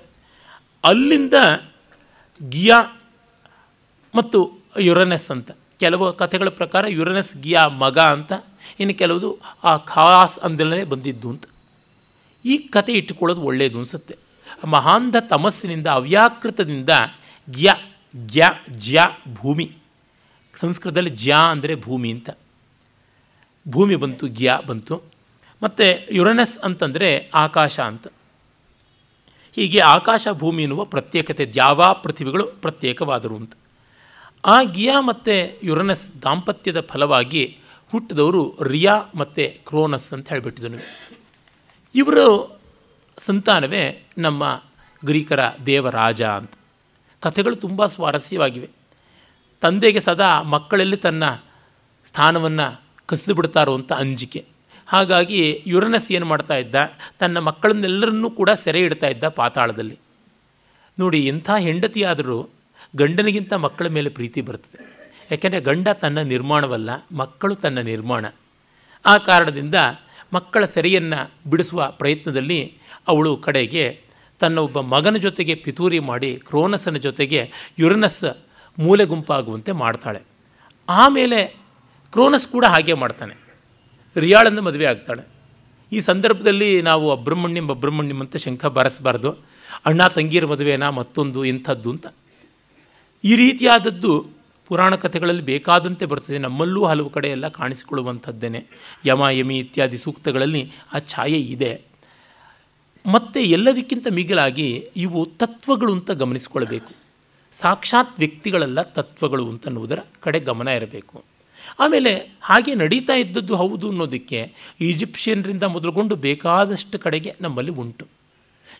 Speaker 1: ಅಲ್ಲಿಂದ ಗಿಯಾ ಮತ್ತು ಯುರನೆಸ್ ಅಂತ, ಕೆಲವು ಕಥೆಗಳ ಪ್ರಕಾರ ಯುರನೆಸ್ ಗಿಯಾ ಮಗ ಅಂತ, ಇನ್ನು ಕೆಲವುದು ಆ ಖಾಸ್ ಅಂದಲೇ ಬಂದಿದ್ದು ಅಂತ. ಈ ಕತೆ ಇಟ್ಟುಕೊಳ್ಳೋದು ಒಳ್ಳೆಯದು ಅನಿಸುತ್ತೆ. ಮಹಾಂಧ ತಮಸ್ಸಿನಿಂದ, ಅವ್ಯಾಕೃತದಿಂದ ಗ್ಯ ಗ್ಯ ಜ್ಯ ಭೂಮಿ, ಸಂಸ್ಕೃತದಲ್ಲಿ ಜ್ಯಾ ಅಂದರೆ ಭೂಮಿ ಅಂತ, ಭೂಮಿ ಬಂತು, ಗ್ಯ ಬಂತು. ಮತ್ತು ಯುರನೆಸ್ ಅಂತಂದರೆ ಆಕಾಶ ಅಂತ. ಹೀಗೆ ಆಕಾಶ ಭೂಮಿ ಎನ್ನುವ ಪ್ರತ್ಯೇಕತೆ, ದ್ಯಾವಾ ಪೃಥ್ವಿಗಳು ಪ್ರತ್ಯೇಕವಾದರು ಅಂತ. ಆ ಗಿಯಾ ಮತ್ತು ಯುರನೆಸ್ ದಾಂಪತ್ಯದ ಫಲವಾಗಿ ಹುಟ್ಟಿದವರು ರಿಯಾ ಮತ್ತು ಕ್ರೋನಸ್ ಅಂತ ಹೇಳಿಬಿಟ್ಟಿದ್ದನು. ಇವರು ಸಂತಾನವೇ ನಮ್ಮ ಗ್ರೀಕರ ದೇವರಾಜ ಅಂತ. ಕಥೆಗಳು ತುಂಬ ಸ್ವಾರಸ್ಯವಾಗಿವೆ. ತಂದೆಗೆ ಸದಾ ಮಕ್ಕಳಲ್ಲಿ ತನ್ನ ಸ್ಥಾನವನ್ನು ಕಸಿದು ಬಿಡ್ತಾರೋ ಅಂತ ಅಂಜಿಕೆ. ಹಾಗಾಗಿ ಯುರನಸ್ ಏನು ಮಾಡ್ತಾ ಇದ್ದ, ತನ್ನ ಮಕ್ಕಳನ್ನೆಲ್ಲರನ್ನೂ ಕೂಡ ಸೆರೆ ಇಡ್ತಾ ಇದ್ದ ಪಾತಾಳದಲ್ಲಿ. ನೋಡಿ, ಎಂಥ ಹೆಂಡತಿಯಾದರೂ ಗಂಡನಿಗಿಂತ ಮಕ್ಕಳ ಮೇಲೆ ಪ್ರೀತಿ ಬರ್ತದೆ. ಯಾಕೆಂದರೆ ಗಂಡ ತನ್ನ ನಿರ್ಮಾಣವಲ್ಲ, ಮಕ್ಕಳು ತನ್ನ ನಿರ್ಮಾಣ. ಆ ಕಾರಣದಿಂದ ಮಕ್ಕಳ ಸೆರೆಯನ್ನು ಬಿಡಿಸುವ ಪ್ರಯತ್ನದಲ್ಲಿ ಅವಳು ಕಡೆಗೆ ತನ್ನ ಒಬ್ಬ ಮಗನ ಜೊತೆಗೆ ಪಿತೂರಿ ಮಾಡಿ ಕ್ರೋನಸನ ಜೊತೆಗೆ ಯುರನಸ್ ಮೂಲೆ ಗುಂಪಾಗುವಂತೆ ಮಾಡ್ತಾಳೆ. ಆಮೇಲೆ ಕ್ರೋನಸ್ ಕೂಡ ಹಾಗೆ ಮಾಡ್ತಾನೆ, ರಿಯಾಳನ್ನು ಮದುವೆ ಆಗ್ತಾಳೆ. ಈ ಸಂದರ್ಭದಲ್ಲಿ ನಾವು ಅಬ್ರಹ್ಮಣ್ಯಂ ಅಂತ ಶಂಖ ಬಾರಿಸಬಾರ್ದು. ಅಣ್ಣ ತಂಗಿಯರ ಮದುವೆನಾ ಮತ್ತೊಂದು ಇಂಥದ್ದು ಅಂತ. ಈ ರೀತಿಯಾದದ್ದು ಪುರಾಣ ಕಥೆಗಳಲ್ಲಿ ಬೇಕಾದಂತೆ ಬರ್ತದೆ. ನಮ್ಮಲ್ಲೂ ಹಲವು ಕಡೆ ಎಲ್ಲ ಕಾಣಿಸಿಕೊಳ್ಳುವಂಥದ್ದೇನೆ. ಯಮ ಯಮಿ ಇತ್ಯಾದಿ ಸೂಕ್ತಗಳಲ್ಲಿ ಆ ಛಾಯೆ ಇದೆ. ಮತ್ತು ಎಲ್ಲದಕ್ಕಿಂತ ಮಿಗಿಲಾಗಿ ಇವು ತತ್ವಗಳು ಅಂತ ಗಮನಿಸಿಕೊಳ್ಬೇಕು. ಸಾಕ್ಷಾತ್ ವ್ಯಕ್ತಿಗಳೆಲ್ಲ ತತ್ವಗಳು ಅಂತನ್ನುವುದರ ಕಡೆ ಗಮನ ಇರಬೇಕು. ಆಮೇಲೆ ಹಾಗೆ ನಡೀತಾ ಇದ್ದದ್ದು ಹೌದು ಅನ್ನೋದಕ್ಕೆ ಈಜಿಪ್ಷಿಯನ್ರಿಂದ ಮೊದಲುಗೊಂಡು ಬೇಕಾದಷ್ಟು ಕಡೆಗೆ ನಮ್ಮಲ್ಲಿ ಉಂಟು.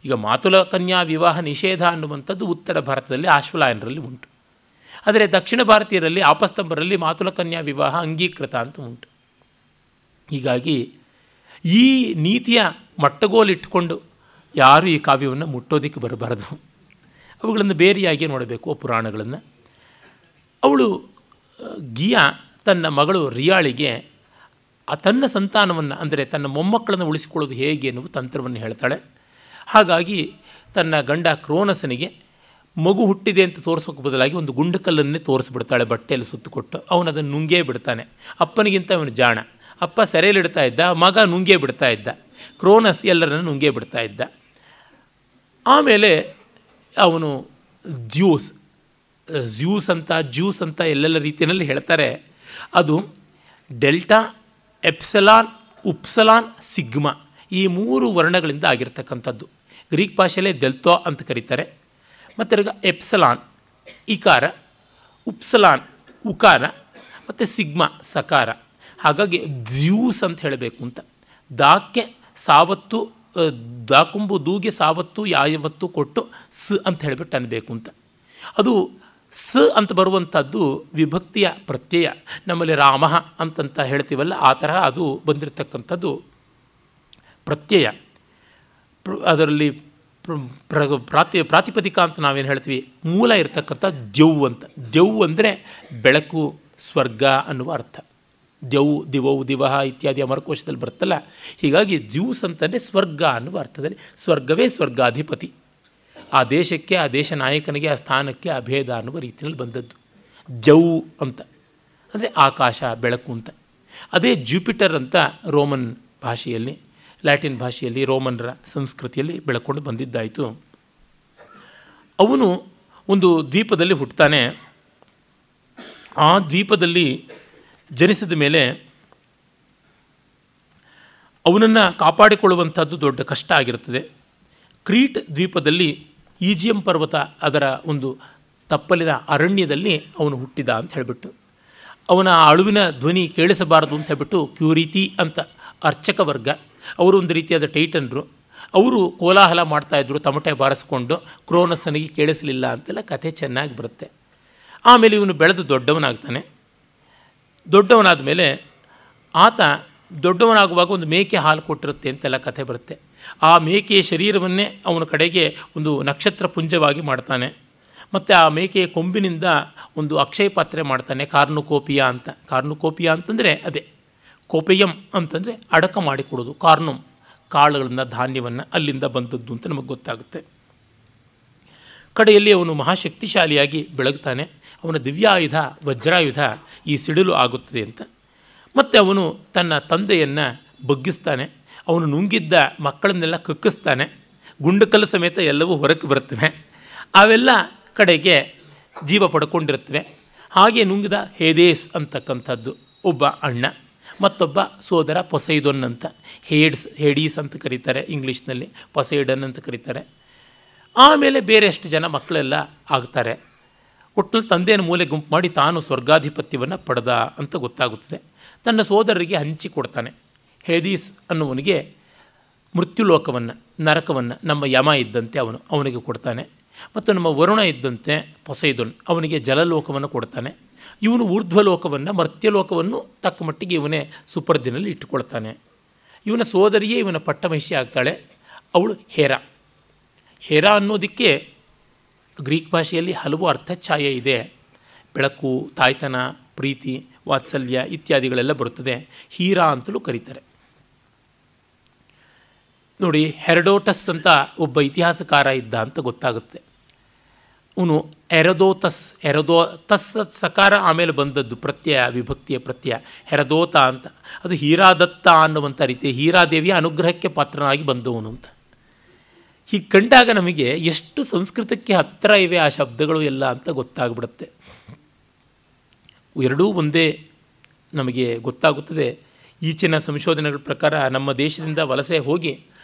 Speaker 1: ಈಗ ಮಾತುಲ ಕನ್ಯಾ ವಿವಾಹ ನಿಷೇಧ ಅನ್ನುವಂಥದ್ದು ಉತ್ತರ ಭಾರತದಲ್ಲಿ ಆಶ್ವಲಾಯನರಲ್ಲಿ ಉಂಟು. ಆದರೆ ದಕ್ಷಿಣ ಭಾರತೀಯರಲ್ಲಿ ಆಪಸ್ತಂಬರಲ್ಲಿ ಮಾತುಲ ಕನ್ಯಾ ವಿವಾಹ ಅಂಗೀಕೃತ ಅಂತ ಉಂಟು. ಹೀಗಾಗಿ ಈ ನೀತಿಯ ಮಟ್ಟಗೋಲಿಟ್ಟುಕೊಂಡು ಯಾರೂ ಈ ಕಾವ್ಯವನ್ನು ಮುಟ್ಟೋದಕ್ಕೆ ಬರಬಾರದು. ಅವುಗಳನ್ನು ಬೇರೆಯಾಗಿ ನೋಡಬೇಕು ಪುರಾಣಗಳನ್ನು. ಅವಳು ಗಿಯಾ ತನ್ನ ಮಗಳು ರಿಯಾಳಿಗೆ ತನ್ನ ಸಂತಾನವನ್ನು, ಅಂದರೆ ತನ್ನ ಮೊಮ್ಮಕ್ಕಳನ್ನು ಉಳಿಸಿಕೊಳ್ಳೋದು ಹೇಗೆ ಎನ್ನುವ ತಂತ್ರವನ್ನು ಹೇಳ್ತಾಳೆ. ಹಾಗಾಗಿ ತನ್ನ ಗಂಡ ಕ್ರೋನಸನಿಗೆ ಮಗು ಹುಟ್ಟಿದೆ ಅಂತ ತೋರಿಸೋಕೆ ಬದಲಾಗಿ ಒಂದು ಗುಂಡುಕಲ್ಲನ್ನೇ ತೋರಿಸ್ಬಿಡ್ತಾಳೆ ಬಟ್ಟೆಯಲ್ಲಿ ಸುತ್ತುಕೊಟ್ಟು. ಅವನು ಅದನ್ನು ನುಂಗೇ ಬಿಡ್ತಾನೆ. ಅಪ್ಪನಿಗಿಂತ ಅವನು ಜಾಣ. ಅಪ್ಪ ಸೆರೆಯಲ್ಲಿಡ್ತಾ ಇದ್ದ, ಮಗ ನುಂಗೇ ಬಿಡ್ತಾ ಇದ್ದ. ಕ್ರೋನಸ್ ಎಲ್ಲರನ್ನು ನುಂಗೇ ಬಿಡ್ತಾ ಇದ್ದ. ಆಮೇಲೆ ಅವನು ಜ್ಯೂಸ್ ಅಂತ ಎಲ್ಲೆಲ್ಲ ರೀತಿಯಲ್ಲಿ ಹೇಳ್ತಾರೆ. ಅದು ಡೆಲ್ಟಾ ಎಪ್ಸಲಾನ್ ಉಪ್ಸಲಾನ್, ಸಿಗ್ಮಾ ಈ 3 ವರ್ಣಗಳಿಂದ ಆಗಿರ್ತಕ್ಕಂಥದ್ದು. ಗ್ರೀಕ್ ಭಾಷೆಯಲ್ಲೇ ಡೆಲ್ತೋ ಅಂತ ಕರೀತಾರೆ. ಮತ್ತು ಎಪ್ಸಲಾನ್ ಇಕಾರ, ಉಪ್ಸಲಾನ್ ಉಕಾರ ಮತ್ತು ಸಿಗ್ಮಾ ಸಕಾರ. ಹಾಗಾಗಿ ದ್ಯೂಸ್ ಅಂತ ಹೇಳಬೇಕು ಅಂತ. ದಾಕ್ಕೆ ಸಾವತ್ತು, ದಾಕುಂಬು ದೂಗೆ ಸಾವತ್ತು ಯಾವತ್ತು ಕೊಟ್ಟು ಸ್ ಅಂತ ಹೇಳಿಬಿಟ್ಟು ಅನ್ನಬೇಕು ಅಂತ. ಅದು ಸ್ ಅಂತ ಬರುವಂಥದ್ದು ವಿಭಕ್ತಿಯ ಪ್ರತ್ಯಯ. ನಮ್ಮಲ್ಲಿ ರಾಮ ಅಂತಂತ ಹೇಳ್ತೀವಲ್ಲ, ಆ ತರಹ ಅದು ಬಂದಿರತಕ್ಕಂಥದ್ದು ಪ್ರತ್ಯಯ. ಅದರಲ್ಲಿ ಪ್ರಾತಿಪದಿಕ ಅಂತ ನಾವೇನು ಹೇಳ್ತೀವಿ, ಮೂಲ ಇರತಕ್ಕಂಥ ದ್ಯೌ ಅಂತ. ದ್ಯೌ ಅಂದರೆ ಬೆಳಕು, ಸ್ವರ್ಗ ಅನ್ನುವ ಅರ್ಥ. ದ್ಯೌ, ದಿವೌ, ದಿವಹ ಇತ್ಯಾದಿ ಅಮರಕೋಶದಲ್ಲಿ ಬರುತ್ತಲ್ಲ. ಹೀಗಾಗಿ ದ್ಯೂಸ್ ಅಂತಂದರೆ ಸ್ವರ್ಗ ಅನ್ನುವ ಅರ್ಥದಲ್ಲಿ. ಸ್ವರ್ಗವೇ ಸ್ವರ್ಗಾಧಿಪತಿ. ಆ ದೇಶಕ್ಕೆ, ಆ ದೇಶ ನಾಯಕನಿಗೆ, ಆ ಸ್ಥಾನಕ್ಕೆ ಅಭೇದ ಅನ್ನುವ ರೀತಿಯಲ್ಲಿ ಬಂದದ್ದು ದ್ಯೌ ಅಂತ. ಅಂದರೆ ಆಕಾಶ, ಬೆಳಕು ಅಂತ. ಅದೇ ಜುಪಿಟರ್ ಅಂತ ರೋಮನ್ ಭಾಷೆಯಲ್ಲಿ, ಲ್ಯಾಟಿನ್ ಭಾಷೆಯಲ್ಲಿ, ರೋಮನ್ರ ಸಂಸ್ಕೃತಿಯಲ್ಲಿ ಬೆಳಕೊಂಡು ಬಂದಿದ್ದಾಯಿತು. ಅವನು ಒಂದು ದ್ವೀಪದಲ್ಲಿ ಹುಟ್ಟುತ್ತಾನೆ. ಆ ದ್ವೀಪದಲ್ಲಿ ಜನಿಸಿದ ಮೇಲೆ ಅವನನ್ನು ಕಾಪಾಡಿಕೊಳ್ಳುವಂಥದ್ದು ದೊಡ್ಡ ಕಷ್ಟ ಆಗಿರುತ್ತದೆ. ಕ್ರೀಟ್ ದ್ವೀಪದಲ್ಲಿ ಈಜಿಯಂ ಪರ್ವತ ಅದರ ಒಂದು ತಪ್ಪಲಿನ ಅರಣ್ಯದಲ್ಲಿ ಅವನು ಹುಟ್ಟಿದ ಅಂತ ಹೇಳಿಬಿಟ್ಟು, ಅವನ ಅಳುವಿನ ಧ್ವನಿ ಕೇಳಿಸಬಾರದು ಅಂತ ಹೇಳ್ಬಿಟ್ಟು ಕ್ಯೂರಿತಿ ಅಂತ ಅರ್ಚಕ ವರ್ಗ, ಅವರು ಒಂದು ರೀತಿಯಾದ ಟೈಟನ್ರು, ಅವರು ಕೋಲಾಹಲ ಮಾಡ್ತಾಯಿದ್ರು ತಮಟೆ ಬಾರಿಸ್ಕೊಂಡು. ಕ್ರೋನಸ್ಸನಿಗೆ ಕೇಳಿಸಲಿಲ್ಲ ಅಂತೆಲ್ಲ ಕಥೆ ಚೆನ್ನಾಗಿ ಬರುತ್ತೆ. ಆಮೇಲೆ ಇವನು ಬೆಳೆದು ದೊಡ್ಡವನಾಗ್ತಾನೆ. ದೊಡ್ಡವನಾದ ಮೇಲೆ ಆತ ದೊಡ್ಡವನಾಗುವಾಗ ಒಂದು ಮೇಕೆ ಹಾಲು ಕೊಟ್ಟಿರುತ್ತೆ ಅಂತೆಲ್ಲ ಕಥೆ ಬರುತ್ತೆ. ಆ ಮೇಕೆಯ ಶರೀರವನ್ನೇ ಅವನ ಕಡೆಗೆ ಒಂದು ನಕ್ಷತ್ರ ಪುಂಜವಾಗಿ ಮಾಡ್ತಾನೆ. ಮತ್ತು ಆ ಮೇಕೆಯ ಕೊಂಬಿನಿಂದ ಒಂದು ಅಕ್ಷಯ ಪಾತ್ರೆ ಮಾಡ್ತಾನೆ, ಕಾರ್ನುಕೋಪಿಯಾ ಅಂತ. ಕಾರ್ನುಕೋಪಿಯಾ ಅಂತಂದರೆ ಅದೇ, ಕೋಪೆಯಂ ಅಂತಂದರೆ ಅಡಕ ಮಾಡಿಕೊಡೋದು. ಕಾರ್ನುಮ್ ಕಾಳುಗಳನ್ನು, ಧಾನ್ಯವನ್ನು ಅಲ್ಲಿಂದ ಬಂದದ್ದು ಅಂತ ನಮಗೆ ಗೊತ್ತಾಗುತ್ತೆ. ಕಡೆಯಲ್ಲಿ ಅವನು ಮಹಾಶಕ್ತಿಶಾಲಿಯಾಗಿ ಬೆಳಗ್ತಾನೆ. ಅವನ ದಿವ್ಯಾಯುಧ ವಜ್ರಾಯುಧ ಈ ಸಿಡಿಲು ಆಗುತ್ತದೆ ಅಂತ. ಮತ್ತು ಅವನು ತನ್ನ ತಂದೆಯನ್ನು ಬಗ್ಗಿಸ್ತಾನೆ. ಅವನು ನುಂಗಿದ್ದ ಮಕ್ಕಳನ್ನೆಲ್ಲ ಕಕ್ಕಿಸ್ತಾನೆ. ಗುಂಡುಕಲ್ಲು ಸಮೇತ ಎಲ್ಲವೂ ಹೊರಕ್ಕೆ ಬರುತ್ತವೆ. ಅವೆಲ್ಲ ಕಡೆಗೆ ಜೀವ ಪಡ್ಕೊಂಡಿರುತ್ತವೆ. ಹಾಗೆ ನುಂಗಿದ ಹೇದೇಸ್ ಅಂತಕ್ಕಂಥದ್ದು ಒಬ್ಬ ಅಣ್ಣ, ಮತ್ತೊಬ್ಬ ಸೋದರ ಪೊಸೈಡನ್ ಅಂತ. ಹೇಡೀಸ್ ಅಂತ ಕರೀತಾರೆ ಇಂಗ್ಲೀಷ್ನಲ್ಲಿ, ಪೊಸೈಡನ್ ಅಂತ ಕರೀತಾರೆ. ಆಮೇಲೆ ಬೇರೆ ಎಷ್ಟು ಜನ ಮಕ್ಕಳೆಲ್ಲ ಆಗ್ತಾರೆ. ಒಟ್ಟಿನಲ್ಲಿ ತಂದೆಯನ್ನು ಮೂಲೆ ಗುಂಪು ಮಾಡಿ ತಾನು ಸ್ವರ್ಗಾಧಿಪತ್ಯವನ್ನು ಪಡೆದ ಅಂತ ಗೊತ್ತಾಗುತ್ತದೆ. ತನ್ನ ಸೋದರರಿಗೆ ಹಂಚಿಕೊಡ್ತಾನೆ. ಹೇದೀಸ್ ಅನ್ನುವನಿಗೆ ಮೃತ್ಯುಲೋಕವನ್ನು, ನರಕವನ್ನು, ನಮ್ಮ ಯಮ ಇದ್ದಂತೆ ಅವನಿಗೆ ಕೊಡ್ತಾನೆ. ಮತ್ತು ನಮ್ಮ ವರುಣ ಇದ್ದಂತೆ ಪೊಸೈಡನ್ ಅವನಿಗೆ ಜಲಲೋಕವನ್ನು ಕೊಡ್ತಾನೆ. ಇವನು ಊರ್ಧ್ವಲೋಕವನ್ನು, ಮರ್ತ್ಯಲೋಕವನ್ನು ತಕ್ಕ ಮಟ್ಟಿಗೆ ಇವನೇ ಸುಪರ್ದಿನಲ್ಲಿ ಇಟ್ಟುಕೊಳ್ತಾನೆ. ಇವನ ಸೋದರಿಯೇ ಇವನ ಪಟ್ಟಮಹಿಷಿ ಆಗ್ತಾಳೆ. ಅವಳು ಹೇರಾ. ಹೇರಾ ಅನ್ನೋದಕ್ಕೆ ಗ್ರೀಕ್ ಭಾಷೆಯಲ್ಲಿ ಹಲವು ಅರ್ಥಛಾಯೆ ಇದೆ. ಬೆಳಕು, ತಾಯ್ತನ, ಪ್ರೀತಿ, ವಾತ್ಸಲ್ಯ ಇತ್ಯಾದಿಗಳೆಲ್ಲ ಬರುತ್ತದೆ. ಹೀರಾ ಅಂತಲೂ ಕರೀತಾರೆ. ನೋಡಿ, ಹೆರಡೋಟಸ್ ಅಂತ ಒಬ್ಬ ಇತಿಹಾಸಕಾರ ಇದ್ದ ಅಂತ ಗೊತ್ತಾಗುತ್ತೆ. ಅವನು ಎರದೋತಸ್ ಸಕಾರ ಆಮೇಲೆ ಬಂದದ್ದು ಪ್ರತ್ಯಯ, ವಿಭಕ್ತಿಯ ಪ್ರತ್ಯಯ ಹೆರದೋತ ಅಂತ. ಅದು ಹೀರಾದತ್ತ ಅನ್ನುವಂಥ ರೀತಿ, ಹೀರಾದೇವಿಯ ಅನುಗ್ರಹಕ್ಕೆ ಪಾತ್ರನಾಗಿ ಬಂದವನು ಅಂತ. ಹೀಗೆ ಕಂಡಾಗ ನಮಗೆ ಎಷ್ಟು ಸಂಸ್ಕೃತಕ್ಕೆ ಹತ್ತಿರ ಇವೆ ಆ ಶಬ್ದಗಳು ಎಲ್ಲ ಅಂತ ಗೊತ್ತಾಗ್ಬಿಡುತ್ತೆ. ಎರಡೂ ಒಂದೇ ನಮಗೆ ಗೊತ್ತಾಗುತ್ತದೆ. ಈಚಿನ ಸಂಶೋಧನೆಗಳ ಪ್ರಕಾರ ನಮ್ಮ ದೇಶದಿಂದ ವಲಸೆ ಹೋಗಿ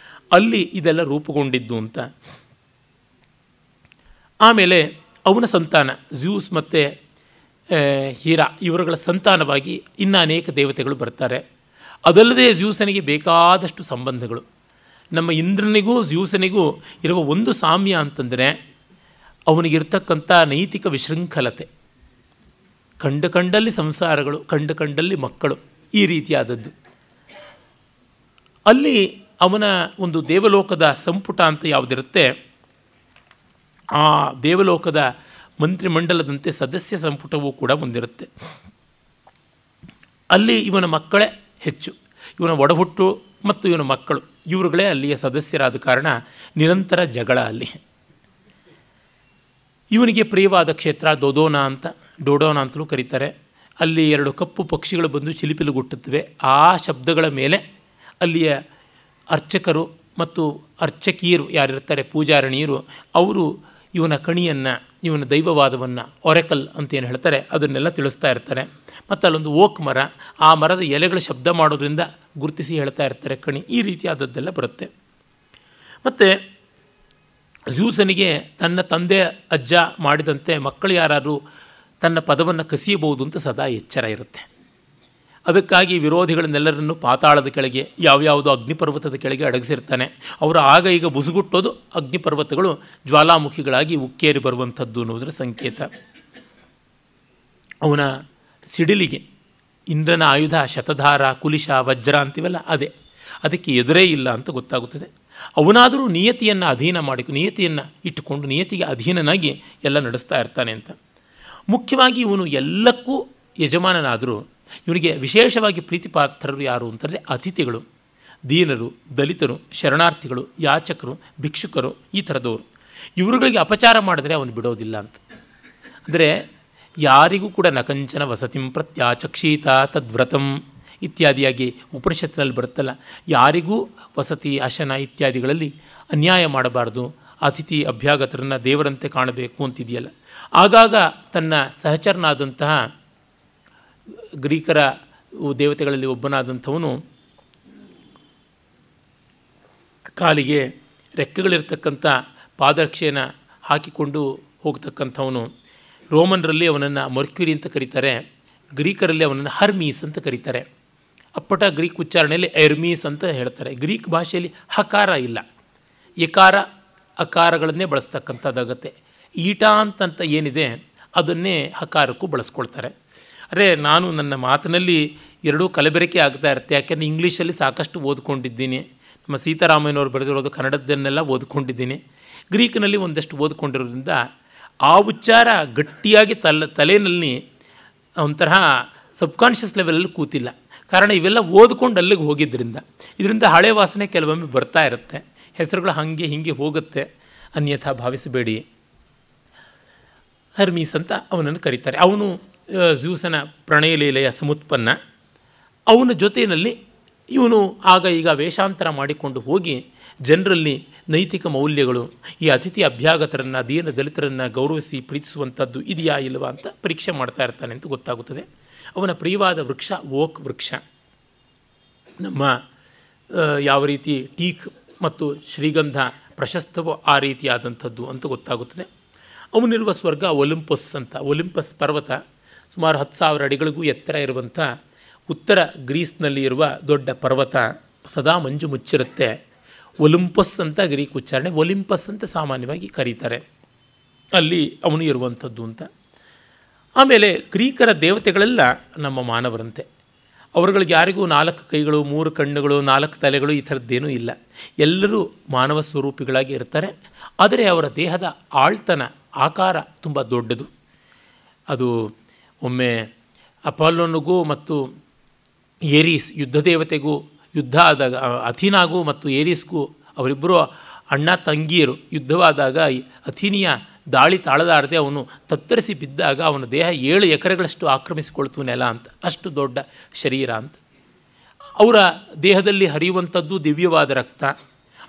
Speaker 1: ಅಲ್ಲಿ ಇದೆಲ್ಲ ರೂಪುಗೊಂಡಿದ್ದು ಅಂತ. ಆಮೇಲೆ ಅವನ ಸಂತಾನ ಜ್ಯೂಸ್ ಮತ್ತು ಹೀರಾ ಇವರುಗಳ ಸಂತಾನವಾಗಿ ಇನ್ನು ಅನೇಕ ದೇವತೆಗಳು ಬರ್ತಾರೆ. ಅದಲ್ಲದೆ ಜ್ಯೂಸನಿಗೆ ಬೇಕಾದಷ್ಟು ಸಂಬಂಧಗಳು. ನಮ್ಮ ಇಂದ್ರನಿಗೂ ಜ್ಯೂಸನಿಗೂ ಇರುವ ಒಂದು ಸಾಮ್ಯ ಅಂತಂದರೆ ಅವನಿಗಿರ್ತಕ್ಕಂಥ ನೈತಿಕ ವಿಶೃಂಖಲತೆ. ಕಂಡಲ್ಲಿ ಸಂಸಾರಗಳು, ಕಂಡಲ್ಲಿ ಮಕ್ಕಳು, ಈ ರೀತಿಯಾದದ್ದು. ಅಲ್ಲಿ ಅವನ ಒಂದು ದೇವಲೋಕದ ಸಂಪುಟ ಅಂತ ಯಾವುದಿರುತ್ತೆ, ಆ ದೇವಲೋಕದ ಮಂತ್ರಿಮಂಡಲದಂತೆ ಸದಸ್ಯ ಸಂಪುಟವೂ ಕೂಡ ಹೊಂದಿರುತ್ತೆ. ಅಲ್ಲಿ ಇವನ ಮಕ್ಕಳೇ ಹೆಚ್ಚು. ಇವನ ಒಡಹುಟ್ಟು ಮತ್ತು ಇವನ ಮಕ್ಕಳು ಇವರುಗಳೇ ಅಲ್ಲಿಯ ಸದಸ್ಯರಾದ ಕಾರಣ ನಿರಂತರ ಜಗಳ ಅಲ್ಲಿ. ಇವನಿಗೆ ಪ್ರಿಯವಾದ ಕ್ಷೇತ್ರ ಡೋಡೋನ ಅಂತಲೂ ಕರೀತಾರೆ. ಅಲ್ಲಿ 2 ಕಪ್ಪು ಪಕ್ಷಿಗಳು ಬಂದು ಚಿಲಿಪಿಲುಗುಟ್ಟುತ್ತವೆ. ಆ ಶಬ್ದಗಳ ಮೇಲೆ ಅಲ್ಲಿಯ ಅರ್ಚಕರು ಮತ್ತು ಅರ್ಚಕಿಯರು ಯಾರಿರ್ತಾರೆ, ಪೂಜಾರಣಿಯರು, ಅವರು ಇವನ ಕಣಿಯನ್ನು, ಇವನ ದೈವವಾದವನ್ನು, ಒರೆಕಲ್ ಅಂತ ಏನು ಹೇಳ್ತಾರೆ, ಅದನ್ನೆಲ್ಲ ತಿಳಿಸ್ತಾ ಇರ್ತಾರೆ. ಮತ್ತು ಅಲ್ಲೊಂದು ಓಕ್ ಮರ, ಆ ಮರದ ಎಲೆಗಳು ಶಬ್ದ ಮಾಡೋದ್ರಿಂದ ಗುರುತಿಸಿ ಹೇಳ್ತಾ ಇರ್ತಾರೆ ಕಣಿ, ಈ ರೀತಿಯಾದದ್ದೆಲ್ಲ ಬರುತ್ತೆ. ಮತ್ತು ಜ್ಯೂಸನಿಗೆ ತನ್ನ ತಂದೆ ಅಜ್ಜ ಮಾಡಿದಂತೆ ಮಕ್ಕಳು ಯಾರಾದರೂ ತನ್ನ ಪದವನ್ನು ಕಸಿಯಬಹುದು ಅಂತ ಸದಾ ಎಚ್ಚರ ಇರುತ್ತೆ. ಅದಕ್ಕಾಗಿ ವಿರೋಧಿಗಳನ್ನೆಲ್ಲರನ್ನು ಪಾತಾಳದ ಕೆಳಗೆ ಯಾವ್ಯಾವುದೋ ಅಗ್ನಿಪರ್ವತದ ಕೆಳಗೆ ಅಡಗಿಸಿರ್ತಾನೆ. ಅವರು ಆಗ ಈಗ ಬುಸುಗುಟ್ಟೋದು ಅಗ್ನಿಪರ್ವತಗಳು ಜ್ವಾಲಾಮುಖಿಗಳಾಗಿ ಉಕ್ಕೇರಿ ಬರುವಂಥದ್ದು ಅನ್ನೋದರ ಸಂಕೇತ. ಅವನ ಸಿಡಿಲಿಗೆ ಇಂದ್ರನ ಆಯುಧ ಶತಧಾರ, ಕುಲಿಶ, ವಜ್ರ ಅಂತೀವಲ್ಲ, ಅದಕ್ಕೆ ಎದುರೇ ಇಲ್ಲ ಅಂತ ಗೊತ್ತಾಗುತ್ತದೆ. ಅವನಾದರೂ ನಿಯತಿಯನ್ನು ಇಟ್ಟುಕೊಂಡು ನಿಯತಿಗೆ ಅಧೀನನಾಗಿ ಎಲ್ಲ ನಡೆಸ್ತಾ ಇರ್ತಾನೆ ಅಂತ. ಮುಖ್ಯವಾಗಿ ಇವನು ಎಲ್ಲಕ್ಕೂ ಯಜಮಾನನಾದರೂ ಇವನಿಗೆ ವಿಶೇಷವಾಗಿ ಪ್ರೀತಿಪಾತ್ರರು ಯಾರು ಅಂತಂದರೆ ಅತಿಥಿಗಳು, ದೀನರು, ದಲಿತರು, ಶರಣಾರ್ಥಿಗಳು, ಯಾಚಕರು, ಭಿಕ್ಷುಕರು, ಈ ಥರದವರು. ಇವರುಗಳಿಗೆ ಅಪಚಾರ ಮಾಡಿದ್ರೆ ಅವನು ಬಿಡೋದಿಲ್ಲ ಅಂತ. ಅಂದರೆ ಯಾರಿಗೂ ಕೂಡ ನಕಂಚನ ವಸತಿಂ ಪ್ರತ್ಯಾಚಕ್ಷೀತ ತದ್ವ್ರತಂ ಇತ್ಯಾದಿಯಾಗಿ ಉಪನಿಷತ್ತಿನಲ್ಲಿ ಬರುತ್ತಲ್ಲ, ಯಾರಿಗೂ ವಸತಿ, ಆಸನ ಇತ್ಯಾದಿಗಳಲ್ಲಿ ಅನ್ಯಾಯ ಮಾಡಬಾರ್ದು, ಅತಿಥಿ ಅಭ್ಯಾಗತರನ್ನು ದೇವರಂತೆ ಕಾಣಬೇಕು ಅಂತಿದೆಯಲ್ಲ. ಆಗಾಗ ತನ್ನ ಸಹಚರನಾದಂತಹ ಗ್ರೀಕರ ದೇವತೆಗಳಲ್ಲಿ ಒಬ್ಬನಾದಂಥವನು ಕಾಲಿಗೆ ರೆಕ್ಕೆಗಳಿರ್ತಕ್ಕಂಥ ಪಾದರಕ್ಷೆಯನ್ನು ಹಾಕಿಕೊಂಡು ಹೋಗ್ತಕ್ಕಂಥವನು. ರೋಮನ್ರಲ್ಲಿ ಅವನನ್ನು ಮರ್ಕ್ಯುರಿ ಅಂತ ಕರೀತಾರೆ, ಗ್ರೀಕರಲ್ಲಿ ಅವನನ್ನು ಹರ್ಮೀಸ್ ಅಂತ ಕರೀತಾರೆ. ಅಪ್ಪಟ ಗ್ರೀಕ್ ಉಚ್ಚಾರಣೆಯಲ್ಲಿ ಎರ್ಮೀಸ್ ಅಂತ ಹೇಳ್ತಾರೆ. ಗ್ರೀಕ್ ಭಾಷೆಯಲ್ಲಿ ಹಕಾರ ಇಲ್ಲ, ಯಕಾರ ಅಕಾರಗಳನ್ನೇ ಬಳಸ್ತಕ್ಕಂಥದ್ದಾಗತ್ತೆ. ಈಟ ಅಂತಂತ ಏನಿದೆ ಅದನ್ನೇ ಹಕಾರಕ್ಕೂ ಬಳಸ್ಕೊಳ್ತಾರೆ. ನಾನು ನನ್ನ ಮಾತಿನಲ್ಲಿ ಎರಡೂ ಕಲಬೆರಕೆ ಆಗ್ತಾ ಇರುತ್ತೆ, ಯಾಕೆಂದರೆ ಇಂಗ್ಲೀಷಲ್ಲಿ ಸಾಕಷ್ಟು ಓದ್ಕೊಂಡಿದ್ದೀನಿ. ನಮ್ಮ ಸೀತಾರಾಮಯ್ಯನವರು ಬರೆದಿರೋದು ಕನ್ನಡದ್ದನ್ನೆಲ್ಲ ಓದ್ಕೊಂಡಿದ್ದೀನಿ. ಗ್ರೀಕ್ನಲ್ಲಿ ಒಂದಷ್ಟು ಓದ್ಕೊಂಡಿರೋದ್ರಿಂದ ಆ ಉಚ್ಚಾರ ಗಟ್ಟಿಯಾಗಿ ತಲೆಯಲ್ಲಿ ಒಂಥರ ಸಬ್ಕಾನ್ಷಿಯಸ್ ಲೆವೆಲಲ್ಲಿ ಕೂತಿಲ್ಲ. ಕಾರಣ ಇವೆಲ್ಲ ಓದ್ಕೊಂಡು ಅಲ್ಲಿಗೆ ಹೋಗಿದ್ದರಿಂದ. ಇದರಿಂದ ಹಳೆ ವಾಸನೆ ಕೆಲವೊಮ್ಮೆ ಬರ್ತಾ ಇರುತ್ತೆ, ಹೆಸರುಗಳು ಹಾಗೆ ಹೀಗೆ ಹೋಗುತ್ತೆ, ಅನ್ಯಥಾ ಭಾವಿಸಬೇಡಿ. ಹರ್ಮೀಸ್ ಅಂತ ಅವನನ್ನು ಕರೀತಾರೆ. ಅವನು ಜ್ಯೂಸನ ಪ್ರಣಯ ಲೀಲೆಯ ಸಮುತ್ಪನ್ನ. ಅವನ ಜೊತೆಯಲ್ಲಿ ಇವನು ಆಗ ಈಗ ವೇಷಾಂತರ ಮಾಡಿಕೊಂಡು ಹೋಗಿ ಜನರಲ್ಲಿ ನೈತಿಕ ಮೌಲ್ಯಗಳು, ಈ ಅತಿಥಿ ಅಭ್ಯಾಗತರನ್ನು, ದೀನ ದಲಿತರನ್ನು ಗೌರವಿಸಿ ಪ್ರೀತಿಸುವಂಥದ್ದು ಇದೆಯಾ ಇಲ್ಲವಾ ಅಂತ ಪರೀಕ್ಷೆ ಮಾಡ್ತಾ ಇರ್ತಾನೆ ಅಂತ ಗೊತ್ತಾಗುತ್ತದೆ. ಅವನ ಪ್ರಿಯವಾದ ವೃಕ್ಷ ಓಕ್ ವೃಕ್ಷ. ನಮ್ಮ ಯಾವ ರೀತಿ ಟೀಕ್ ಮತ್ತು ಶ್ರೀಗಂಧ ಪ್ರಶಸ್ತವೋ ಆ ರೀತಿಯಾದಂಥದ್ದು ಅಂತ ಗೊತ್ತಾಗುತ್ತದೆ. ಅವನಿರುವ ಸ್ವರ್ಗ ಒಲಿಂಪಸ್ ಅಂತ. ಒಲಿಂಪಸ್ ಪರ್ವತ ಸುಮಾರು 10,000 ಅಡಿಗಳಿಗೂ ಎತ್ತರ ಇರುವಂಥ ಉತ್ತರ ಗ್ರೀಸ್ನಲ್ಲಿ ಇರುವ ದೊಡ್ಡ ಪರ್ವತ. ಸದಾ ಮಂಜು ಮುಚ್ಚಿರುತ್ತೆ. ಒಲಿಂಪಸ್ ಅಂತ ಗ್ರೀಕ್ ಉಚ್ಚಾರಣೆ, ಒಲಿಂಪಸ್ ಅಂತ ಸಾಮಾನ್ಯವಾಗಿ ಕರೀತಾರೆ. ಅಲ್ಲಿ ಅವನು ಇರುವಂಥದ್ದು ಅಂತ. ಆಮೇಲೆ ಗ್ರೀಕರ ದೇವತೆಗಳೆಲ್ಲ ನಮ್ಮ ಮಾನವರಂತೆ. ಅವರುಗಳಿಗೆ ಯಾರಿಗೂ 4 ಕೈಗಳು, 3 ಕಣ್ಣುಗಳು, 4 ತಲೆಗಳು ಈ ಥರದ್ದೇನೂ ಇಲ್ಲ. ಎಲ್ಲರೂ ಮಾನವ ಸ್ವರೂಪಿಗಳಾಗಿ ಇರ್ತಾರೆ. ಆದರೆ ಅವರ ದೇಹದ ಆಳ್ತನ, ಆಕಾರ ತುಂಬ ದೊಡ್ಡದು. ಅದು ಒಮ್ಮೆ ಅಪಾಲೋನಿಗೂ ಮತ್ತು ಏರೀಸ್ ಯುದ್ಧ ದೇವತೆಗೂ ಯುದ್ಧ ಆದಾಗ, ಅಥೀನಾಗೂ ಮತ್ತು ಏರೀಸ್ಗೂ ಅವರಿಬ್ಬರು ಅಣ್ಣ ತಂಗಿಯರು ಯುದ್ಧವಾದಾಗ ಅಥೀನಿಯ ದಾಳಿ ತಾಳಲಾರದೆ ಅವನು ತತ್ತರಿಸಿ ಬಿದ್ದಾಗ ಅವನ ದೇಹ 7 ಎಕರೆಗಳಷ್ಟು ಆಕ್ರಮಿಸಿಕೊಳ್ತು ನೆಲ ಅಂತ. ಅಷ್ಟು ದೊಡ್ಡ ಶರೀರ ಅಂತ. ಅವರ ದೇಹದಲ್ಲಿ ಹರಿಯುವಂಥದ್ದು ದಿವ್ಯವಾದ ರಕ್ತ,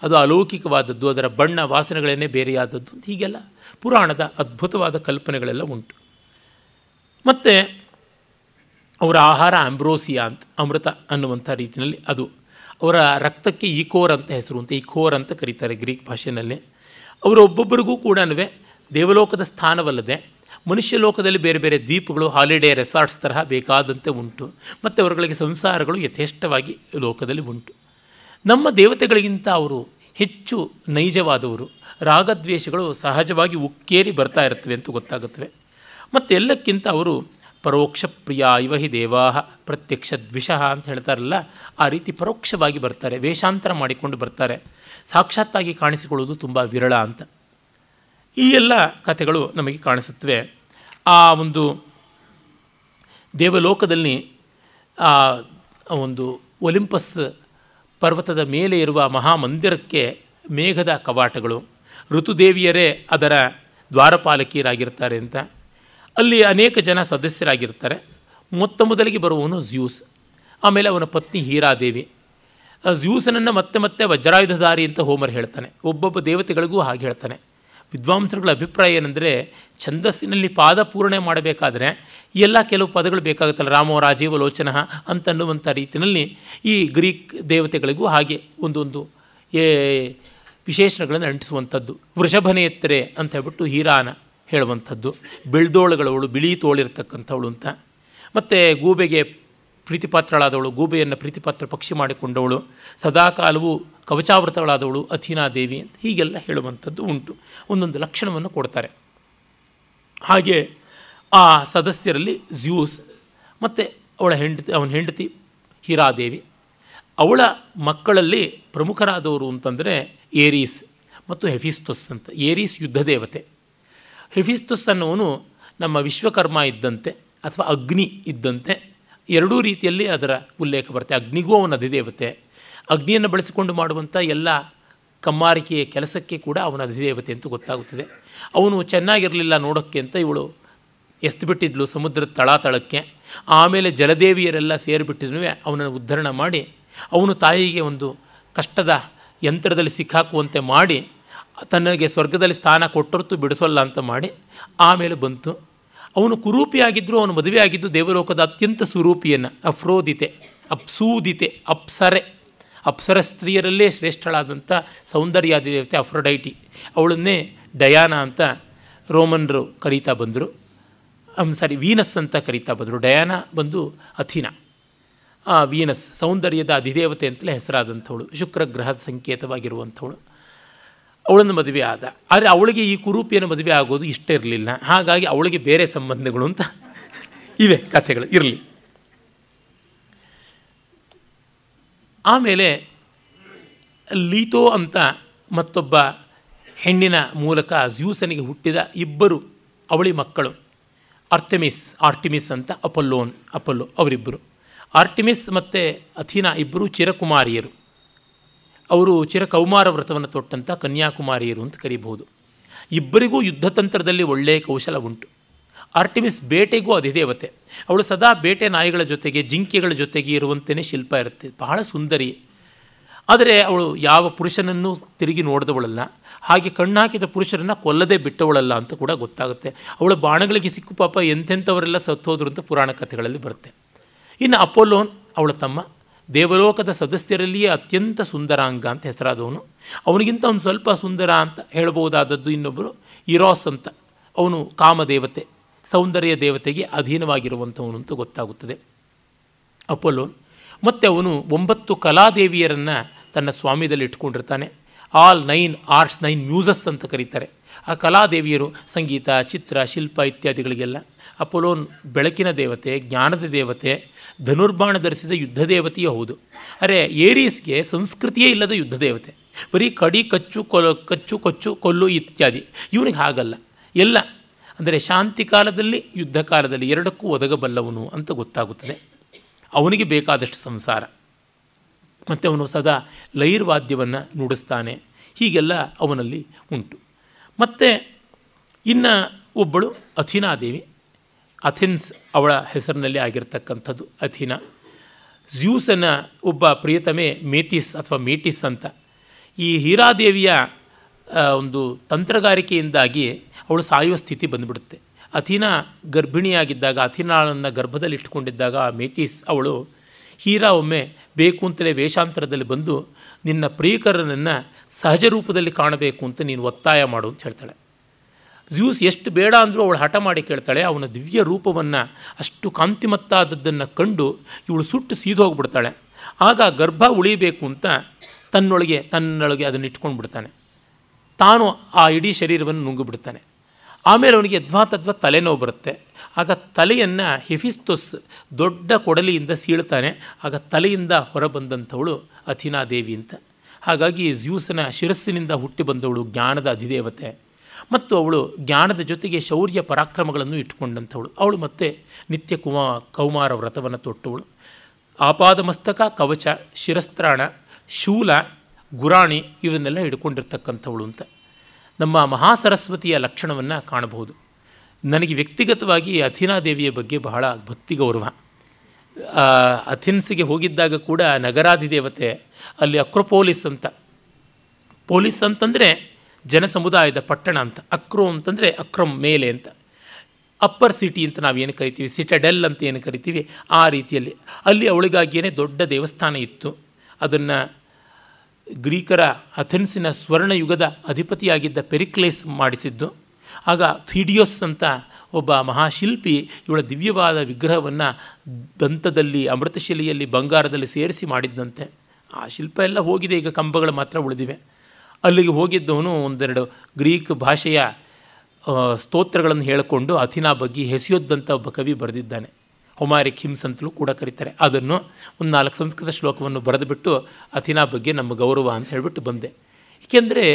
Speaker 1: ಅದು ಅಲೌಕಿಕವಾದದ್ದು, ಅದರ ಬಣ್ಣ ವಾಸನೆಗಳನ್ನೇ ಬೇರೆಯಾದದ್ದು ಅಂತ. ಹೀಗೆಲ್ಲ ಪುರಾಣದ ಅದ್ಭುತವಾದ ಕಲ್ಪನೆಗಳೆಲ್ಲ ಉಂಟು. ಮತ್ತು ಅವರ ಆಹಾರ ಆಂಬ್ರೋಸಿಯಾ ಅಂತ, ಅಮೃತ ಅನ್ನುವಂಥ ರೀತಿಯಲ್ಲಿ ಅದು. ಅವರ ರಕ್ತಕ್ಕೆ ಈಕೋರ್ ಅಂತ ಹೆಸರು ಅಂತ, ಈಕೋರ್ ಅಂತ ಕರೀತಾರೆ ಗ್ರೀಕ್ ಭಾಷೆಯಲ್ಲಿ. ಅವರು ಒಬ್ಬೊಬ್ಬರಿಗೂ ಕೂಡ ದೇವಲೋಕದ ಸ್ಥಾನವಲ್ಲದೆ ಮನುಷ್ಯ ಲೋಕದಲ್ಲಿ ಬೇರೆ ಬೇರೆ ದ್ವೀಪಗಳು, ಹಾಲಿಡೇ ರೆಸಾರ್ಟ್ಸ್ ತರಹ ಬೇಕಾದಂತೆ ಉಂಟು. ಮತ್ತು ಅವರುಗಳಿಗೆ ಸಂಸಾರಗಳು ಯಥೇಷ್ಟವಾಗಿ ಲೋಕದಲ್ಲಿ ಉಂಟು. ನಮ್ಮ ದೇವತೆಗಳಿಗಿಂತ ಅವರು ಹೆಚ್ಚು ನೈಜವಾದವರು. ರಾಗದ್ವೇಷಗಳು ಸಹಜವಾಗಿ ಉಕ್ಕೇರಿ ಬರ್ತಾ ಇರ್ತವೆ ಅಂತ ಗೊತ್ತಾಗುತ್ತವೆ. ಮತ್ತು ಎಲ್ಲಕ್ಕಿಂತ ಅವರು ಪರೋಕ್ಷ ಪ್ರಿಯ ಇವ ಹಿ ದೇವಾಹ ಪ್ರತ್ಯಕ್ಷ ದ್ವಿಷಃ ಅಂತ ಹೇಳ್ತಾರಲ್ಲ, ಆ ರೀತಿ ಪರೋಕ್ಷವಾಗಿ ಬರ್ತಾರೆ, ವೇಷಾಂತರ ಮಾಡಿಕೊಂಡು ಬರ್ತಾರೆ. ಸಾಕ್ಷಾತ್ತಾಗಿ ಕಾಣಿಸಿಕೊಳ್ಳುವುದು ತುಂಬ ವಿರಳ ಅಂತ. ಈ ಎಲ್ಲ ಕಥೆಗಳು ನಮಗೆ ಕಾಣಿಸುತ್ತವೆ. ಆ ಒಂದು ದೇವಲೋಕದಲ್ಲಿ ಆ ಒಂದು ಒಲಿಂಪಸ್ ಪರ್ವತದ ಮೇಲೆ ಇರುವ ಮಹಾಮಂದಿರಕ್ಕೆ ಮೇಘದ ಕವಾಟಗಳು, ಋತುದೇವಿಯರೇ ಅದರ ದ್ವಾರಪಾಲಕಿಯರಾಗಿರ್ತಾರೆ ಅಂತ. ಅಲ್ಲಿ ಅನೇಕ ಜನ ಸದಸ್ಯರಾಗಿರ್ತಾರೆ. ಮೊದಲಿಗೆ ಬರುವವನು ಜ್ಯೂಸ್, ಆಮೇಲೆ ಅವನ ಪತ್ನಿ ಹೀರಾದೇವಿ. ಜ್ಯೂಸನನ್ನು ಮತ್ತೆ ಮತ್ತೆ ವಜ್ರಾಯುಧಧಾರಿ ಅಂತ ಹೋಮರ್ ಹೇಳ್ತಾನೆ. ಒಬ್ಬೊಬ್ಬ ದೇವತೆಗಳಿಗೂ ಹಾಗೆ ಹೇಳ್ತಾನೆ. ವಿದ್ವಾಂಸರುಗಳ ಅಭಿಪ್ರಾಯ ಏನೆಂದರೆ ಛಂದಸ್ಸಿನಲ್ಲಿ ಪಾದ ಪೂರ್ಣೆ ಮಾಡಬೇಕಾದ್ರೆ ಎಲ್ಲ ಕೆಲವು ಪದಗಳು ಬೇಕಾಗುತ್ತಲ್ಲ, ರಾಮೋ ರಾಜೀವ ಲೋಚನ ಅಂತನ್ನುವಂಥ ರೀತಿಯಲ್ಲಿ ಈ ಗ್ರೀಕ್ ದೇವತೆಗಳಿಗೂ ಹಾಗೆ ಒಂದೊಂದು ವಿಶೇಷಣಗಳನ್ನು ಅಂಟಿಸುವಂಥದ್ದು. ವೃಷಭನೇತ್ರೆ ಅಂತ ಹೇಳ್ಬಿಟ್ಟು ಹೀರಾನ ಹೇಳುವಂಥದ್ದು, ಬೆಳ್ದೋಳುಗಳವಳು, ಬಿಳಿ ತೋಳಿರ್ತಕ್ಕಂಥವಳು ಅಂತ. ಮತ್ತು ಗೂಬೆಗೆ ಪ್ರೀತಿಪಾತ್ರಳಾದವಳು, ಗೂಬೆಯನ್ನು ಪ್ರೀತಿಪಾತ್ರ ಪಕ್ಷಿ ಮಾಡಿಕೊಂಡವಳು, ಸದಾಕಾಲವು ಕವಚಾವೃತಗಳಾದವಳು ಅಥೀನಾದೇವಿ ಅಂತ ಹೀಗೆಲ್ಲ ಹೇಳುವಂಥದ್ದು ಉಂಟು. ಒಂದೊಂದು ಲಕ್ಷಣವನ್ನು ಕೊಡ್ತಾರೆ. ಹಾಗೆ ಆ ಸದಸ್ಯರಲ್ಲಿ ಜ್ಯೂಸ್ ಮತ್ತು ಅವನ ಹೆಂಡತಿ ಹೀರಾದೇವಿ. ಅವಳ ಮಕ್ಕಳಲ್ಲಿ ಪ್ರಮುಖರಾದವರು ಅಂತಂದರೆ ಏರೀಸ್ ಮತ್ತು ಹೆಫಿಸ್ತುಸ್ ಅಂತ. ಏರೀಸ್ ಯುದ್ಧ ದೇವತೆ, ಹೆಫಿಸ್ತುಸ್ ಅನ್ನೋನು ನಮ್ಮ ವಿಶ್ವಕರ್ಮ ಇದ್ದಂತೆ ಅಥವಾ ಅಗ್ನಿ ಇದ್ದಂತೆ. ಎರಡೂ ರೀತಿಯಲ್ಲಿ ಅದರ ಉಲ್ಲೇಖ ಬರುತ್ತೆ. ಅಗ್ನಿಗೂ ಅವನ ಅಧಿದೇವತೆ, ಅಗ್ನಿಯನ್ನು ಬಳಸಿಕೊಂಡು ಮಾಡುವಂಥ ಎಲ್ಲ ಕಮ್ಮಾರಿಕೆಯ ಕೆಲಸಕ್ಕೆ ಕೂಡ ಅವನ ಅಧಿದೇವತೆ ಅಂತ ಗೊತ್ತಾಗುತ್ತದೆ. ಅವನು ಚೆನ್ನಾಗಿರಲಿಲ್ಲ ನೋಡೋಕ್ಕೆ ಅಂತ ಇವಳು ಎಸ್ತು ಬಿಟ್ಟಿದ್ಲು ಸಮುದ್ರದ ತಳಾತಳಕ್ಕೆ. ಆಮೇಲೆ ಜಲದೇವಿಯರೆಲ್ಲ ಸೇರಿಬಿಟ್ಟಿದ್ರೂ ಅವನನ್ನು ಉದ್ಧರಣ ಮಾಡಿ ಅವನು ತಾಯಿಗೆ ಒಂದು ಕಷ್ಟದ ಯಂತ್ರದಲ್ಲಿ ಸಿಕ್ಕಾಕುವಂತೆ ಮಾಡಿ ತನಗೆ ಸ್ವರ್ಗದಲ್ಲಿ ಸ್ಥಾನ ಕೊಟ್ಟೊರ್ತು ಬಿಡಿಸೋಲ್ಲ ಅಂತ ಮಾಡಿ ಆಮೇಲೆ ಬಂತು. ಅವನು ಕುರೂಪಿಯಾಗಿದ್ದರೂ ಅವನು ಮದುವೆ ಆಗಿದ್ದು ದೇವಲೋಕದ ಅತ್ಯಂತ ಸುರೂಪಿಯನ್ನು, ಅಫ್ರೋದಿತೆ, ಅಪ್ಸೂದಿತೆ, ಅಪ್ಸರ ಸ್ತ್ರೀಯರಲ್ಲೇ ಶ್ರೇಷ್ಠಳಾದಂಥ ಸೌಂದರ್ಯಾದಿ ದೇವತೆ ಅಫ್ರೊಡೈಟಿ. ಅವಳನ್ನೇ ಡಯಾನಾ ಅಂತ ರೋಮನ್ರು ಕರೀತಾ ಬಂದರು. ವೀನಸ್ ಅಂತ ಕರೀತಾ ಬಂದರು. ಡಯಾನಾ ಬಂದು ಅಥೀನಾ. ವೀನಸ್ ಸೌಂದರ್ಯದ ಅಧಿದೇವತೆ ಅಂತಲೇ ಹೆಸರಾದಂಥವಳು, ಶುಕ್ರ ಗ್ರಹದ ಸಂಕೇತವಾಗಿರುವಂಥವಳು. ಅವಳನ್ನು ಮದುವೆ ಆದ. ಆದರೆ ಅವಳಿಗೆ ಈ ಕುರೂಪಿಯನ್ನು ಮದುವೆ ಆಗೋದು ಇಷ್ಟ ಇರಲಿಲ್ಲ. ಹಾಗಾಗಿ ಅವಳಿಗೆ ಬೇರೆ ಸಂಬಂಧಗಳು ಅಂತ ಇವೆ ಕಥೆಗಳು ಇರಲಿ. ಆಮೇಲೆ ಲೀತೋ ಅಂತ ಮತ್ತೊಬ್ಬ ಹೆಣ್ಣಿನ ಮೂಲಕ ಜ್ಯೂಸನಿಗೆ ಹುಟ್ಟಿದ ಇಬ್ಬರು ಅವಳಿ ಮಕ್ಕಳು, ಆರ್ಟಿಮಿಸ್ ಅಂತ ಅಪೊಲ್ಲೋ ಅವರಿಬ್ಬರು. ಆರ್ಟಿಮಿಸ್ ಮತ್ತು ಅಥೀನಾ ಇಬ್ಬರು ಚಿರಕುಮಾರಿಯರು. ಅವರು ಚಿರಕೌಮಾರ ವ್ರತವನ್ನು ತೊಟ್ಟಂಥ ಕನ್ಯಾಕುಮಾರಿಯರು ಅಂತ ಕರೀಬಹುದು. ಇಬ್ಬರಿಗೂ ಯುದ್ಧತಂತ್ರದಲ್ಲಿ ಒಳ್ಳೆಯ ಕೌಶಲ ಉಂಟು. ಆರ್ಟಿಮಿಸ್ ಬೇಟೆಗೂ ಅಧಿದೇವತೆ. ಅವಳು ಸದಾ ಬೇಟೆ ನಾಯಿಗಳ ಜೊತೆಗೆ, ಜಿಂಕೆಗಳ ಜೊತೆಗೆ ಇರುವಂತೆಯೇ ಶಿಲ್ಪ ಇರುತ್ತೆ. ಬಹಳ ಸುಂದರಿ. ಆದರೆ ಅವಳು ಯಾವ ಪುರುಷನನ್ನು ತಿರುಗಿ ನೋಡಿದವಳಲ್ಲ, ಹಾಗೆ ಕಣ್ಣಾಕಿದ ಪುರುಷರನ್ನು ಕೊಲ್ಲದೆ ಬಿಟ್ಟವಳಲ್ಲ ಅಂತ ಕೂಡ ಗೊತ್ತಾಗುತ್ತೆ. ಅವಳ ಬಾಣಗಳಿಗೆ ಸಿಕ್ಕು ಪಾಪ ಎಂತೆಂಥವರೆಲ್ಲ ಸತ್ತೋದ್ರು ಅಂತ ಪುರಾಣ ಕಥೆಗಳಲ್ಲಿ ಬರುತ್ತೆ. ಇನ್ನು ಅಪೊಲ್ಲೋನ್ ಅವಳ ತಮ್ಮ, ದೇವಲೋಕದ ಸದಸ್ಯರಲ್ಲಿಯೇ ಅತ್ಯಂತ ಸುಂದರಾಂಗ ಅಂತ ಹೆಸರಾದವನು. ಅವನಿಗಿಂತ ಒಂದು ಸ್ವಲ್ಪ ಸುಂದರ ಅಂತ ಹೇಳಬಹುದಾದದ್ದು ಇನ್ನೊಬ್ಬರು ಇರಾಸ್ ಅಂತ. ಅವನು ಕಾಮದೇವತೆ, ಸೌಂದರ್ಯ ದೇವತೆಗೆ ಅಧೀನವಾಗಿರುವಂಥವನು ಅಂತ ಗೊತ್ತಾಗುತ್ತದೆ ಅಪೊಲ್ಲೋನ್. ಮತ್ತು ಅವನು 9 ಕಲಾದೇವಿಯರನ್ನು ತನ್ನ ಸ್ವಾಮ್ಯದಲ್ಲಿ ಇಟ್ಕೊಂಡಿರ್ತಾನೆ. ಆಲ್ 9 ಆರ್ಟ್ಸ್, 9 ಮ್ಯೂಸಸ್ ಅಂತ ಕರೀತಾರೆ. ಆ ಕಲಾದೇವಿಯರು ಸಂಗೀತ, ಚಿತ್ರ, ಶಿಲ್ಪ ಇತ್ಯಾದಿಗಳಿಗೆಲ್ಲ. ಅಪೊಲೋನ್ ಬೆಳಕಿನ ದೇವತೆ, ಜ್ಞಾನದ ದೇವತೆ, ಧನುರ್ಬಾಣ ಧರಿಸಿದ ಯುದ್ಧ ದೇವತೆಯೂ ಹೌದು. ಅರೆ ಏರೀಸ್ಗೆ ಸಂಸ್ಕೃತಿಯೇ ಇಲ್ಲದ ಯುದ್ಧ ದೇವತೆ, ಬರೀ ಕಡಿ, ಕಚ್ಚು ಕೊಲ್ಲು ಇತ್ಯಾದಿ. ಇವನಿಗೆ ಹಾಗಲ್ಲ, ಎಲ್ಲ ಅಂದರೆ ಶಾಂತಿ ಕಾಲದಲ್ಲಿ ಯುದ್ಧ ಕಾಲದಲ್ಲಿ ಎರಡಕ್ಕೂ ಒದಗಬಲ್ಲವನು ಅಂತ ಗೊತ್ತಾಗುತ್ತದೆ. ಅವನಿಗೆ ಬೇಕಾದಷ್ಟು ಸಂಸಾರ. ಮತ್ತು ಅವನು ಸದಾ ಲೈರ್ ವಾದ್ಯವನ್ನು ನುಡಿಸ್ತಾನೆ. ಹೀಗೆಲ್ಲ ಅವನಲ್ಲಿ ಉಂಟು. ಮತ್ತು ಇನ್ನು ಒಬ್ಬಳು ಅಥೀನಾದೇವಿ. ಅಥೆನ್ಸ್ ಅವಳ ಹೆಸರಿನಲ್ಲಿ ಆಗಿರ್ತಕ್ಕಂಥದ್ದು ಅಥೀನಾ. ಜ್ಯೂಸನ ಒಬ್ಬ ಪ್ರಿಯತಮೆ ಮೇತಿಸ್ ಅಥವಾ ಮೇಟಿಸ್ ಅಂತ. ಈ ಹೀರಾದೇವಿಯ ಒಂದು ತಂತ್ರಗಾರಿಕೆಯಿಂದಾಗಿ ಅವಳು ಸಾಯುವ ಸ್ಥಿತಿ ಬಂದುಬಿಡುತ್ತೆ. ಅಥೀನಾ ಗರ್ಭಿಣಿಯಾಗಿದ್ದಾಗ, ಅಥೀನಾಳನ್ನು ಗರ್ಭದಲ್ಲಿ ಇಟ್ಟುಕೊಂಡಿದ್ದಾಗ ಮೇತಿಸ್ ಅವಳು ಹೀರಾ ಒಮ್ಮೆ ಬೇಕು ಅಂತಲೇ ವೇಷಾಂತರದಲ್ಲಿ ಬಂದು ನಿನ್ನ ಪ್ರಿಯಕರನನ್ನು ಸಹಜ ರೂಪದಲ್ಲಿ ಕಾಣಬೇಕು ಅಂತ ನೀನು ಒತ್ತಾಯ ಮಾಡು ಅಂತ ಹೇಳ್ತಾಳೆ. ಜ್ಯೂಸ್ ಎಷ್ಟು ಬೇಡ ಅಂದರೂ ಅವಳು ಹಠ ಮಾಡಿ ಕೇಳ್ತಾಳೆ. ಅವನ ದಿವ್ಯ ರೂಪವನ್ನು, ಅಷ್ಟು ಕಾಂತಿಮತ್ತಾದದ್ದನ್ನು ಕಂಡು ಇವಳು ಸುಟ್ಟು ಸೀದೋಗ್ಬಿಡ್ತಾಳೆ. ಆಗ ಗರ್ಭ ಉಳಿಬೇಕು ಅಂತ ತನ್ನೊಳಗೆ ಅದನ್ನು ಇಟ್ಕೊಂಡು ಬಿಡ್ತಾನೆ. ತಾನು ಆ ಇಡೀ ಶರೀರವನ್ನು ನುಂಗಿಬಿಡ್ತಾನೆ. ಆಮೇಲೆ ಅವನಿಗೆ ಯದ್ವಾ ತಲೆನೋವು ಬರುತ್ತೆ. ಆಗ ತಲೆಯನ್ನು ಹೆಫಿಸ್ತುಸ್ ದೊಡ್ಡ ಕೊಡಲಿಯಿಂದ ಸೀಳ್ತಾನೆ. ಆಗ ತಲೆಯಿಂದ ಹೊರಬಂದಂಥವಳು ಅಥೀನಾದೇವಿ ಅಂತ. ಹಾಗಾಗಿ ಜ್ಯೂಸನ ಶಿರಸ್ಸಿನಿಂದ ಹುಟ್ಟಿ ಬಂದವಳು ಜ್ಞಾನದ ಅಧಿದೇವತೆ. ಮತ್ತು ಅವಳು ಜ್ಞಾನದ ಜೊತೆಗೆ ಶೌರ್ಯ ಪರಾಕ್ರಮಗಳನ್ನು ಇಟ್ಟುಕೊಂಡಂಥವಳು. ಅವಳು ಮತ್ತೆ ನಿತ್ಯ ಕೌಮಾರ ವ್ರತವನ್ನು ತೊಟ್ಟವಳು. ಆಪಾದ ಮಸ್ತಕ, ಕವಚ, ಶಿರಸ್ತ್ರಾಣ, ಶೂಲ, ಗುರಾಣಿ ಇವನ್ನೆಲ್ಲ ಹಿಡ್ಕೊಂಡಿರ್ತಕ್ಕಂಥವಳು ಅಂತ ನಮ್ಮ ಮಹಾಸರಸ್ವತಿಯ ಲಕ್ಷಣವನ್ನು ಕಾಣಬಹುದು. ನನಗೆ ವ್ಯಕ್ತಿಗತವಾಗಿ ಅಥೀನಾದೇವಿಯ ಬಗ್ಗೆ ಬಹಳ ಭಕ್ತಿ ಗೌರವ. ಅಥೆನ್ಸ್ಗೆ ಹೋಗಿದ್ದಾಗ ಕೂಡ ನಗರಾಧಿದೇವತೆ, ಅಲ್ಲಿ ಅಕ್ರೋಪೋಲಿಸ್ ಅಂತ. ಪೋಲಿಸ್ ಅಂತಂದರೆ ಜನಸಮುದಾಯದ ಪಟ್ಟಣ ಅಂತ. ಅಕ್ರೋ ಅಂತಂದರೆ ಅಕ್ರಮ್ ಮೇಲೆ ಅಂತ. ಅಪ್ಪರ್ ಸಿಟಿ ಅಂತ ನಾವೇನು ಕರಿತೀವಿ, ಸಿಟಡೆಲ್ ಅಂತ ಏನು ಕರಿತೀವಿ, ಆ ರೀತಿಯಲ್ಲಿ ಅಲ್ಲಿ ಅವಳಿಗಾಗಿಯೇ ದೊಡ್ಡ ದೇವಸ್ಥಾನ ಇತ್ತು. ಅದನ್ನು ಗ್ರೀಕರ ಅಥೆನ್ಸಿನ ಸ್ವರ್ಣಯುಗದ ಅಧಿಪತಿಯಾಗಿದ್ದ ಪೆರಿಕ್ಲೇಸ್ ಮಾಡಿಸಿದ್ದು. ಆಗ ಫಿಡಿಯೋಸ್ ಅಂತ ಒಬ್ಬ ಮಹಾಶಿಲ್ಪಿ ಇವಳ ದಿವ್ಯವಾದ ವಿಗ್ರಹವನ್ನು ದಂತದಲ್ಲಿ, ಅಮೃತಶಿಲೆಯಲ್ಲಿ, ಬಂಗಾರದಲ್ಲಿ ಸೇರಿಸಿ ಮಾಡಿದ್ದಂತೆ. ಆ ಶಿಲ್ಪ ಎಲ್ಲ ಹೋಗಿದೆ, ಈಗ ಕಂಬಗಳು ಮಾತ್ರ ಉಳಿದಿವೆ. ಅಲ್ಲಿಗೆ ಹೋಗಿದ್ದವನು ಒಂದೆರಡು ಗ್ರೀಕ್ ಭಾಷೆಯ ಸ್ತೋತ್ರಗಳನ್ನು ಹೇಳಿಕೊಂಡು ಅಥಿನಾ ಬಗ್ಗೆ ಹೆಸಿಯೋದ್ದಂಥ ಒಬ್ಬ ಕವಿ ಬರೆದಿದ್ದಾನೆ. ಹೊಮಾರಿಕ್ ಹಿಮ್ಸ್ ಅಂತಲೂ ಕೂಡ ಕರೀತಾರೆ. ಅದನ್ನು ಒಂದು 4 ಸಂಸ್ಕೃತ ಶ್ಲೋಕವನ್ನು ಬರೆದುಬಿಟ್ಟು ಅಥಿನಾ ಬಗ್ಗೆ ನಮ್ಮ ಗೌರವ ಅಂತ ಹೇಳಿಬಿಟ್ಟು ಬಂದೆ. ಏಕೆಂದರೆ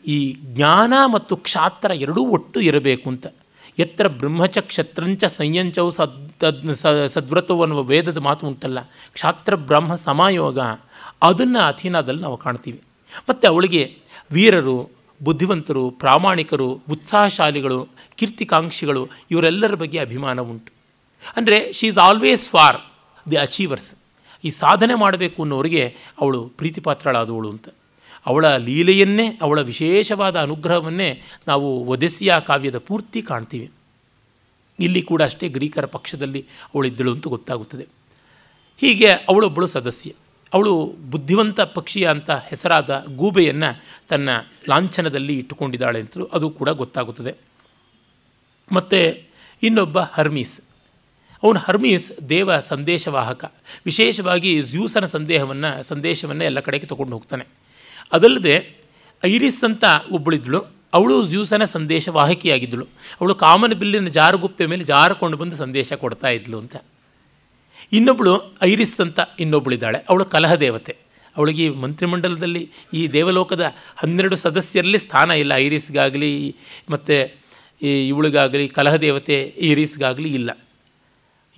Speaker 1: ಈ ಜ್ಞಾನ ಮತ್ತು ಕ್ಷಾತ್ರ ಎರಡೂ ಒಟ್ಟು ಇರಬೇಕು ಅಂತ. ಎತ್ತರ ಬ್ರಹ್ಮಚ ಕ್ಷತ್ರಂಚ ಸಂಯಂಚವು ಸದ್ವ್ರತವು ಅನ್ನುವ ವೇದದ ಮಾತು ಉಂಟಲ್ಲ, ಕ್ಷಾತ್ರ ಬ್ರಹ್ಮ ಸಮಾಯೋಗ, ಅದನ್ನು ಅಥಿನಾದಲ್ಲಿ ನಾವು ಕಾಣ್ತೀವಿ. ಮತ್ತು ಅವಳಿಗೆ ವೀರರು, ಬುದ್ಧಿವಂತರು, ಪ್ರಾಮಾಣಿಕರು, ಉತ್ಸಾಹಶಾಲಿಗಳು, ಕೀರ್ತಿಕಾಂಕ್ಷಿಗಳು ಇವರೆಲ್ಲರ ಬಗ್ಗೆ ಅಭಿಮಾನ ಉಂಟು. ಅಂದರೆ she is always for the achievers. ಈ ಸಾಧನೆ ಮಾಡಬೇಕು ಅನ್ನೋರಿಗೆ ಅವಳು ಪ್ರೀತಿಪಾತ್ರಳಾದವಳು ಅಂತ. ಅವಳ ಲೀಲೆಯನ್ನೇ, ಅವಳ ವಿಶೇಷವಾದ ಅನುಗ್ರಹವನ್ನೇ ನಾವು ಒದೆಸಿಯಾ ಕಾವ್ಯದ ಪೂರ್ತಿ ಕಾಣ್ತೀವಿ. ಇಲ್ಲಿ ಕೂಡ ಅಷ್ಟೇ ಗ್ರೀಕರ ಪಕ್ಷದಲ್ಲಿ ಅವಳಿದ್ದಳು ಅಂತ ಗೊತ್ತಾಗುತ್ತದೆ. ಹೀಗೆ ಅವಳೊಬ್ಬಳು ಸದಸ್ಯೆ. ಅವಳು ಬುದ್ಧಿವಂತ ಪಕ್ಷಿಯ ಅಂತ ಹೆಸರಾದ ಗೂಬೆಯನ್ನು ತನ್ನ ಲಾಂಛನದಲ್ಲಿ ಇಟ್ಟುಕೊಂಡಿದ್ದಾಳೆ ಅಂತಲೂ ಅದು ಕೂಡ ಗೊತ್ತಾಗುತ್ತದೆ. ಮತ್ತು ಇನ್ನೊಬ್ಬ ಹರ್ಮೀಸ್. ಅವನು ಹರ್ಮೀಸ್ ದೇವ ಸಂದೇಶವಾಹಕ. ವಿಶೇಷವಾಗಿ ಜ್ಯೂಸನ ಸಂದೇಶವನ್ನು ಎಲ್ಲ ಕಡೆಗೆ ತೊಗೊಂಡು ಹೋಗ್ತಾನೆ. ಅದಲ್ಲದೆ ಐರಿಸ್ ಅಂತ ಒಬ್ಬಳಿದ್ದಳು. ಅವಳು ಜ್ಯೂಸನ ಸಂದೇಶವಾಹಕಿಯಾಗಿದ್ದಳು. ಅವಳು ಕಾಮನ ಬಿಲ್ಲಿನ ಜಾರುಗುಪ್ಪೆ ಮೇಲೆ ಜಾರಿಕೊಂಡು ಬಂದು ಸಂದೇಶ ಕೊಡ್ತಾ ಇದ್ಳು ಅಂತ. ಇನ್ನೊಬ್ಬಳು ಐರಿಸ್ ಅಂತ ಇನ್ನೊಬ್ಬಳಿದ್ದಾಳೆ. ಅವಳು ಕಲಹ ದೇವತೆ. ಅವಳಿಗೆ ಮಂತ್ರಿಮಂಡಲದಲ್ಲಿ ಈ ದೇವಲೋಕದ 12 ಸದಸ್ಯರಲ್ಲಿ ಸ್ಥಾನ ಇಲ್ಲ. ಐರಿಸ್ಗಾಗಲಿ ಮತ್ತು ಇವಳಿಗಾಗಲಿ, ಕಲಹ ದೇವತೆ ಐರಿಸ್ಗಾಗಲಿ ಇಲ್ಲ.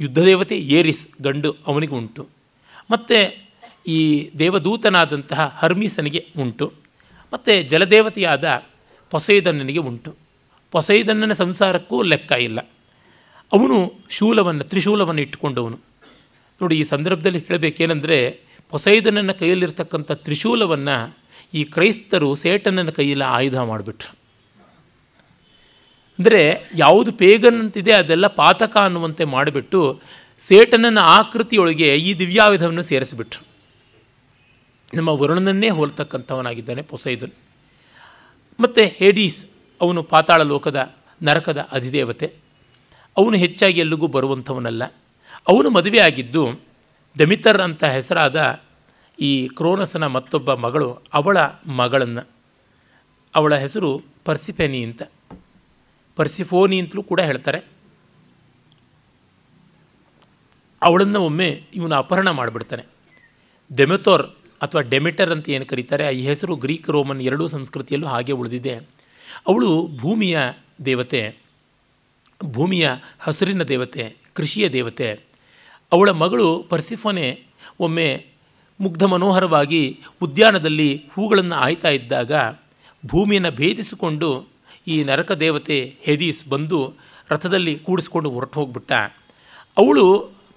Speaker 1: ಯುದ್ಧ ದೇವತೆ ಏರಿಸ್ ಗಂಡು, ಅವನಿಗೆ ಉಂಟು. ಮತ್ತು ಈ ದೇವದೂತನಾದಂತಹ ಹರ್ಮೀಸನಿಗೆ ಉಂಟು. ಮತ್ತು ಜಲದೇವತೆಯಾದ ಪೊಸೈದನ್ನನಿಗೆ ಉಂಟು. ಪೊಸೈದನ್ನನ ಸಂಸಾರಕ್ಕೂ ಲೆಕ್ಕ ಇಲ್ಲ. ಅವನು ತ್ರಿಶೂಲವನ್ನು ಇಟ್ಟುಕೊಂಡವನು. ನೋಡಿ, ಈ ಸಂದರ್ಭದಲ್ಲಿ ಹೇಳಬೇಕೇನೆಂದರೆ, ಪೊಸೈದನನ ಕೈಯಲ್ಲಿರ್ತಕ್ಕಂಥ ತ್ರಿಶೂಲವನ್ನು ಈ ಕ್ರೈಸ್ತರು ಸೇಟನನ ಕೈಯಲ್ಲಿ ಆಯುಧ ಮಾಡಿಬಿಟ್ರು. ಅಂದರೆ ಯಾವುದು ಪೇಗನ್ ಅಂತಿದೆ ಅದೆಲ್ಲ ಪಾತಕ ಅನ್ನುವಂತೆ ಮಾಡಿಬಿಟ್ಟು ಸೇಟನನ ಆಕೃತಿಯೊಳಗೆ ಈ ದಿವ್ಯಾಯುಧವನ್ನು ಸೇರಿಸಿಬಿಟ್ರು. ನಮ್ಮ ವರುಣನನ್ನೇ ಹೋಲ್ತಕ್ಕಂಥವನಾಗಿದ್ದಾನೆ ಪೊಸೈದನ್. ಮತ್ತು ಹೇಡೀಸ್, ಅವನು ಪಾತಾಳ ಲೋಕದ ನರಕದ ಅಧಿದೇವತೆ. ಅವನು ಹೆಚ್ಚಾಗಿ ಎಲ್ಲಿಗೂ ಬರುವಂಥವನಲ್ಲ. ಅವನು ಮದುವೆ ಆಗಿದ್ದು ಡೆಮಿಟರ್ ಅಂತ ಹೆಸರಾದ ಈ ಕ್ರೋನಸನ ಮತ್ತೊಬ್ಬ ಮಗಳು, ಅವಳ ಮಗಳನ್ನು. ಅವಳ ಹೆಸರು ಪರ್ಸಿಫೆನಿ ಅಂತ, ಪರ್ಸಿಫೋನಿ ಅಂತಲೂ ಕೂಡ ಹೇಳ್ತಾರೆ. ಅವಳನ್ನು ಒಮ್ಮೆ ಇವನು ಅಪಹರಣ ಮಾಡಿಬಿಡ್ತಾನೆ. ಡೆಮೆತೋರ್ ಅಥವಾ ಡೆಮಿಟರ್ ಅಂತ ಏನು ಕರೀತಾರೆ, ಈ ಹೆಸರು ಗ್ರೀಕ್ ರೋಮನ್ ಎರಡೂ ಸಂಸ್ಕೃತಿಯಲ್ಲೂ ಹಾಗೆ ಉಳಿದಿದೆ. ಅವಳು ಭೂಮಿಯ ದೇವತೆ, ಭೂಮಿಯ ಹಸುರಿನ ದೇವತೆ, ಕೃಷಿಯ ದೇವತೆ. ಅವಳ ಮಗಳು ಪರ್ಸಿಫೋನೆ ಒಮ್ಮೆ ಮುಗ್ಧ ಮನೋಹರವಾಗಿ ಉದ್ಯಾನದಲ್ಲಿ ಹೂಗಳನ್ನು ಆಯ್ತಾ ಇದ್ದಾಗ ಭೂಮಿಯನ್ನು ಭೇದಿಸಿಕೊಂಡು ಈ ನರಕ ದೇವತೆ ಹೆದೀಸ್ ಬಂದು ರಥದಲ್ಲಿ ಕೂಡಿಸ್ಕೊಂಡು ಹೊರಟು ಹೋಗ್ಬಿಟ್ಟ. ಅವಳು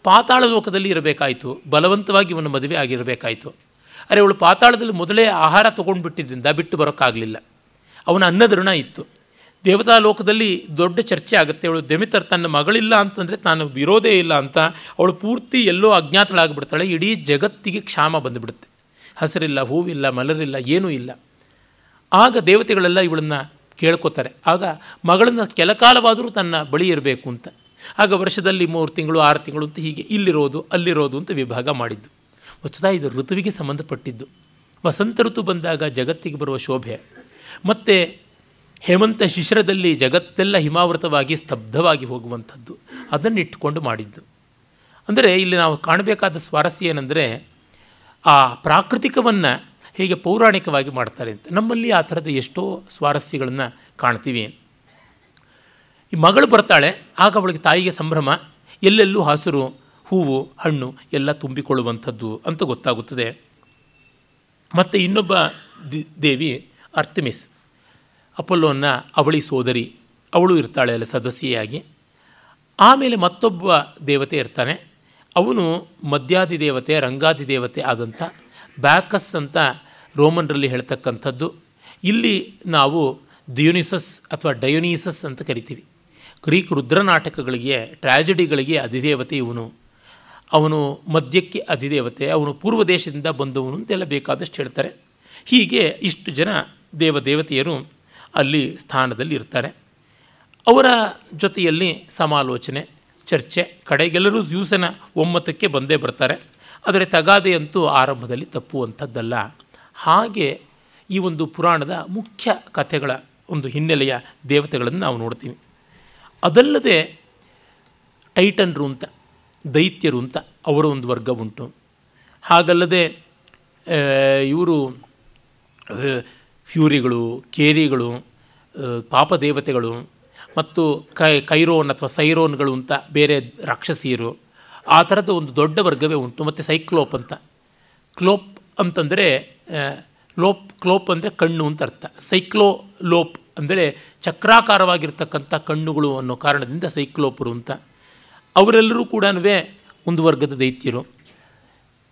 Speaker 1: ಪಾತಾಳ ಲೋಕದಲ್ಲಿ ಇರಬೇಕಾಯಿತು, ಬಲವಂತವಾಗಿ ಇವನು ಮದುವೆ ಆಗಿರಬೇಕಾಯಿತು. ಅರೆ, ಅವಳು ಪಾತಾಳದಲ್ಲಿ ಮೊದಲೇ ಆಹಾರ ತೊಗೊಂಡ್ಬಿಟ್ಟಿದ್ದರಿಂದ ಬಿಟ್ಟು ಬರೋಕ್ಕಾಗಲಿಲ್ಲ. ಅವನ ಅನ್ನದೃಣ ಇತ್ತು. ದೇವತಾ ಲೋಕದಲ್ಲಿ ದೊಡ್ಡ ಚರ್ಚೆ ಆಗುತ್ತೆ. ಅವಳು ಡೆಮಿಟರ್ ತನ್ನ ಮಗಳಿಲ್ಲ ಅಂತಂದರೆ ತಾನು ವಿರೋಧೇ ಇಲ್ಲ ಅಂತ ಅವಳು ಪೂರ್ತಿ ಎಲ್ಲೋ ಅಜ್ಞಾತಳಾಗಿಬಿಡ್ತಾಳೆ. ಇಡೀ ಜಗತ್ತಿಗೆ ಕ್ಷಾಮ ಬಂದುಬಿಡುತ್ತೆ. ಹಸಿರಿಲ್ಲ, ಹೂವಿಲ್ಲ, ಮಲರಿಲ್ಲ, ಏನೂ ಇಲ್ಲ. ಆಗ ದೇವತೆಗಳೆಲ್ಲ ಇವಳನ್ನು ಕೇಳ್ಕೊತಾರೆ. ಆಗ ಮಗಳನ್ನು ಕೆಲಕಾಲವಾದರೂ ತನ್ನ ಬಳಿ ಇರಬೇಕು ಅಂತ. ಆಗ ವರ್ಷದಲ್ಲಿ 3 ತಿಂಗಳು 6 ತಿಂಗಳು ಅಂತ ಹೀಗೆ ಇಲ್ಲಿರೋದು ಅಲ್ಲಿರೋದು ಅಂತ ವಿಭಾಗ ಮಾಡಿದ್ದು. ವಸ್ತುತಃ ಇದು ಋತುವಿಗೆ ಸಂಬಂಧಪಟ್ಟಿದ್ದು. ವಸಂತ ಋತು ಬಂದಾಗ ಜಗತ್ತಿಗೆ ಬರುವ ಶೋಭೆ, ಮತ್ತು ಹೇಮಂತ ಶಿಶಿರದಲ್ಲಿ ಜಗತ್ತೆಲ್ಲ ಹಿಮಾವೃತವಾಗಿ ಸ್ತಬ್ಧವಾಗಿ ಹೋಗುವಂಥದ್ದು, ಅದನ್ನಿಟ್ಟುಕೊಂಡು ಮಾಡಿದ್ದು. ಅಂದರೆ ಇಲ್ಲಿ ನಾವು ಕಾಣಬೇಕಾದ ಸ್ವಾರಸ್ಯ ಏನೆಂದರೆ, ಆ ಪ್ರಾಕೃತಿಕವನ್ನು ಹೇಗೆ ಪೌರಾಣಿಕವಾಗಿ ಮಾಡ್ತಾರೆ ಅಂತ. ನಮ್ಮಲ್ಲಿ ಆ ಥರದ ಎಷ್ಟೋ ಸ್ವಾರಸ್ಯಗಳನ್ನು ಕಾಣ್ತೀವಿ. ಈ ಮಗಳು ಬರ್ತಾಳೆ, ಆಗ ಅವಳಿಗೆ ತಾಯಿಗೆ ಸಂಭ್ರಮ. ಎಲ್ಲೆಲ್ಲೂ ಹಸಿರು, ಹೂವು, ಹಣ್ಣು ಎಲ್ಲ ತುಂಬಿಕೊಳ್ಳುವಂಥದ್ದು ಅಂತ ಗೊತ್ತಾಗುತ್ತದೆ. ಮತ್ತು ಇನ್ನೊಬ್ಬ ದೇವಿ ಅರ್ತೆಮಿಸ್, ಅಪೊಲ್ಲೋನ ಅವಳಿ ಸೋದರಿ, ಅವಳು ಇರ್ತಾಳೆ ಅಲ್ಲಿ ಸದಸ್ಯೆಯಾಗಿ. ಆಮೇಲೆ ಮತ್ತೊಬ್ಬ ದೇವತೆ ಇರ್ತಾನೆ. ಅವನು ಮದ್ಯಾದಿ ದೇವತೆ, ರಂಗಾದಿ ದೇವತೆ ಆದಂಥ ಬ್ಯಾಕಸ್ ಅಂತ ರೋಮನ್ರಲ್ಲಿ ಹೇಳ್ತಕ್ಕಂಥದ್ದು. ಇಲ್ಲಿ ನಾವು ದಿಯೋನಿಸಸ್ ಅಥವಾ ಡಯೋನೀಸಸ್ ಅಂತ ಕರಿತೀವಿ. ಗ್ರೀಕ್ ರುದ್ರನಾಟಕಗಳಿಗೆ, ಟ್ರ್ಯಾಜಿಡಿಗಳಿಗೆ ಅಧಿದೇವತೆ ಇವನು. ಅವನು ಮದ್ಯಕ್ಕೆ ಅಧಿದೇವತೆ, ಅವನು ಪೂರ್ವ ದೇಶದಿಂದ ಬಂದವನು ಅಂತೆಲ್ಲ ಬೇಕಾದಷ್ಟು ಹೇಳ್ತಾರೆ. ಹೀಗೆ ಇಷ್ಟು ಜನ ದೇವದೇವತೆಯರು ಅಲ್ಲಿ ಸ್ಥಾನದಲ್ಲಿ ಇರ್ತಾರೆ. ಅವರ ಜೊತೆಯಲ್ಲಿ ಸಮಾಲೋಚನೆ, ಚರ್ಚೆ, ಕಡೆಗೆಲ್ಲರೂ ಜ್ಯೂಸನ ಒಮ್ಮತಕ್ಕೆ ಬಂದೇ ಬರ್ತಾರೆ. ಆದರೆ ತಗಾದೆಯಂತೂ ಆರಂಭದಲ್ಲಿ ತಪ್ಪುವಂಥದ್ದಲ್ಲ. ಹಾಗೆ ಈ ಒಂದು ಪುರಾಣದ ಮುಖ್ಯ ಕಥೆಗಳ ಒಂದು ಹಿನ್ನೆಲೆಯ ದೇವತೆಗಳನ್ನು ನಾವು ನೋಡ್ತೀವಿ. ಅದಲ್ಲದೆ ಟೈಟನ್ರು ಅಂತ, ದೈತ್ಯರು ಅಂತ ಅವರ ಒಂದು ವರ್ಗ ಉಂಟು. ಹಾಗಲ್ಲದೆ ಇವರು ಫ್ಯೂರಿಗಳು, ಕೇರಿಗಳು, ಪಾಪದೇವತೆಗಳು ಮತ್ತು ಕೈರೋನ್ ಅಥವಾ ಸೈರೋನ್ಗಳು ಅಂತ ಬೇರೆ ರಾಕ್ಷಸಿಯರು, ಆ ಥರದ ಒಂದು ದೊಡ್ಡ ವರ್ಗವೇ ಉಂಟು. ಮತ್ತು ಸೈಕ್ಲೋಪ್ ಅಂತ, ಕ್ಲೋಪ್ ಅಂತಂದರೆ ಕ್ಲೋಪ್ ಅಂದರೆ ಕಣ್ಣು ಅಂತ ಅರ್ಥ. ಲೋಪ್ ಅಂದರೆ ಚಕ್ರಾಕಾರವಾಗಿರ್ತಕ್ಕಂಥ ಕಣ್ಣುಗಳು ಅನ್ನೋ ಕಾರಣದಿಂದ ಸೈಕ್ಲೋಪರು ಅಂತ. ಅವರೆಲ್ಲರೂ ಕೂಡ ಒಂದು ವರ್ಗದ ದೈತ್ಯರು.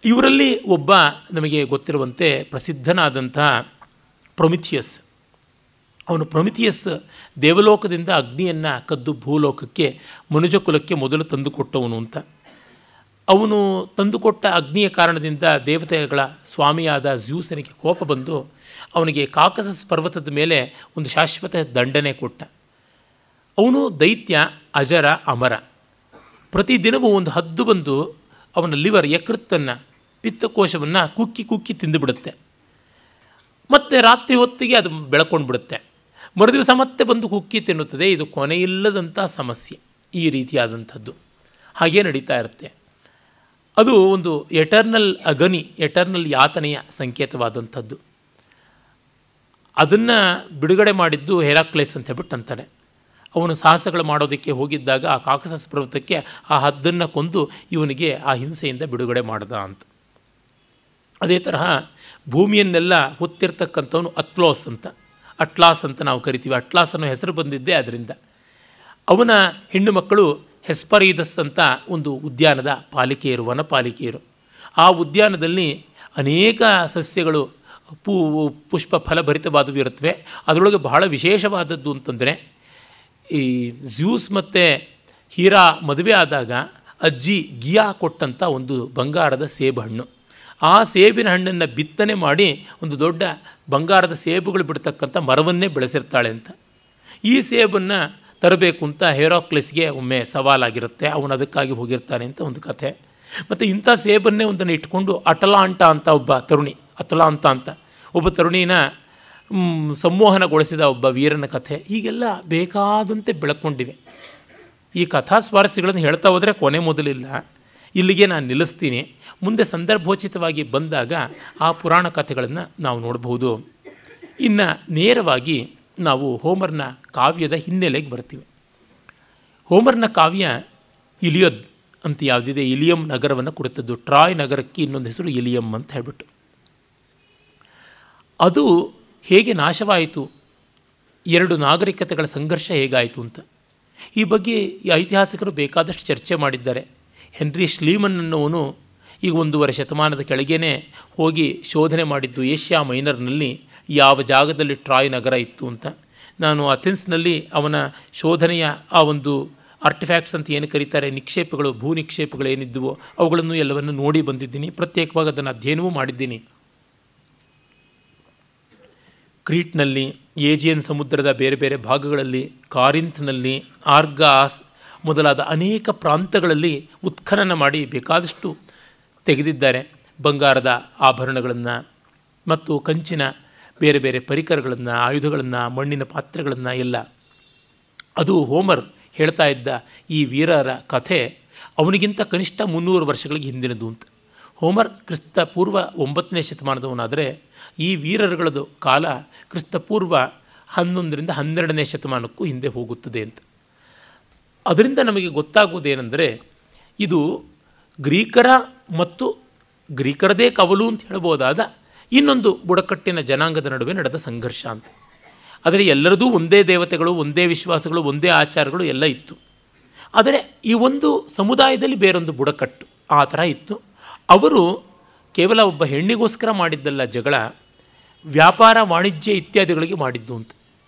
Speaker 1: ಇವರಲ್ಲಿ ಒಬ್ಬ ನಮಗೆ ಗೊತ್ತಿರುವಂತೆ ಪ್ರಸಿದ್ಧನಾದಂಥ ಪ್ರೊಮಿಥಿಯಸ್. ಅವನು ಪ್ರೊಮಿಥಿಯಸ್ ದೇವಲೋಕದಿಂದ ಅಗ್ನಿಯನ್ನು ಕದ್ದು ಭೂಲೋಕಕ್ಕೆ, ಮನುಜಕುಲಕ್ಕೆ ಮೊದಲು ತಂದುಕೊಟ್ಟವನು ಅಂತ. ಅವನು ತಂದುಕೊಟ್ಟ ಅಗ್ನಿಯ ಕಾರಣದಿಂದ ದೇವತೆಗಳ ಸ್ವಾಮಿಯಾದ ಜ್ಯೂಸನಿಗೆ ಕೋಪ ಬಂದು ಅವನಿಗೆ ಕಾಕಸಸ್ ಪರ್ವತದ ಮೇಲೆ ಒಂದು ಶಾಶ್ವತ ದಂಡನೆ ಕೊಟ್ಟ. ಅವನು ದೈತ್ಯ, ಅಜರ, ಅಮರ. ಪ್ರತಿದಿನವೂ ಒಂದು ಹದ್ದು ಬಂದು ಅವನ ಲಿವರ್, ಯಕೃತ್ತನ್ನು, ಪಿತ್ತಕೋಶವನ್ನು ಕುಕ್ಕಿ ಕುಕ್ಕಿ ತಿಂದುಬಿಡುತ್ತೆ. ಮತ್ತು ರಾತ್ರಿ ಹೊತ್ತಿಗೆ ಅದು ಬೆಳ್ಕೊಂಡು ಬಿಡುತ್ತೆ. ಮರುದಿವಸ ಮತ್ತೆ ಬಂದು ಕುಕ್ಕಿ ತಿನ್ನುತ್ತದೆ. ಇದು ಕೊನೆಯಿಲ್ಲದಂಥ ಸಮಸ್ಯೆ. ಈ ರೀತಿಯಾದಂಥದ್ದು ಹಾಗೇ ನಡೀತಾ ಇರುತ್ತೆ. ಅದು ಒಂದು ಎಟರ್ನಲ್ ಅಗನಿ, ಎಟರ್ನಲ್ ಯಾತನೆಯ ಸಂಕೇತವಾದಂಥದ್ದು. ಅದನ್ನು ಬಿಡುಗಡೆ ಮಾಡಿದ್ದು ಹೆರಾಕ್ಲೇಸ್ ಅಂತ ಹೇಳ್ಬಿಟ್ಟು ಅಂತಾನೆ. ಅವನು ಸಾಹಸಗಳು ಮಾಡೋದಕ್ಕೆ ಹೋಗಿದ್ದಾಗ ಆ ಕಾಕಸಸ್ ಪರ್ವತಕ್ಕೆ ಆ ಹದ್ದನ್ನು ಕೊಂದು ಇವನಿಗೆ ಆ ಹಿಂಸೆಯಿಂದ ಬಿಡುಗಡೆ ಮಾಡ್ದ ಅಂತ. ಅದೇ ತರಹ ಭೂಮಿಯನ್ನೆಲ್ಲ ಹೊತ್ತಿರ್ತಕ್ಕಂಥವನು ಅಟ್ಲಾಸ್ ಅಂತ ನಾವು ಕರಿತೀವಿ. ಅಟ್ಲಾಸ್ ಅನ್ನೋ ಹೆಸರು ಬಂದಿದ್ದೇ ಅದರಿಂದ. ಅವನ ಹೆಣ್ಣು ಮಕ್ಕಳು ಹೆಸ್ಪರೀದಸ್ ಅಂತ ಒಂದು ಉದ್ಯಾನದ ಪಾಲಿಕೆಯರು, ವನಪಾಲಿಕೆಯರು. ಆ ಉದ್ಯಾನದಲ್ಲಿ ಅನೇಕ ಸಸ್ಯಗಳು, ಪುಷ್ಪ ಫಲಭರಿತವಾದವು ಇರುತ್ತವೆ. ಅದರೊಳಗೆ ಬಹಳ ವಿಶೇಷವಾದದ್ದು ಅಂತಂದರೆ, ಈ ಜ್ಯೂಸ್ ಮತ್ತು ಹೀರಾ ಮದುವೆ ಆದಾಗ ಅಜ್ಜಿ ಗಿಯಾ ಕೊಟ್ಟಂಥ ಒಂದು ಬಂಗಾರದ ಸೇಬು ಹಣ್ಣು. ಆ ಸೇಬಿನ ಹಣ್ಣನ್ನು ಬಿತ್ತನೆ ಮಾಡಿ ಒಂದು ದೊಡ್ಡ ಬಂಗಾರದ ಸೇಬುಗಳು ಬಿಡ್ತಕ್ಕಂಥ ಮರವನ್ನೇ ಬೆಳೆಸಿರ್ತಾಳೆ ಅಂತ. ಈ ಸೇಬನ್ನು ತರಬೇಕು ಅಂತ ಹೆರಾಕ್ಲಿಸ್ಗೆ ಒಮ್ಮೆ ಸವಾಲಾಗಿರುತ್ತೆ. ಅವನು ಅದಕ್ಕಾಗಿ ಹೋಗಿರ್ತಾನೆ ಅಂತ ಒಂದು ಕಥೆ. ಮತ್ತು ಇಂಥ ಸೇಬನ್ನೇ ಒಂದನ್ನು ಇಟ್ಕೊಂಡು ಅಟಲಾಂಟ ಅಂತ ಒಬ್ಬ ತರುಣಿನ ಸಂಮೋಹನಗೊಳಿಸಿದ ಒಬ್ಬ ವೀರನ ಕಥೆ. ಹೀಗೆಲ್ಲ ಬೇಕಾದಂತೆ ಬೆಳಕೊಂಡಿವೆ. ಈ ಕಥಾ ಸ್ವಾರಸ್ಯಗಳನ್ನು ಹೇಳ್ತಾ ಹೋದರೆ ಕೊನೆ ಮೊದಲಿಲ್ಲ. ಇಲ್ಲಿಗೆ ನಾನು ನಿಲ್ಲಿಸ್ತೀನಿ. ಮುಂದೆ ಸಂದರ್ಭೋಚಿತವಾಗಿ ಬಂದಾಗ ಆ ಪುರಾಣ ಕಥೆಗಳನ್ನು ನಾವು ನೋಡಬಹುದು. ಇನ್ನು ನೇರವಾಗಿ ನಾವು ಹೋಮರ್ನ ಕಾವ್ಯದ ಹಿನ್ನೆಲೆಗೆ ಬರ್ತೀವಿ. ಹೋಮರ್ನ ಕಾವ್ಯ ಇಲಿಯದ್ ಅಂತ ಯಾವುದಿದೆ, ಇಲಿಯಂ ನಗರವನ್ನು ಕುರಿತದ್ದು. ಟ್ರಾಯ್ ನಗರಕ್ಕೆ ಇನ್ನೊಂದು ಹೆಸರು ಇಲಿಯಂ ಅಂತ ಹೇಳ್ಬಿಟ್ಟು. ಅದು ಹೇಗೆ ನಾಶವಾಯಿತು, ಎರಡು ನಾಗರಿಕತೆಗಳ ಸಂಘರ್ಷ ಹೇಗಾಯಿತು ಅಂತ ಈ ಬಗ್ಗೆ ಈ ಐತಿಹಾಸಿಕರು ಬೇಕಾದಷ್ಟು ಚರ್ಚೆ ಮಾಡಿದ್ದಾರೆ. ಹೆನ್ರಿ ಶ್ಲೀಮನ್ ಅನ್ನೋನು ಈಗ 1.5 ಶತಮಾನದ ಕೆಳಗೇನೆ ಹೋಗಿ ಶೋಧನೆ ಮಾಡಿದ್ದು ಏಷ್ಯಾ ಮೈನರ್ನಲ್ಲಿ ಯಾವ ಜಾಗದಲ್ಲಿ ಟ್ರಾಯ್ ನಗರ ಇತ್ತು ಅಂತ. ನಾನು ಅಥೆನ್ಸ್ನಲ್ಲಿ ಅವನ ಶೋಧನೆಯ ಆ ಒಂದು ಆರ್ಟಿಫ್ಯಾಕ್ಟ್ಸ್ ಅಂತ ಏನು ಕರೀತಾರೆ, ನಿಕ್ಷೇಪಗಳು, ಭೂ ನಿಕ್ಷೇಪಗಳು ಏನಿದ್ದವೋ ಅವುಗಳನ್ನು ಎಲ್ಲವನ್ನು ನೋಡಿ ಬಂದಿದ್ದೀನಿ. ಪ್ರತ್ಯೇಕವಾಗಿ ಅದನ್ನು ಅಧ್ಯಯನವೂ ಮಾಡಿದ್ದೀನಿ. ಕ್ರೀಟ್ನಲ್ಲಿ, ಏಜಿಯನ್ ಸಮುದ್ರದ ಬೇರೆ ಬೇರೆ ಭಾಗಗಳಲ್ಲಿ, ಕಾರಿಂತ್ನಲ್ಲಿ, ಆರ್ಗಾಸ್ ಮೊದಲಾದ ಅನೇಕ ಪ್ರಾಂತಗಳಲ್ಲಿ ಉತ್ಖನನ ಮಾಡಿ ಬೇಕಾದಷ್ಟು ತೆಗೆದಿದ್ದಾರೆ. ಬಂಗಾರದ ಆಭರಣಗಳನ್ನು ಮತ್ತು ಕಂಚಿನ ಬೇರೆ ಬೇರೆ ಪರಿಕರಗಳನ್ನು, ಆಯುಧಗಳನ್ನು, ಮಣ್ಣಿನ ಪಾತ್ರೆಗಳನ್ನು ಎಲ್ಲ. ಅದು ಹೋಮರ್ ಹೇಳ್ತಾ ಇದ್ದ ಈ ವೀರರ ಕಥೆ ಅವನಿಗಿಂತ ಕನಿಷ್ಠ 300 ವರ್ಷಗಳಿಗೆ ಹಿಂದಿನದು ಅಂತ. ಹೋಮರ್ ಕ್ರಿಸ್ತ ಪೂರ್ವ 9ನೇ ಶತಮಾನದವನಾದರೆ ಈ ವೀರರುಗಳದು ಕಾಲ ಕ್ರಿಸ್ತ ಪೂರ್ವ 11ರಿಂದ 12ನೇ ಶತಮಾನಕ್ಕೂ ಹಿಂದೆ ಹೋಗುತ್ತದೆ ಅಂತ. ಅದರಿಂದ ನಮಗೆ ಗೊತ್ತಾಗುವುದೇನೆಂದರೆ ಇದು ಗ್ರೀಕರ ಮತ್ತು ಗ್ರೀಕರದೇ ಕವಲು ಅಂತ ಹೇಳ್ಬೋದಾದ ಇನ್ನೊಂದು ಬುಡಕಟ್ಟಿನ ಜನಾಂಗದ ನಡುವೆ ನಡೆದ ಸಂಘರ್ಷ ಅಂತ. ಆದರೆ ಎಲ್ಲರದೂ ಒಂದೇ ದೇವತೆಗಳು, ಒಂದೇ ವಿಶ್ವಾಸಗಳು, ಒಂದೇ ಆಚಾರಗಳು ಎಲ್ಲ ಇತ್ತು. ಆದರೆ ಈ ಒಂದು ಸಮುದಾಯದಲ್ಲಿ ಬೇರೊಂದು ಬುಡಕಟ್ಟು ಆ ಥರ ಇತ್ತು. ಅವರು ಕೇವಲ ಒಬ್ಬ ಹೆಣ್ಣಿಗೋಸ್ಕರ ಮಾಡಿದ್ದಲ್ಲ ಜಗಳ, ವ್ಯಾಪಾರ ವಾಣಿಜ್ಯ ಇತ್ಯಾದಿಗಳಿಗೆ ಮಾಡಿದ್ದು ಅಂತ.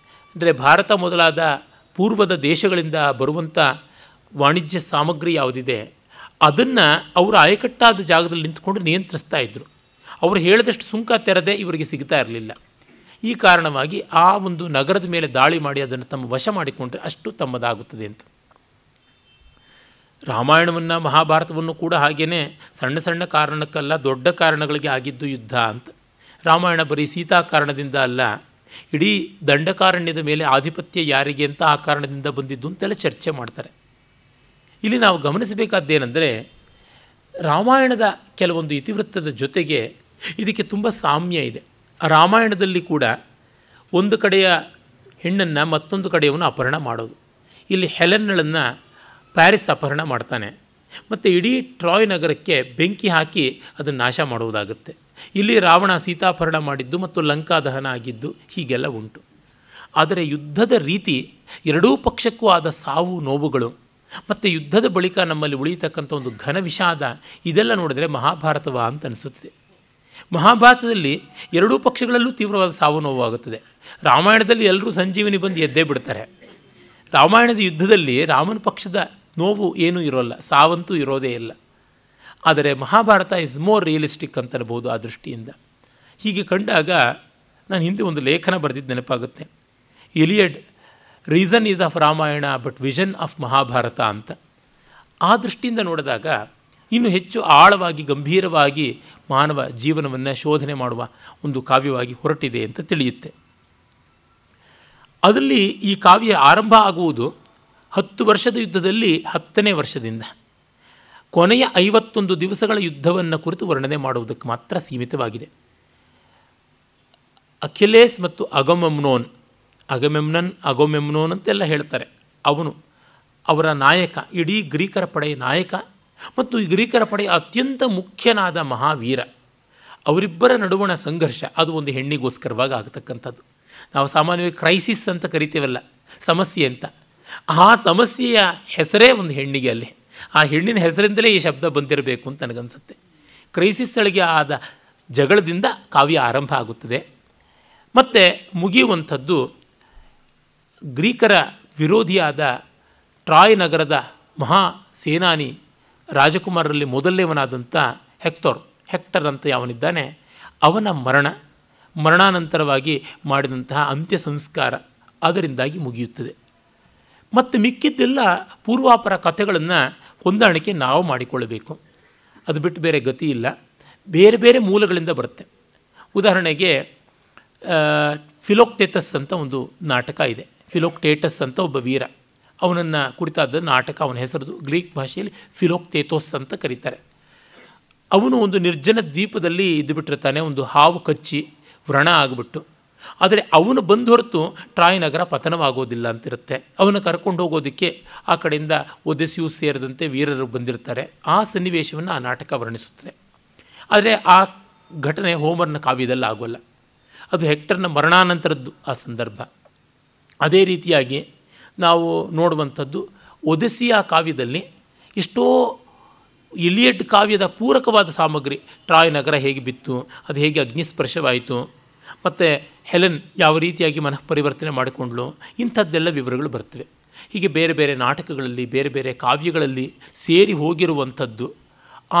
Speaker 1: ಅಂದರೆ ಭಾರತ ಮೊದಲಾದ ಪೂರ್ವದ ದೇಶಗಳಿಂದ ಬರುವಂಥ ವಾಣಿಜ್ಯ ಸಾಮಗ್ರಿ ಯಾವುದಿದೆ ಅದನ್ನು ಅವರು ಆಯಕಟ್ಟಾದ ಜಾಗದಲ್ಲಿ ನಿಂತ್ಕೊಂಡು ನಿಯಂತ್ರಿಸ್ತಾ ಇದ್ದರು. ಅವರು ಹೇಳಿದಷ್ಟು ಸುಂಕ ತೆರದೆ ಇವರಿಗೆ ಸಿಗ್ತಾ ಇರಲಿಲ್ಲ. ಈ ಕಾರಣವಾಗಿ ಆ ಒಂದು ನಗರದ ಮೇಲೆ ದಾಳಿ ಮಾಡಿ ಅದನ್ನು ತಮ್ಮ ವಶ ಮಾಡಿಕೊಂಡ್ರೆ ಅಷ್ಟು ತಮ್ಮದಾಗುತ್ತದೆ ಅಂತ. ರಾಮಾಯಣವನ್ನು ಮಹಾಭಾರತವನ್ನು ಕೂಡ ಹಾಗೇ ಸಣ್ಣ ಸಣ್ಣ ಕಾರಣಕ್ಕಲ್ಲ ದೊಡ್ಡ ಕಾರಣಗಳಿಗೆ ಆಗಿದ್ದು ಯುದ್ಧ ಅಂತ. ರಾಮಾಯಣ ಬರೀ ಸೀತಾ ಕಾರಣದಿಂದ ಅಲ್ಲ, ಇಡೀ ದಂಡಕಾರಣ್ಯದ ಮೇಲೆ ಆಧಿಪತ್ಯ ಯಾರಿಗೆ ಅಂತ ಆ ಕಾರಣದಿಂದ ಬಂದಿದ್ದು ಅಂತೆಲ್ಲ ಚರ್ಚೆ ಮಾಡ್ತಾರೆ. ಇಲ್ಲಿ ನಾವು ಗಮನಿಸಬೇಕಾದ್ದೇನೆಂದರೆ ರಾಮಾಯಣದ ಕೆಲವೊಂದು ಇತಿವೃತ್ತದ ಜೊತೆಗೆ ಇದಕ್ಕೆ ತುಂಬ ಸಾಮ್ಯ ಇದೆ. ಆ ರಾಮಾಯಣದಲ್ಲಿ ಕೂಡ ಒಂದು ಕಡೆಯ ಹೆಣ್ಣನ್ನು ಮತ್ತೊಂದು ಕಡೆಯವನು ಅಪಹರಣ ಮಾಡೋದು. ಇಲ್ಲಿ ಹೆಲೆನ್ನಳನ್ನು ಪ್ಯಾರಿಸ್ ಅಪಹರಣ ಮಾಡ್ತಾನೆ ಮತ್ತು ಇಡೀ ಟ್ರಾಯ್ ನಗರಕ್ಕೆ ಬೆಂಕಿ ಹಾಕಿ ಅದನ್ನು ನಾಶ ಮಾಡುವುದಾಗುತ್ತೆ. ಇಲ್ಲಿ ರಾವಣ ಸೀತಾಪಹರಣ ಮಾಡಿದ್ದು ಮತ್ತು ಲಂಕಾ ದಹನ ಆಗಿದ್ದು ಹೀಗೆಲ್ಲ ಉಂಟು. ಆದರೆ ಯುದ್ಧದ ರೀತಿ ಎರಡೂ ಪಕ್ಷಕ್ಕೂ ಆದ ಸಾವು ನೋವುಗಳು ಮತ್ತು ಯುದ್ಧದ ಬಳಿಕ ನಮ್ಮಲ್ಲಿ ಉಳಿಯತಕ್ಕಂಥ ಒಂದು ಘನ ವಿಷಾದ ಇದೆಲ್ಲ ನೋಡಿದ್ರೆ ಮಹಾಭಾರತವ ಅಂತ ಅನಿಸುತ್ತದೆ. ಮಹಾಭಾರತದಲ್ಲಿ ಎರಡೂ ಪಕ್ಷಗಳಲ್ಲೂ ತೀವ್ರವಾದ ಸಾವು ನೋವಾಗುತ್ತದೆ. ರಾಮಾಯಣದಲ್ಲಿ ಎಲ್ಲರೂ ಸಂಜೀವಿನಿ ಬಂದು ಎದ್ದೇ ಬಿಡ್ತಾರೆ. ರಾಮಾಯಣದ ಯುದ್ಧದಲ್ಲಿ ರಾಮನ ಪಕ್ಷದ ನೋವು ಏನೂ ಇರೋಲ್ಲ, ಸಾವಂತೂ ಇರೋದೇ ಇಲ್ಲ. ಆದರೆ ಮಹಾಭಾರತ ಇಸ್ ಮೋರ್ ರಿಯಲಿಸ್ಟಿಕ್ ಅಂತನ್ಬೋದು ಆ ದೃಷ್ಟಿಯಿಂದ. ಹೀಗೆ ಕಂಡಾಗ ನಾನು ಹಿಂದೆ ಒಂದು ಲೇಖನ ಬರೆದಿದ್ದು ನೆನಪಾಗುತ್ತೆ. Iliad reason is of Ramayana but vision of Mahabharata ಅಂತ. ಆ ದೃಷ್ಟಿಯಿಂದ ನೋಡಿದಾಗ ಇನ್ನು ಹೆಚ್ಚು ಆಳವಾಗಿ ಗಂಭೀರವಾಗಿ ಮಾನವ ಜೀವನವನ್ನು ಶೋಧನೆ ಮಾಡುವ ಒಂದು ಕಾವ್ಯವಾಗಿ ಹೊರಟಿದೆ ಅಂತ ತಿಳಿಯುತ್ತೆ. ಅದರಲ್ಲಿ ಈ ಕಾವ್ಯ ಆರಂಭ ಆಗುವುದು 10 ವರ್ಷದ ಯುದ್ಧದಲ್ಲಿ 10ನೇ ವರ್ಷದಿಂದ ಕೊನೆಯ 51 ದಿವಸಗಳ ಯುದ್ಧವನ್ನು ಕುರಿತು ವರ್ಣನೆ ಮಾಡುವುದಕ್ಕೆ ಮಾತ್ರ ಸೀಮಿತವಾಗಿದೆ. ಅಖಿಲೇಸ್ ಮತ್ತು ಅಗಮೆಮ್ನೋನ್ ಅಂತೆಲ್ಲ ಹೇಳ್ತಾರೆ. ಅವರ ನಾಯಕ, ಇಡೀ ಗ್ರೀಕರ ಪಡೆಯ ನಾಯಕ ಮತ್ತು ಈ ಗ್ರೀಕರ ಪಡೆಯ ಅತ್ಯಂತ ಮುಖ್ಯನಾದ ಮಹಾವೀರ, ಅವರಿಬ್ಬರ ನಡುವಣ ಸಂಘರ್ಷ ಅದು ಒಂದು ಹೆಣ್ಣಿಗೋಸ್ಕರವಾಗಿ ಆಗತಕ್ಕಂಥದ್ದು. ನಾವು ಸಾಮಾನ್ಯವಾಗಿ ಕ್ರೈಸಿಸ್ ಅಂತ ಕರಿತೀವಲ್ಲ, ಸಮಸ್ಯೆ ಅಂತ. ಆ ಸಮಸ್ಯೆಯ ಹೆಸರೇ ಒಂದು ಹೆಣ್ಣಿಗೆ ಅಲ್ಲಿ. ಆ ಹೆಣ್ಣಿನ ಹೆಸರಿಂದಲೇ ಈ ಶಬ್ದ ಬಂದಿರಬೇಕು ಅಂತ ನನಗನ್ಸುತ್ತೆ. ಕ್ರೈಸಿಸ್ಗಳಿಗೆ ಆದ ಜಗಳದಿಂದ ಕಾವ್ಯ ಆರಂಭ ಆಗುತ್ತದೆ ಮತ್ತು ಮುಗಿಯುವಂಥದ್ದು ಗ್ರೀಕರ ವಿರೋಧಿಯಾದ ಟ್ರಾಯ್ ನಗರದ ಮಹಾ ಸೇನಾನಿ ರಾಜಕುಮಾರರಲ್ಲಿ ಮೊದಲನೇವನಾದಂಥ ಹೆಕ್ಟರ್ ಅಂತ ಯಾವನಿದ್ದಾನೆ ಅವನ ಮರಣಾನಂತರವಾಗಿ ಮಾಡಿದಂತಹ ಅಂತ್ಯ ಸಂಸ್ಕಾರ ಅದರಿಂದಾಗಿ ಮುಗಿಯುತ್ತದೆ. ಮತ್ತು ಮಿಕ್ಕಿದ್ದೆಲ್ಲ ಪೂರ್ವಾಪರ ಕಥೆಗಳನ್ನು ಹೊಂದಾಣಿಕೆ ನಾವು ಮಾಡಿಕೊಳ್ಳಬೇಕು. ಅದು ಬಿಟ್ಟು ಬೇರೆ ಗತಿ ಇಲ್ಲ. ಬೇರೆ ಬೇರೆ ಮೂಲಗಳಿಂದ ಬರುತ್ತೆ. ಉದಾಹರಣೆಗೆ ಫಿಲೋಕ್ಟೇಟಸ್ ಅಂತ ಒಂದು ನಾಟಕ ಇದೆ. ಫಿಲೋಕ್ಟೇಟಸ್ ಅಂತ ಒಬ್ಬ ವೀರ, ಅವನನ್ನು ಕುರಿತಾದ ನಾಟಕ. ಅವನ ಹೆಸರು ಗ್ರೀಕ್ ಭಾಷೆಯಲ್ಲಿ ಫಿಲೋಕ್ಟೇತೋಸ್ ಅಂತ ಕರೀತಾರೆ. ಅವನು ಒಂದು ನಿರ್ಜನ ದ್ವೀಪದಲ್ಲಿ ಇದ್ದುಬಿಟ್ಟಿರ್ತಾನೆ, ಒಂದು ಹಾವು ಕಚ್ಚಿ ವ್ರಣ ಆಗಿಬಿಟ್ಟು. ಆದರೆ ಅವನು ಬಂದು ಹೊರತು ಟ್ರಾಯ್ ನಗರ ಪತನವಾಗೋದಿಲ್ಲ ಅಂತಿರುತ್ತೆ. ಅವನು ಕರ್ಕೊಂಡು ಹೋಗೋದಕ್ಕೆ ಆ ಕಡೆಯಿಂದ ಒದೆಸ್ಯೂಸ್ ಸೇರಿದಂತೆ ವೀರರು ಬಂದಿರ್ತಾರೆ. ಆ ಸನ್ನಿವೇಶವನ್ನು ಆ ನಾಟಕ ವರ್ಣಿಸುತ್ತದೆ. ಆದರೆ ಆ ಘಟನೆ ಹೋಮರ್ನ ಕಾವ್ಯದಲ್ಲಿ ಆಗೋಲ್ಲ. ಅದು ಹೆಕ್ಟರ್ನ ಮರಣಾನಂತರದ್ದು ಆ ಸಂದರ್ಭ. ಅದೇ ರೀತಿಯಾಗಿ ನಾವು ನೋಡುವಂಥದ್ದು ಒದೆಸ್ಸಿಯ ಕಾವ್ಯದಲ್ಲಿ ಎಷ್ಟೋ ಇಲಿಯಡ್ ಕಾವ್ಯದ ಪೂರಕವಾದ ಸಾಮಗ್ರಿ, ಟ್ರಾಯ್ ನಗರ ಹೇಗೆ ಬಿತ್ತು, ಅದು ಹೇಗೆ ಅಗ್ನಿಸ್ಪರ್ಶವಾಯಿತು, ಮತ್ತು ಹೆಲೆನ್ ಯಾವ ರೀತಿಯಾಗಿ ಮನಃಪರಿವರ್ತನೆ ಮಾಡಿಕೊಂಡ್ಲು, ಇಂಥದ್ದೆಲ್ಲ ವಿವರಗಳು ಬರ್ತವೆ. ಹೀಗೆ ಬೇರೆ ಬೇರೆ ನಾಟಕಗಳಲ್ಲಿ ಬೇರೆ ಬೇರೆ ಕಾವ್ಯಗಳಲ್ಲಿ ಸೇರಿ ಹೋಗಿರುವಂಥದ್ದು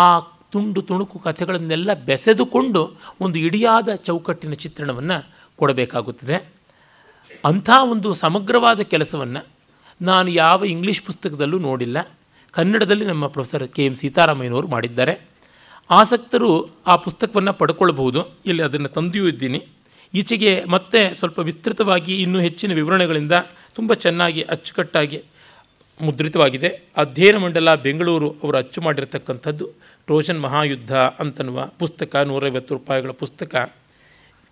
Speaker 1: ಆ ತುಂಡು ತುಣುಕು ಕಥೆಗಳನ್ನೆಲ್ಲ ಬೆಸೆದುಕೊಂಡು ಒಂದು ಇಡಿಯಾದ ಚೌಕಟ್ಟಿನ ಚಿತ್ರಣವನ್ನು ಕೊಡಬೇಕಾಗುತ್ತದೆ. ಅಂಥ ಒಂದು ಸಮಗ್ರವಾದ ಕೆಲಸವನ್ನು ನಾನು ಯಾವ ಇಂಗ್ಲೀಷ್ ಪುಸ್ತಕದಲ್ಲೂ ನೋಡಿಲ್ಲ. ಕನ್ನಡದಲ್ಲಿ ನಮ್ಮ ಪ್ರೊಫೆಸರ್ KM ಸೀತಾರಾಮಯ್ಯನವರು ಮಾಡಿದ್ದಾರೆ. ಆಸಕ್ತರು ಆ ಪುಸ್ತಕವನ್ನು ಪಡ್ಕೊಳ್ಬಹುದು. ಇಲ್ಲಿ ಅದನ್ನು ತಂದೆಯೂ ಇದ್ದೀನಿ. ಈಚೆಗೆ ಮತ್ತೆ ಸ್ವಲ್ಪ ವಿಸ್ತೃತವಾಗಿ ಇನ್ನೂ ಹೆಚ್ಚಿನ ವಿವರಣೆಗಳಿಂದ ತುಂಬ ಚೆನ್ನಾಗಿ ಅಚ್ಚುಕಟ್ಟಾಗಿ ಮುದ್ರಿತವಾಗಿದೆ. ಅಧ್ಯಯನ ಮಂಡಲ ಬೆಂಗಳೂರು ಅವರು ಅಚ್ಚು ಮಾಡಿರತಕ್ಕಂಥದ್ದು ಟ್ರೋಜನ್ ಮಹಾಯುದ್ಧ ಅಂತನ್ನುವ ಪುಸ್ತಕ. 150 ರೂಪಾಯಿಗಳ ಪುಸ್ತಕ.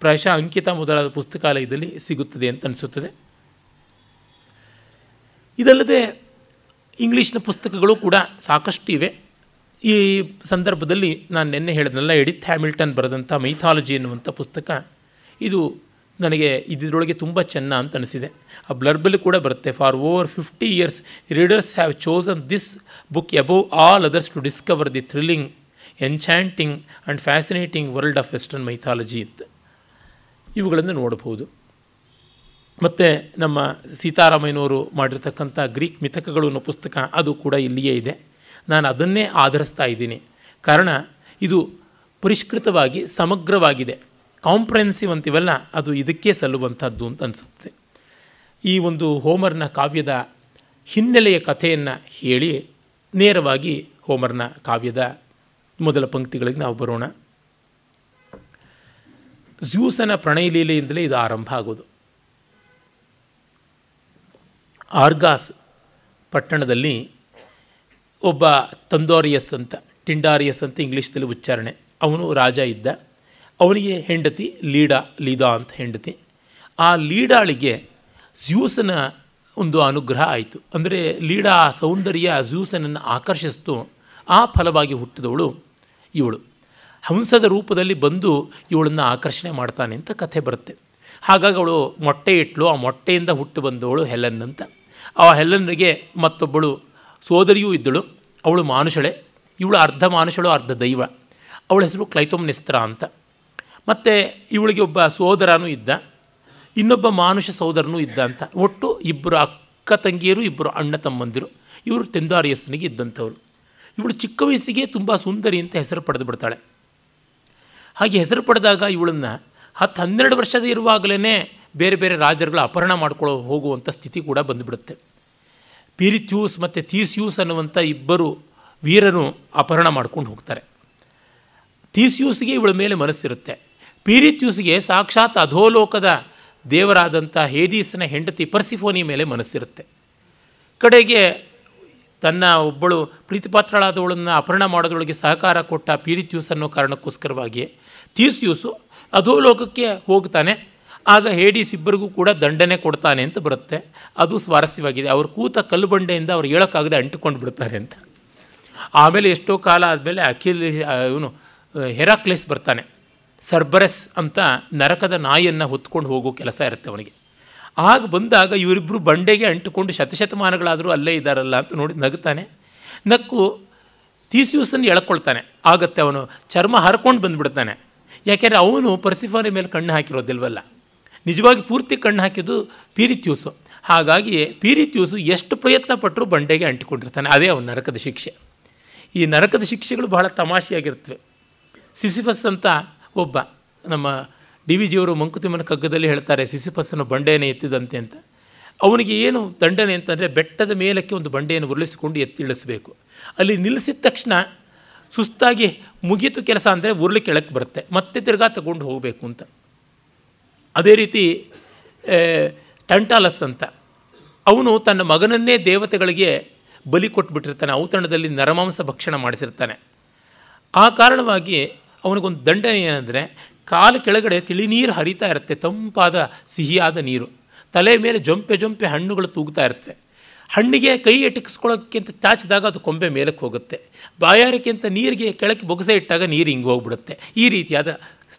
Speaker 1: ಪ್ರಾಯಶಃ ಅಂಕಿತ ಮೊದಲಾದ ಪುಸ್ತಕಾಲಯದಲ್ಲಿ ಸಿಗುತ್ತದೆ ಅಂತ ಅನಿಸುತ್ತದೆ. ಇದಲ್ಲದೆ ಇಂಗ್ಲೀಷ್ನ ಪುಸ್ತಕಗಳು ಕೂಡ ಸಾಕಷ್ಟು ಇವೆ. ಈ ಸಂದರ್ಭದಲ್ಲಿ ನಾನು ನಿನ್ನೆ ಹೇಳಿದ್ನಲ್ಲ, ಎಡಿತ್ ಹ್ಯಾಮಿಲ್ಟನ್ ಬರೆದಂಥ ಮೈಥಾಲಜಿ ಎನ್ನುವಂಥ ಪುಸ್ತಕ, ಇದು ನನಗೆ ಇದರೊಳಗೆ ತುಂಬ ಚೆನ್ನ ಅಂತ ಅನಿಸಿದೆ. ಆ ಬ್ಲರ್ಬಲ್ಲಿ ಕೂಡ ಬರುತ್ತೆ, for over 50 years readers have chosen this book above all others to discover the thrilling, enchanting and fascinating world of western mythology ಅಂತ. ಇವುಗಳನ್ನು ನೋಡಬಹುದು. ಮತ್ತು ನಮ್ಮ ಸೀತಾರಾಮಯ್ಯನವರು ಮಾಡಿರ್ತಕ್ಕಂಥ ಗ್ರೀಕ್ ಮಿಥಕಗಳು ಅನ್ನೋ ಪುಸ್ತಕ ಅದು ಕೂಡ ಇಲ್ಲಿಯೇ ಇದೆ. ನಾನು ಅದನ್ನೇ ಆಧರಿಸ್ತಾ ಇದ್ದೀನಿ. ಕಾರಣ ಇದು ಪರಿಷ್ಕೃತವಾಗಿ ಸಮಗ್ರವಾಗಿದೆ. ಕಾಂಪ್ರೆನ್ಸಿವ್ ಅಂತೀವಲ್ಲ, ಅದು ಇದಕ್ಕೆ ಸಲ್ಲುವಂಥದ್ದು ಅಂತ ಅನಿಸುತ್ತೆ. ಈ ಒಂದು ಹೋಮರ್ನ ಕಾವ್ಯದ ಹಿನ್ನೆಲೆಯ ಕಥೆಯನ್ನು ಹೇಳಿ ನೇರವಾಗಿ ಹೋಮರ್ನ ಕಾವ್ಯದ ಮೊದಲ ಪಂಕ್ತಿಗಳಿಗೆ ನಾವು ಬರೋಣ. ಜ್ಯೂಸನ ಪ್ರಣಯಲೀಲೆಯಿಂದಲೇ ಇದು ಆರಂಭ ಆಗೋದು. ಆರ್ಗಾಸ್ ಪಟ್ಟಣದಲ್ಲಿ ಒಬ್ಬ ತಂದೋರಿಯಸ್ ಅಂತ, ಟಿಂಡಾರಿಯಸ್ ಅಂತ ಇಂಗ್ಲೀಷ್ದಲ್ಲಿ ಉಚ್ಚಾರಣೆ, ಅವನು ರಾಜ ಇದ್ದ. ಅವನಿಗೆ ಹೆಂಡತಿ ಲೀಡಾ ಅಂತ ಹೆಂಡತಿ. ಆ ಲೀಡಾಳಿಗೆ ಜ್ಯೂಸನ ಒಂದು ಅನುಗ್ರಹ ಆಯಿತು. ಅಂದರೆ ಲೀಡಾ ಸೌಂದರ್ಯ ಜ್ಯೂಸನನ್ನು ಆಕರ್ಷಿಸ್ತು. ಆ ಫಲವಾಗಿ ಹುಟ್ಟಿದವಳು ಇವಳು. ಹಂಸದ ರೂಪದಲ್ಲಿ ಬಂದು ಇವಳನ್ನು ಆಕರ್ಷಣೆ ಮಾಡ್ತಾನೆ ಅಂತ ಕಥೆ ಬರುತ್ತೆ. ಹಾಗಾಗಿ ಅವಳು ಮೊಟ್ಟೆ ಇಟ್ಲು. ಆ ಮೊಟ್ಟೆಯಿಂದ ಹುಟ್ಟು ಬಂದವಳು ಹೆಲೆನ್ ಅಂತ. ಆ ಹೆಲೆನ್ನಿಗೆ ಮತ್ತೊಬ್ಬಳು ಸೋದರಿಯೂ ಇದ್ದಳು. ಅವಳು ಮಾನುಷಳೆ. ಇವಳು ಅರ್ಧ ಮಾನುಷಳು ಅರ್ಧ ದೈವ. ಅವಳ ಹೆಸರು ಕ್ಲೈತೊಮ್ನಿಸ್ತ್ರ ಅಂತ. ಮತ್ತು ಇವಳಿಗೆ ಒಬ್ಬ ಸೋದರನೂ ಇದ್ದ, ಇನ್ನೊಬ್ಬ ಮಾನುಷ ಸೋದರನೂ ಇದ್ದ ಅಂತ. ಒಟ್ಟು ಇಬ್ಬರು ಅಕ್ಕ ತಂಗಿಯರು, ಇಬ್ಬರು ಅಣ್ಣ ತಮ್ಮಂದಿರು. ಇವರು ಟೆಂದಾರಿಯಸ್ನಿಗೆ ಇದ್ದಂಥವ್ರು. ಇವಳು ಚಿಕ್ಕ ವಯಸ್ಸಿಗೆ ತುಂಬ ಸುಂದರಿ ಅಂತ ಹೆಸರು ಪಡೆದು ಬಿಡ್ತಾಳೆ. ಹಾಗೆ ಹೆಸರು ಪಡೆದಾಗ ಇವಳನ್ನು 10-12 ವರ್ಷದ ಇರುವಾಗಲೇ ಬೇರೆ ಬೇರೆ ರಾಜರುಗಳ ಅಪಹರಣ ಮಾಡ್ಕೊಳ್ಳೋ ಹೋಗುವಂಥ ಸ್ಥಿತಿ ಕೂಡ ಬಂದುಬಿಡುತ್ತೆ. ಪಿರಿಥ್ಯೂಸ್ ಮತ್ತು ಥೀಸಿಯೂಸ್ ಅನ್ನುವಂಥ ಇಬ್ಬರು ವೀರರು ಅಪಹರಣ ಮಾಡ್ಕೊಂಡು ಹೋಗ್ತಾರೆ. ಥೀಸಿಯೂಸ್ಗೆ ಇವಳ ಮೇಲೆ ಮನಸ್ಸಿರುತ್ತೆ. ಪಿರಿಥ್ಯೂಸ್ಗೆ ಸಾಕ್ಷಾತ್ ಅಧೋಲೋಕದ ದೇವರಾದಂಥ ಹೇಡೀಸನ ಹೆಂಡತಿ ಪರ್ಸಿಫೋನಿ ಮೇಲೆ ಮನಸ್ಸಿರುತ್ತೆ. ಕಡೆಗೆ ತನ್ನ ಒಬ್ಬಳು ಪ್ರೀತಿಪಾತ್ರಳಾದವಳನ್ನು ಅಪಹರಣ ಮಾಡೋದ್ರೊಳಗೆ ಸಹಕಾರ ಕೊಟ್ಟ ಪಿರಿಥ್ಯೂಸ್ ಅನ್ನೋ ಕಾರಣಕ್ಕೋಸ್ಕರವಾಗಿ ಥೀಸಿಯೂಸು ಅಧೋಲೋಕಕ್ಕೆ ಹೋಗ್ತಾನೆ. ಆಗ ಹೇಡೀಸ್ ಇಬ್ಬರಿಗೂ ಕೂಡ ದಂಡನೆ ಕೊಡ್ತಾನೆ ಅಂತ ಬರುತ್ತೆ. ಅದು ಸ್ವಾರಸ್ಯವಾಗಿದೆ. ಅವ್ರು ಕೂತ ಕಲ್ಲು ಬಂಡೆಯಿಂದ ಅವ್ರು ಹೇಳೋಕ್ಕಾಗದೆ ಅಂಟಿಕೊಂಡು ಬಿಡ್ತಾರೆ ಅಂತ. ಆಮೇಲೆ ಎಷ್ಟೋ ಕಾಲ ಆದಮೇಲೆ ಇವನು ಹೆರಾಕ್ಲೇಸ್ ಬರ್ತಾನೆ. ಸರ್ಬರಸ್ ಅಂತ ನರಕದ ನಾಯಿಯನ್ನು ಹೊತ್ಕೊಂಡು ಹೋಗೋ ಕೆಲಸ ಇರುತ್ತೆ ಅವನಿಗೆ. ಆಗ ಬಂದಾಗ ಇವರಿಬ್ಬರು ಬಂಡೆಗೆ ಅಂಟಿಕೊಂಡು ಶತಶತಮಾನಗಳಾದರೂ ಅಲ್ಲೇ ಇದ್ದಾರಲ್ಲ ಅಂತ ನೋಡಿ ನಗ್ತಾನೆ. ನಕ್ಕು ಥೀಸಿಯೂಸನ್ನು ಎಳ್ಕೊಳ್ತಾನೆ. ಆಗತ್ತೆ ಅವನು ಚರ್ಮ ಹರ್ಕೊಂಡು ಬಂದುಬಿಡ್ತಾನೆ. ಯಾಕೆಂದರೆ ಅವನು ಪರ್ಸಿಫೋನಿ ಮೇಲೆ ಕಣ್ಣು ಹಾಕಿರೋದಿಲ್ವಲ್ಲ, ನಿಜವಾಗಿ ಪೂರ್ತಿ ಕಣ್ಣು ಹಾಕಿದ್ದು ಪಿರಿಥ್ಯೂಸು. ಹಾಗಾಗಿ ಪಿರಿಥ್ಯೂಸು ಎಷ್ಟು ಪ್ರಯತ್ನ ಪಟ್ಟರೂ ಬಂಡೆಗೆ ಅಂಟಿಕೊಂಡಿರ್ತಾನೆ. ಅದೇ ಅವನ ನರಕದ ಶಿಕ್ಷೆ. ಈ ನರಕದ ಶಿಕ್ಷೆಗಳು ಬಹಳ ತಮಾಷೆಯಾಗಿರ್ತವೆ. ಸಿಸಿಫಸ್ ಅಂತ ಒಬ್ಬ ನಮ್ಮ ಡಿ ವಿ ಜಿಯವರು ಮಂಕುತಿಮ್ಮನ ಕಗ್ಗದಲ್ಲಿ ಹೇಳ್ತಾರೆ, ಸಿಸಿಫಸ್ಸನ್ನು ಬಂಡೆಯನ್ನು ಎತ್ತಿದಂತೆ ಅಂತ. ಅವನಿಗೆ ಏನು ದಂಡನೆ ಅಂತಂದರೆ ಬೆಟ್ಟದ ಮೇಲಕ್ಕೆ ಒಂದು ಬಂಡೆಯನ್ನು ಉರುಳಿಸಿಕೊಂಡು ಎತ್ತಿಳಿಸಬೇಕು. ಅಲ್ಲಿ ನಿಲ್ಲಿಸಿದ ತಕ್ಷಣ ಸುಸ್ತಾಗಿ ಮುಗೀತು ಕೆಲಸ ಅಂದರೆ ಉರುಳಿ ಕೆಳಕ್ಕೆ ಬರುತ್ತೆ, ಮತ್ತೆ ತಿರ್ಗಾ ತಗೊಂಡು ಹೋಗಬೇಕು ಅಂತ. ಅದೇ ರೀತಿ ಟಂಟಾಲಸ್ ಅಂತ, ಅವನು ತನ್ನ ಮಗನನ್ನೇ ದೇವತೆಗಳಿಗೆ ಬಲಿ ಕೊಟ್ಬಿಟ್ಟಿರ್ತಾನೆ. ಔತಣದಲ್ಲಿ ನರಮಾಂಸ ಭಕ್ಷಣ ಮಾಡಿಸಿರ್ತಾನೆ. ಆ ಕಾರಣವಾಗಿ ಅವನಿಗೊಂದು ದಂಡನೆ ಏನಂದರೆ, ಕಾಲು ಕೆಳಗಡೆ ತಿಳಿ ನೀರು ಹರಿತಾ ಇರುತ್ತೆ, ತಂಪಾದ ಸಿಹಿಯಾದ ನೀರು. ತಲೆ ಮೇಲೆ ಜೊಂಪೆ ಹಣ್ಣುಗಳು ತೂಗ್ತಾ ಇರ್ತವೆ. ಹಣ್ಣಿಗೆ ಕೈ ಎಟಕಿಸ್ಕೊಳ್ಳೋಕ್ಕಿಂತ ಚಾಚಿದಾಗ ಅದು ಕೊಂಬೆ ಮೇಲಕ್ಕೆ ಹೋಗುತ್ತೆ. ಬಾಯಾರಿಕೆ ಅಂತ ನೀರಿಗೆ ಕೆಳಕ್ಕೆ ಬೊಗಸೆ ಇಟ್ಟಾಗ ನೀರು ಹಿಂಗೆ ಹೋಗ್ಬಿಡುತ್ತೆ. ಈ ರೀತಿಯಾದ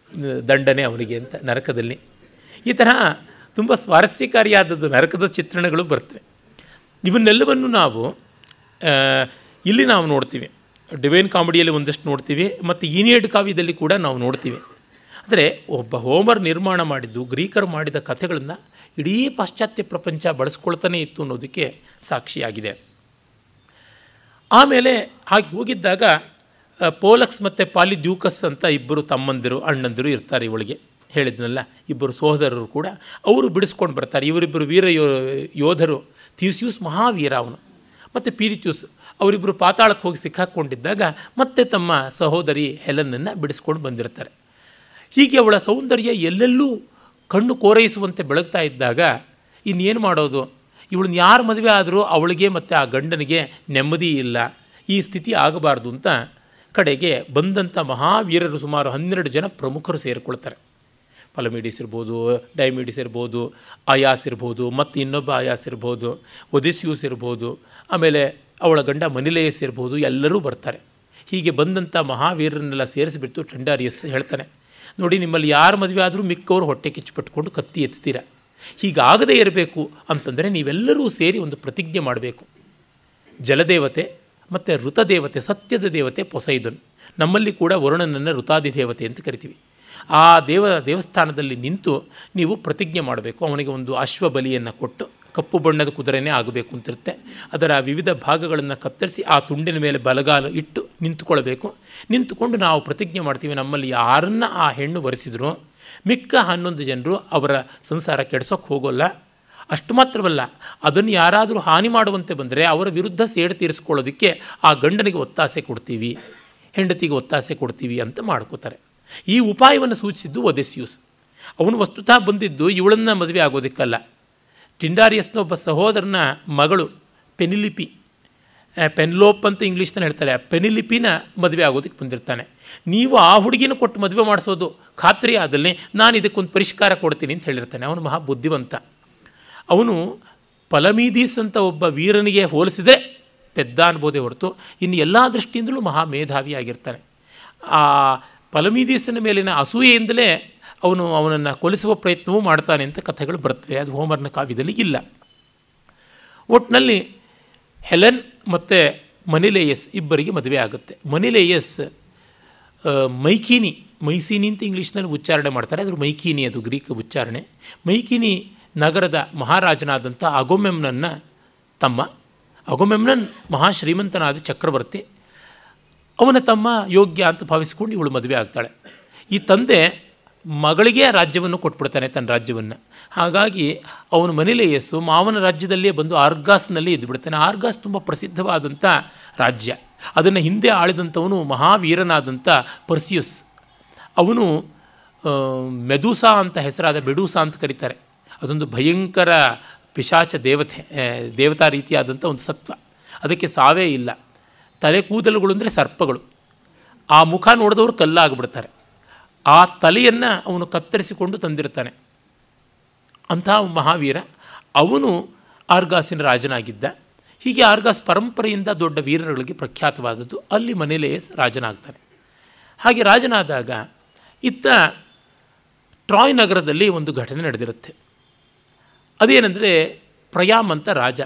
Speaker 1: ದಂಡನೆ ಅವನಿಗೆ ಅಂತ ನರಕದಲ್ಲಿ. ಈ ತರಹ ತುಂಬ ಸ್ವಾರಸ್ಯಕಾರಿಯಾದದ್ದು ನರಕದ ಚಿತ್ರಣಗಳು ಬರ್ತವೆ. ಇವನ್ನೆಲ್ಲವನ್ನು ನಾವು ಇಲ್ಲಿ ನಾವು ನೋಡ್ತೀವಿ. ಡಿವೈನ್ ಕಾಮಿಡಿಯಲ್ಲಿ ಒಂದಷ್ಟು ನೋಡ್ತೀವಿ, ಮತ್ತು ಈನಿಯಡ್ ಕಾವ್ಯದಲ್ಲಿ ಕೂಡ ನಾವು ನೋಡ್ತೀವಿ. ಅಂದರೆ ಒಬ್ಬ ಹೋಮರ್ ನಿರ್ಮಾಣ ಮಾಡಿದ್ದು, ಗ್ರೀಕರು ಮಾಡಿದ ಕಥೆಗಳನ್ನು ಇಡೀ ಪಾಶ್ಚಾತ್ಯ ಪ್ರಪಂಚ ಬಳಸ್ಕೊಳ್ತಾನೆ ಇತ್ತು ಅನ್ನೋದಕ್ಕೆ ಸಾಕ್ಷಿಯಾಗಿದೆ. ಆಮೇಲೆ ಹಾಗೆ ಹೋಗಿದ್ದಾಗ ಪೋಲಕ್ಸ್ ಮತ್ತು ಪಾಲಿದ್ಯೂಕಸ್ ಅಂತ ಇಬ್ಬರು ತಮ್ಮಂದಿರು ಅಣ್ಣಂದಿರು ಇರ್ತಾರೆ. ಇವಳಿಗೆ ಹೇಳಿದ್ನಲ್ಲ, ಇಬ್ಬರು ಸಹೋದರರು ಕೂಡ ಅವರು ಬಿಡಿಸ್ಕೊಂಡು ಬರ್ತಾರೆ. ಇವರಿಬ್ಬರು ವೀರ ಯೋಧರು. ಥೀಸಿಯೂಸ್ ಮಹಾವೀರ ಅವನು, ಮತ್ತು ಪಿರಿಥ್ಯೂಸ್ ಅವರಿಬ್ಬರು ಪಾತಾಳಕ್ಕೆ ಹೋಗಿ ಸಿಕ್ಕಾಕ್ಕೊಂಡಿದ್ದಾಗ ಮತ್ತೆ ತಮ್ಮ ಸಹೋದರಿ ಹೆಲೆನನ್ನು ಬಿಡಿಸ್ಕೊಂಡು ಬಂದಿರ್ತಾರೆ. ಹೀಗೆ ಅವಳ ಸೌಂದರ್ಯ ಎಲ್ಲೆಲ್ಲೂ ಕಣ್ಣು ಕೋರೈಸುವಂತೆ ಬೆಳಗ್ತಾ ಇದ್ದಾಗ ಇನ್ನೇನು ಮಾಡೋದು? ಇವಳನ್ನ ಯಾರು ಮದುವೆ ಆದರೂ ಅವಳಿಗೆ ಮತ್ತು ಆ ಗಂಡನಿಗೆ ನೆಮ್ಮದಿ ಇಲ್ಲ. ಈ ಸ್ಥಿತಿ ಆಗಬಾರ್ದು ಅಂತ ಕಡೆಗೆ ಬಂದಂಥ ಮಹಾವೀರರು ಸುಮಾರು 12 ಜನ ಪ್ರಮುಖರು ಸೇರಿಕೊಳ್ತಾರೆ. ಪಲಮಿಡಿಸ್ ಇರ್ಬೋದು, ಡೈಮಿಡಿಸ್ ಇರ್ಬೋದು, ಆಯಾಸ್ ಇರ್ಬೋದು, ಮತ್ತು ಇನ್ನೊಬ್ಬ ಆಯಾಸ್ ಇರ್ಬೋದು, ಒದಿಸ್ಯೂಸ್ ಇರ್ಬೋದು, ಆಮೇಲೆ ಅವಳ ಗಂಡ ಮನಿಲೇಯಸ್ ಇರ್ಬೋದು, ಎಲ್ಲರೂ ಬರ್ತಾರೆ. ಹೀಗೆ ಬಂದಂಥ ಮಹಾವೀರರನ್ನೆಲ್ಲ ಸೇರಿಸಿಬಿಟ್ಟು ಟೆಂಡಾರಿಯಸ್ ಹೇಳ್ತಾನೆ, ನೋಡಿ, ನಿಮ್ಮಲ್ಲಿ ಯಾರು ಮದುವೆ ಆದರೂ ಮಿಕ್ಕವರು ಹೊಟ್ಟೆ ಕಿಚ್ಚುಪಟ್ಕೊಂಡು ಕತ್ತಿ ಎತ್ತೀರ. ಹೀಗಾಗದೇ ಇರಬೇಕು ಅಂತಂದರೆ ನೀವೆಲ್ಲರೂ ಸೇರಿ ಒಂದು ಪ್ರತಿಜ್ಞೆ ಮಾಡಬೇಕು. ಜಲದೇವತೆ ಮತ್ತು ಋತದೇವತೆ, ಸತ್ಯದ ದೇವತೆ ಪೊಸೈದನ್, ನಮ್ಮಲ್ಲಿ ಕೂಡ ವರುಣನನ್ನು ಋತಾದಿ ದೇವತೆ ಅಂತ ಕರಿತೀವಿ. ಆ ದೇವಸ್ಥಾನದಲ್ಲಿ ನಿಂತು ನೀವು ಪ್ರತಿಜ್ಞೆ ಮಾಡಬೇಕು. ಅವನಿಗೆ ಒಂದು ಅಶ್ವಬಲಿಯನ್ನು ಕೊಟ್ಟು, ಕಪ್ಪು ಬಣ್ಣದ ಕುದುರೆನೇ ಆಗಬೇಕು ಅಂತಿರುತ್ತೆ, ಅದರ ವಿವಿಧ ಭಾಗಗಳನ್ನು ಕತ್ತರಿಸಿ ಆ ತುಂಡಿನ ಮೇಲೆ ಬಲಗಾಲು ಇಟ್ಟು ನಿಂತುಕೊಳ್ಬೇಕು. ನಿಂತುಕೊಂಡು ನಾವು ಪ್ರತಿಜ್ಞೆ ಮಾಡ್ತೀವಿ, ನಮ್ಮಲ್ಲಿ ಯಾರನ್ನು ಆ ಹೆಣ್ಣು ವರಿಸಿದ್ರು ಮಿಕ್ಕ 11 ಜನರು ಅವರ ಸಂಸಾರ ಕೆಡಿಸೋಕ್ಕೆ ಹೋಗೋಲ್ಲ. ಅಷ್ಟು ಮಾತ್ರವಲ್ಲ, ಅದನ್ನು ಯಾರಾದರೂ ಹಾನಿ ಮಾಡುವಂತೆ ಬಂದರೆ ಅವರ ವಿರುದ್ಧ ಸೇಡು ತೀರಿಸ್ಕೊಳ್ಳೋದಕ್ಕೆ ಆ ಗಂಡನಿಗೆ ಒತ್ತಾಸೆ ಕೊಡ್ತೀವಿ, ಹೆಂಡತಿಗೆ ಒತ್ತಾಸೆ ಕೊಡ್ತೀವಿ ಅಂತ ಮಾಡ್ಕೋತಾರೆ. ಈ ಉಪಾಯವನ್ನು ಸೂಚಿಸಿದ್ದು ಒದೆಸ್ಯೂಸ್. ಅವನು ವಸ್ತುತಃ ಬಂದಿದ್ದು ಇವಳನ್ನು ಮದುವೆ ಆಗೋದಕ್ಕಲ್ಲ. ಟಿಂಡಾರಿಯಸ್ನ ಒಬ್ಬ ಸಹೋದರನ ಮಗಳು ಪೆನಿಲಿಪಿ, ಪೆನ್ಲೋಪ್ ಅಂತ ಇಂಗ್ಲೀಷ್ನಲ್ಲಿ ಹೇಳ್ತಾರೆ, ಪೆನಿಲಿಪಿನ ಮದುವೆ ಆಗೋದಕ್ಕೆ ಬಂದಿರ್ತಾನೆ. ನೀವು ಆ ಹುಡುಗಿನ ಕೊಟ್ಟು ಮದುವೆ ಮಾಡಿಸೋದು ಖಾತ್ರಿ ಆದಲ್ಲಿ ನಾನು ಇದಕ್ಕೊಂದು ಪರಿಷ್ಕಾರ ಕೊಡ್ತೀನಿ ಅಂತ ಹೇಳಿರ್ತಾನೆ. ಅವನು ಮಹಾ ಬುದ್ಧಿವಂತ. ಅವನು ಪಲಮೀದೀಸ್ ಅಂತ ಒಬ್ಬ ವೀರನಿಗೆ ಹೋಲಿಸಿದರೆ ಪೆದ್ದ ಅನ್ಬೋದೇ ಹೊರತು ಇನ್ನು ಎಲ್ಲ ದೃಷ್ಟಿಯಿಂದಲೂ ಮಹಾ ಮೇಧಾವಿಯಾಗಿರ್ತಾನೆ. ಆ ಪಲಮೀದೀಸನ ಮೇಲಿನ ಅಸೂಯೆಯಿಂದಲೇ ಅವನನ್ನು ಕೊಲಿಸುವ ಪ್ರಯತ್ನವೂ ಮಾಡ್ತಾನೆ ಅಂತ ಕಥೆಗಳು ಬರ್ತವೆ. ಅದು ಹೋಮರ್ನ ಕಾವ್ಯದಲ್ಲಿ ಇಲ್ಲ. ಒಟ್ಟಿನಲ್ಲಿ ಹೆಲೆನ್ ಮತ್ತು ಮನಿಲೇಯಸ್ ಇಬ್ಬರಿಗೆ ಮದುವೆ ಆಗುತ್ತೆ. ಮನಿಲೇಯಸ್ ಮೈಕೀನಿ ಅಂತ ಇಂಗ್ಲೀಷ್ನಲ್ಲಿ ಉಚ್ಚಾರಣೆ ಮಾಡ್ತಾರೆ, ಅದ್ರ ಮೈಕೀನಿ ಅದು ಗ್ರೀಕ್ ಉಚ್ಚಾರಣೆ. ಮೈಕೀನಿ ನಗರದ ಮಹಾರಾಜನಾದಂಥ ಅಗೊಮೆಮ್ನನ್ನ ತಮ್ಮ. ಅಗೊಮೆಮ್ನನ್ ಮಹಾಶ್ರೀಮಂತನಾದ ಚಕ್ರವರ್ತಿ. ಅವನ ತಮ್ಮ ಯೋಗ್ಯ ಅಂತ ಭಾವಿಸಿಕೊಂಡು ಇವಳು ಮದುವೆ ಆಗ್ತಾಳೆ. ಈ ತಂದೆ ಮಗಳಿಗೆ ರಾಜ್ಯವನ್ನು ಕೊಟ್ಬಿಡ್ತಾನೆ, ತನ್ನ ರಾಜ್ಯವನ್ನು. ಹಾಗಾಗಿ ಅವನು ಮನಿಲೇಯಸ್ಸು ಮಾವನ ರಾಜ್ಯದಲ್ಲಿಯೇ ಬಂದು ಆರ್ಗಾಸ್ನಲ್ಲಿ ಇದ್ದುಬಿಡ್ತಾನೆ. ಆರ್ಗಾಸ್ ತುಂಬ ಪ್ರಸಿದ್ಧವಾದಂಥ ರಾಜ್ಯ. ಅದನ್ನು ಹಿಂದೆ ಆಳಿದಂಥವನು ಮಹಾವೀರನಾದಂಥ ಪರ್ಸಿಯುಸ್. ಅವನು ಮೆದೂಸಾ ಅಂತ ಹೆಸರಾದ ಮೆಡೂಸಾ ಅಂತ ಕರೀತಾರೆ. ಅದೊಂದು ಭಯಂಕರ ಪಿಶಾಚ ದೇವತಾ ರೀತಿಯಾದಂಥ ಒಂದು ಸತ್ವ. ಅದಕ್ಕೆ ಸಾವೇ ಇಲ್ಲ. ತಲೆ ಕೂದಲುಗಳು ಅಂದರೆ ಸರ್ಪಗಳು. ಆ ಮುಖ ನೋಡಿದವರು ಕಲ್ಲಾಗ್ಬಿಡ್ತಾರೆ. ಆ ತಲೆಯನ್ನು ಅವನು ಕತ್ತರಿಸಿಕೊಂಡು ತಂದಿರ್ತಾನೆ. ಅಂಥ ಮಹಾವೀರ ಅವನು ಆರ್ಗಾಸಿನ ರಾಜನಾಗಿದ್ದ. ಹೀಗೆ ಆರ್ಗಾಸ್ ಪರಂಪರೆಯಿಂದ ದೊಡ್ಡ ವೀರರುಗಳಿಗೆ ಪ್ರಖ್ಯಾತವಾದದ್ದು. ಅಲ್ಲಿ ಮನಿಲೇಯಸ್ ರಾಜನಾಗ್ತಾನೆ. ಹಾಗೆ ರಾಜನಾದಾಗ ಇತ್ತ ಟ್ರಾಯ್ ನಗರದಲ್ಲಿ ಒಂದು ಘಟನೆ ನಡೆದಿರುತ್ತೆ. ಅದೇನೆಂದರೆ ಪ್ರಯಾಮ್ ಅಂತ ರಾಜ.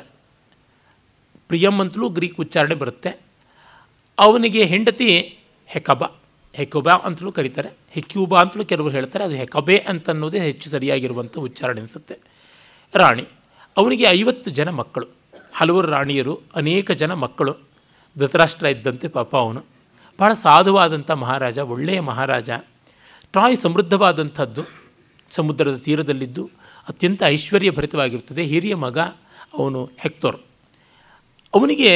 Speaker 1: ಪ್ರಿಯಮ್ ಅಂತಲೂ ಗ್ರೀಕ್ ಉಚ್ಚಾರಣೆ ಬರುತ್ತೆ. ಅವನಿಗೆ ಹೆಂಡತಿ ಹೆಕೊಬಾ ಅಂತಲೂ ಕರೀತಾರೆ, ಹೆಕ್ಯೂಬಾ ಅಂತಲೂ ಕೆಲವರು ಹೇಳ್ತಾರೆ. ಅದು ಹೆಕಬೆ ಅಂತ ಅನ್ನೋದೇ ಹೆಚ್ಚು ಸರಿಯಾಗಿರುವಂಥ ಉಚ್ಚಾರಣೆ ಅನಿಸುತ್ತೆ. ರಾಣಿ. ಅವನಿಗೆ 50 ಜನ ಮಕ್ಕಳು, ಹಲವರು ರಾಣಿಯರು, ಅನೇಕ ಜನ ಮಕ್ಕಳು. ಧೃತರಾಷ್ಟ್ರ ಇದ್ದಂತೆ ಪಾಪ ಅವನು. ಭಾಳ ಸಾಧುವಾದಂಥ ಮಹಾರಾಜ, ಒಳ್ಳೆಯ ಮಹಾರಾಜ. ಟ್ರಾಯ್ ಸಮೃದ್ಧವಾದಂಥದ್ದು, ಸಮುದ್ರದ ತೀರದಲ್ಲಿದ್ದು ಅತ್ಯಂತ ಐಶ್ವರ್ಯಭರಿತವಾಗಿರುತ್ತದೆ. ಹಿರಿಯ ಮಗ ಅವನು ಹೆಕ್ತೋರ್. ಅವನಿಗೆ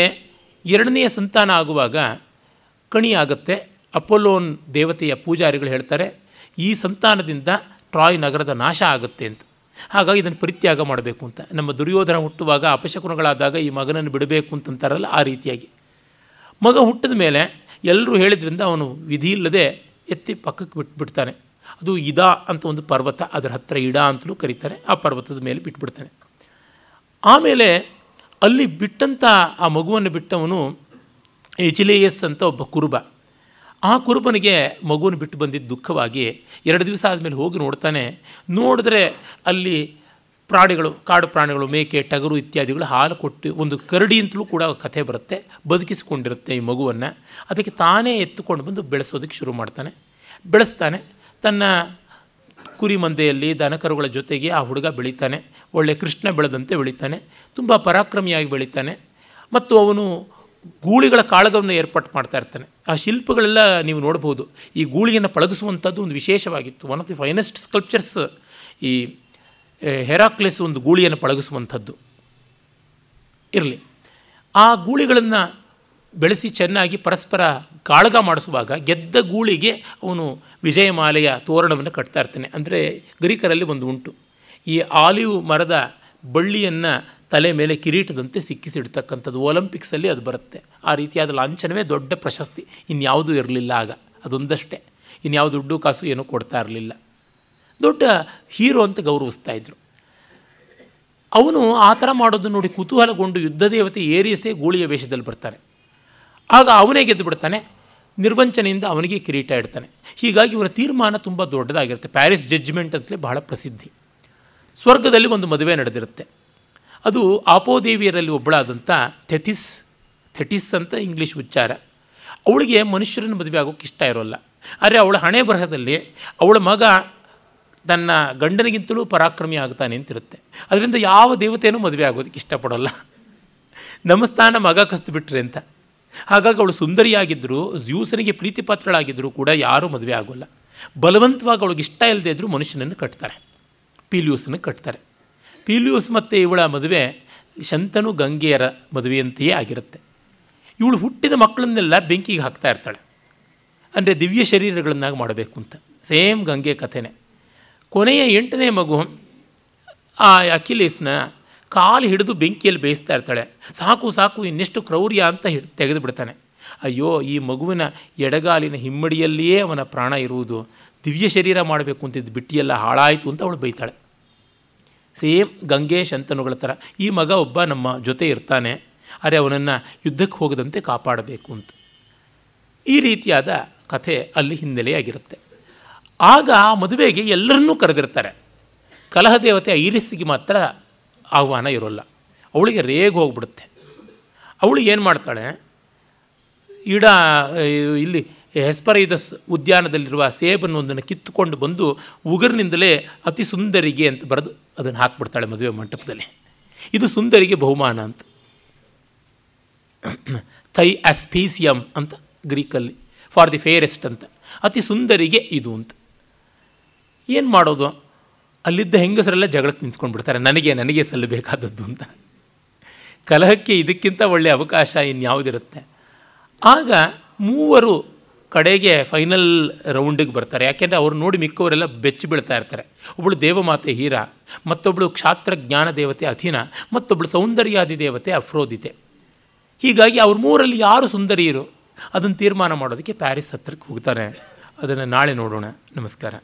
Speaker 1: 2ನೆಯ ಸಂತಾನ ಆಗುವಾಗ ಕಣಿಯಾಗತ್ತೆ. ಅಪೋಲೋನ್ ದೇವತೆಯ ಪೂಜಾರಿಗಳು ಹೇಳ್ತಾರೆ, ಈ ಸಂತಾನದಿಂದ ಟ್ರಾಯ್ ನಗರದ ನಾಶ ಆಗುತ್ತೆ ಅಂತ. ಹಾಗಾಗಿ ಇದನ್ನು ಪರಿತ್ಯಾಗ ಮಾಡಬೇಕು ಅಂತ. ನಮ್ಮ ದುರ್ಯೋಧನ ಹುಟ್ಟುವಾಗ ಅಪಶಕುನಗಳಾದಾಗ ಈ ಮಗನನ್ನು ಬಿಡಬೇಕು ಅಂತಂತಾರಲ್ಲ, ಆ ರೀತಿಯಾಗಿ ಮಗ ಹುಟ್ಟಿದ ಮೇಲೆ ಎಲ್ಲರೂ ಹೇಳಿದ್ರಿಂದ ಅವನು ವಿಧಿ ಇಲ್ಲದೆ ಎತ್ತಿ ಪಕ್ಕಕ್ಕೆ ಬಿಟ್ಬಿಡ್ತಾನೆ. ಅದು ಇದಾ ಅಂತ ಒಂದು ಪರ್ವತ, ಅದರ ಹತ್ತಿರ ಇಡಾ ಅಂತಲೂ ಕರೀತಾರೆ. ಆ ಪರ್ವತದ ಮೇಲೆ ಬಿಟ್ಬಿಡ್ತಾನೆ. ಆಮೇಲೆ ಅಲ್ಲಿ ಬಿಟ್ಟಂಥ ಆ ಮಗುವನ್ನು ಬಿಟ್ಟವನು ಎಚಿಲೇಯಸ್ ಅಂತ ಒಬ್ಬ ಕುರುಬ. ಆ ಕುರುಬನಿಗೆ ಮಗುವನ್ನು ಬಿಟ್ಟು ಬಂದಿದ್ದು ದುಃಖವಾಗಿ 2 ದಿವಸ ಆದಮೇಲೆ ಹೋಗಿ ನೋಡ್ತಾನೆ. ನೋಡಿದ್ರೆ ಅಲ್ಲಿ ಪ್ರಾಣಿಗಳು, ಕಾಡು ಪ್ರಾಣಿಗಳು, ಮೇಕೆ, ಟಗರು ಇತ್ಯಾದಿಗಳು ಹಾಲು ಕೊಟ್ಟು, ಒಂದು ಕರಡಿ ಅಂತಲೂ ಕೂಡ ಕಥೆ ಬರುತ್ತೆ, ಬದುಕಿಸಿಕೊಂಡಿರುತ್ತೆ ಈ ಮಗುವನ್ನು. ಅದಕ್ಕೆ ತಾನೇ ಎತ್ತುಕೊಂಡು ಬಂದು ಬೆಳೆಸೋದಕ್ಕೆ ಶುರು ಮಾಡ್ತಾನೆ. ಬೆಳೆಸ್ತಾನೆ. ತನ್ನ ಕುರಿ ಮಂದೆಯಲ್ಲಿ ದನಕರುಗಳ ಜೊತೆಗೆ ಆ ಹುಡುಗ ಬೆಳೀತಾನೆ. ಒಳ್ಳೆ ಕೃಷ್ಣ ಬೆಳೆದಂತೆ ಬೆಳೀತಾನೆ. ತುಂಬ ಪರಾಕ್ರಮಿಯಾಗಿ ಬೆಳೀತಾನೆ. ಮತ್ತು ಅವನು ಗೂಳಿಗಳ ಕಾಳಗವನ್ನು ಏರ್ಪಾಟು ಮಾಡ್ತಾ ಇರ್ತಾನೆ. ಆ ಶಿಲ್ಪಗಳೆಲ್ಲ ನೀವು ನೋಡ್ಬೋದು. ಈ ಗೂಳಿಯನ್ನು ಪಳಗಿಸುವಂಥದ್ದು ಒಂದು ವಿಶೇಷವಾಗಿತ್ತು. One of the finest sculptures ಈ ಹೆರಾಕ್ಲೆಸ್ ಒಂದು ಗೂಳಿಯನ್ನು ಪಳಗಿಸುವಂಥದ್ದು ಇರಲಿ. ಆ ಗೂಳಿಗಳನ್ನು ಬೆಳೆಸಿ ಚೆನ್ನಾಗಿ ಪರಸ್ಪರ ಕಾಳಗ ಮಾಡಿಸುವಾಗ ಗೆದ್ದ ಗೂಳಿಗೆ ಅವನು ವಿಜಯಮಾಲೆಯ ತೋರಣವನ್ನು ಕಟ್ತಾ ಇರ್ತಾನೆ. ಅಂದರೆ ಗ್ರೀಕರಲ್ಲಿ ಒಂದು ಉಂಟು, ಈ ಆಲಿವ್ ಮರದ ಬಳ್ಳಿಯನ್ನು ತಲೆ ಮೇಲೆ ಕಿರೀಟದಂತೆ ಸಿಕ್ಕಿಸಿಡ್ತಕ್ಕಂಥದ್ದು. ಒಲಿಂಪಿಕ್ಸಲ್ಲಿ ಅದು ಬರುತ್ತೆ. ಆ ರೀತಿಯಾದ ಲಾಂಛನವೇ ದೊಡ್ಡ ಪ್ರಶಸ್ತಿ. ಇನ್ಯಾವುದೂ ಇರಲಿಲ್ಲ ಆಗ, ಅದೊಂದಷ್ಟೇ. ಇನ್ಯಾವ ದುಡ್ಡು ಕಾಸು ಏನೂ ಕೊಡ್ತಾ ಇರಲಿಲ್ಲ. ದೊಡ್ಡ ಹೀರೋ ಅಂತ ಗೌರವಿಸ್ತಾ ಇದ್ರು. ಅವನು ಆ ಥರ ಮಾಡೋದು ನೋಡಿ ಕುತೂಹಲಗೊಂಡು ಯುದ್ಧ ದೇವತೆ ಏರಿಯಸೇ ಗೂಳಿಯ ವೇಷದಲ್ಲಿ ಬರ್ತಾನೆ. ಆಗ ಅವನೇ ಗೆದ್ದು ಬಿಡ್ತಾನೆ. ನಿರ್ವಂಚನೆಯಿಂದ ಅವನಿಗೆ ಕಿರೀಟ ಇಡ್ತಾನೆ. ಹೀಗಾಗಿ ಇವರ ತೀರ್ಮಾನ ತುಂಬ ದೊಡ್ಡದಾಗಿರುತ್ತೆ. ಪ್ಯಾರಿಸ್ ಜಡ್ಜ್ಮೆಂಟ್ ಅಂತಲೇ ಬಹಳ ಪ್ರಸಿದ್ಧಿ. ಸ್ವರ್ಗದಲ್ಲಿ ಒಂದು ಮದುವೆ ನಡೆದಿರುತ್ತೆ. ಅದು ಆಪೋದೇವಿಯರಲ್ಲಿ ಒಬ್ಬಳಾದಂಥ ಥೆಟಿಸ್ ಅಂತ ಇಂಗ್ಲೀಷ್ ಉಚ್ಚಾರ. ಅವಳಿಗೆ ಮನುಷ್ಯರನ್ನು ಮದುವೆ ಆಗೋಕ್ಕೆ ಇಷ್ಟ ಇರೋಲ್ಲ. ಆದರೆ ಅವಳ ಹಣೆ ಬರಹದಲ್ಲಿ ಅವಳ ಮಗ ತನ್ನ ಗಂಡನಿಗಿಂತಲೂ ಪರಾಕ್ರಮಿ ಆಗ್ತಾನೆ ಅಂತಿರುತ್ತೆ. ಅದರಿಂದ ಯಾವ ದೇವತೆಯೂ ಮದುವೆ ಆಗೋದಕ್ಕೆ ಇಷ್ಟಪಡೋಲ್ಲ, ನಮ್ಮ ಸ್ಥಾನ ಮಗ ಕಸ್ತು ಬಿಟ್ರೆ ಅಂತ. ಹಾಗಾಗಿ ಅವಳು ಸುಂದರಿಯಾಗಿದ್ದರೂ, ಜ್ಯೂಸನಿಗೆ ಪ್ರೀತಿಪಾತ್ರಳಾಗಿದ್ದರೂ ಕೂಡ ಯಾರೂ ಮದುವೆ ಆಗೋಲ್ಲ. ಬಲವಂತವಾಗಿ ಅವಳಿಗೆ ಇಷ್ಟ ಇಲ್ಲದೆ ಇದ್ದರೂ ಮನುಷ್ಯನನ್ನು ಕಟ್ತಾರೆ, ಪೀಲಿಯೂಸನ್ನು ಕಟ್ತಾರೆ. ಪೀಲಿಯೂಸ್ ಮತ್ತು ಇವಳ ಮದುವೆ ಶಂತನು ಗಂಗೆಯರ ಮದುವೆಯಂತೆಯೇ ಆಗಿರುತ್ತೆ. ಇವಳು ಹುಟ್ಟಿದ ಮಕ್ಕಳನ್ನೆಲ್ಲ ಬೆಂಕಿಗೆ ಹಾಕ್ತಾ ಇರ್ತಾಳೆ, ಅಂದರೆ ದಿವ್ಯ ಶರೀರಗಳನ್ನಾಗಿ ಮಾಡಬೇಕು ಅಂತ. ಸೇಮ್ ಗಂಗೆ ಕಥೆನೇ. ಕೊನೆಯ 8ನೇ ಮಗು ಆ ಅಖಿಲೇಸ್ನ ಕಾಲು ಹಿಡಿದು ಬೆಂಕಿಯಲ್ಲಿ ಬೇಯಿಸ್ತಾ ಇರ್ತಾಳೆ. ಸಾಕು ಸಾಕು ಇನ್ನೆಷ್ಟು ಕ್ರೌರ್ಯ ಅಂತ ತೆಗೆದು ಬಿಡ್ತಾನೆ. ಅಯ್ಯೋ, ಈ ಮಗುವಿನ ಎಡಗಾಲಿನ ಹಿಮ್ಮಡಿಯಲ್ಲಿಯೇ ಅವನ ಪ್ರಾಣ ಇರುವುದು, ದಿವ್ಯ ಶರೀರ ಮಾಡಬೇಕು ಅಂತಿದ್ದು ಬಿಟ್ಟಿಯೆಲ್ಲ ಹಾಳಾಯಿತು ಅಂತ ಅವಳು ಬೈತಾಳೆ. ಸೇಮ್ ಗಂಗೆ ಶಂತನುಗಳ ಥರ ಈ ಮಗ ಒಬ್ಬ ನಮ್ಮ ಜೊತೆ ಇರ್ತಾನೆ, ಆದರೆ ಅವನನ್ನು ಯುದ್ಧಕ್ಕೆ ಹೋಗದಂತೆ ಕಾಪಾಡಬೇಕು ಅಂತ. ಈ ರೀತಿಯಾದ ಕಥೆ ಅಲ್ಲಿ ಹಿನ್ನೆಲೆಯಾಗಿರುತ್ತೆ. ಆಗ ಆ ಮದುವೆಗೆ ಎಲ್ಲರನ್ನೂ ಕರೆದಿರ್ತಾರೆ. ಕಲಹ ದೇವತೆ ಐರಿಸ್ಸಿಗೆ ಮಾತ್ರ ಆಹ್ವಾನ ಇರೋಲ್ಲ. ಅವಳಿಗೆ ರೇಗ್ ಹೋಗ್ಬಿಡುತ್ತೆ. ಅವಳು ಏನು ಮಾಡ್ತಾಳೆ, ಇಲ್ಲಿ ಹೆಸ್ಪರೈದಸ್ ಉದ್ಯಾನದಲ್ಲಿರುವ ಸೇಬನ್ನೊಂದನ್ನು ಕಿತ್ತುಕೊಂಡು ಬಂದು ಉಗುರಿನಿಂದಲೇ ಅತಿ ಸುಂದರಿಗೆ ಅಂತ ಬರೆದು ಅದನ್ನು ಹಾಕ್ಬಿಡ್ತಾಳೆ ಮದುವೆ ಮಂಟಪದಲ್ಲಿ. ಇದು ಸುಂದರಿಗೆ ಬಹುಮಾನ ಅಂತ. ಥೈ ಆಸ್ಪೀಸಿಯಮ್ ಅಂತ ಗ್ರೀಕಲ್ಲಿ, ಫಾರ್ ದಿ ಫೇರೆಸ್ಟ್ ಅಂತ, ಅತಿ ಸುಂದರಿಗೆ ಇದು ಅಂತ. ಏನು ಮಾಡೋದು, ಅಲ್ಲಿದ್ದ ಹೆಂಗಸರೆಲ್ಲ ಜಗಳಕ್ಕೆ ನಿಂತ್ಕೊಂಡು ಬಿಡ್ತಾರೆ, ನನಗೆ ಸಲ್ಲಬೇಕಾದದ್ದು ಅಂತ. ಕಲಹಕ್ಕೆ ಇದಕ್ಕಿಂತ ಒಳ್ಳೆಯ ಅವಕಾಶ ಇನ್ಯಾವುದಿರುತ್ತೆ. ಆಗ 3 ಕಡೆಗೆ ಫೈನಲ್ ರೌಂಡಿಗೆ ಬರ್ತಾರೆ. ಯಾಕೆಂದರೆ ಅವ್ರು ನೋಡಿ ಮಿಕ್ಕವರೆಲ್ಲ ಬೆಚ್ಚಿ ಬೀಳ್ತಾ ಇರ್ತಾರೆ. ಒಬ್ಬಳು ದೇವಮಾತೆ ಹೀರಾ, ಮತ್ತೊಬ್ಬಳು ಕ್ಷಾತ್ರ ಜ್ಞಾನ ದೇವತೆ ಅಥಿನ, ಮತ್ತೊಬ್ಬಳು ಸೌಂದರ್ಯಾದಿ ದೇವತೆ ಅಫ್ರೋದಿತೆ. ಹೀಗಾಗಿ ಅವ್ರ 3ರಲ್ಲಿ ಯಾರು ಸುಂದರಿಯರು ಅದನ್ನು ತೀರ್ಮಾನ ಮಾಡೋದಕ್ಕೆ ಪ್ಯಾರಿಸ್ ಹತ್ರಕ್ಕೆ ಹೋಗ್ತಾರೆ. ಅದನ್ನು ನಾಳೆ ನೋಡೋಣ. ನಮಸ್ಕಾರ.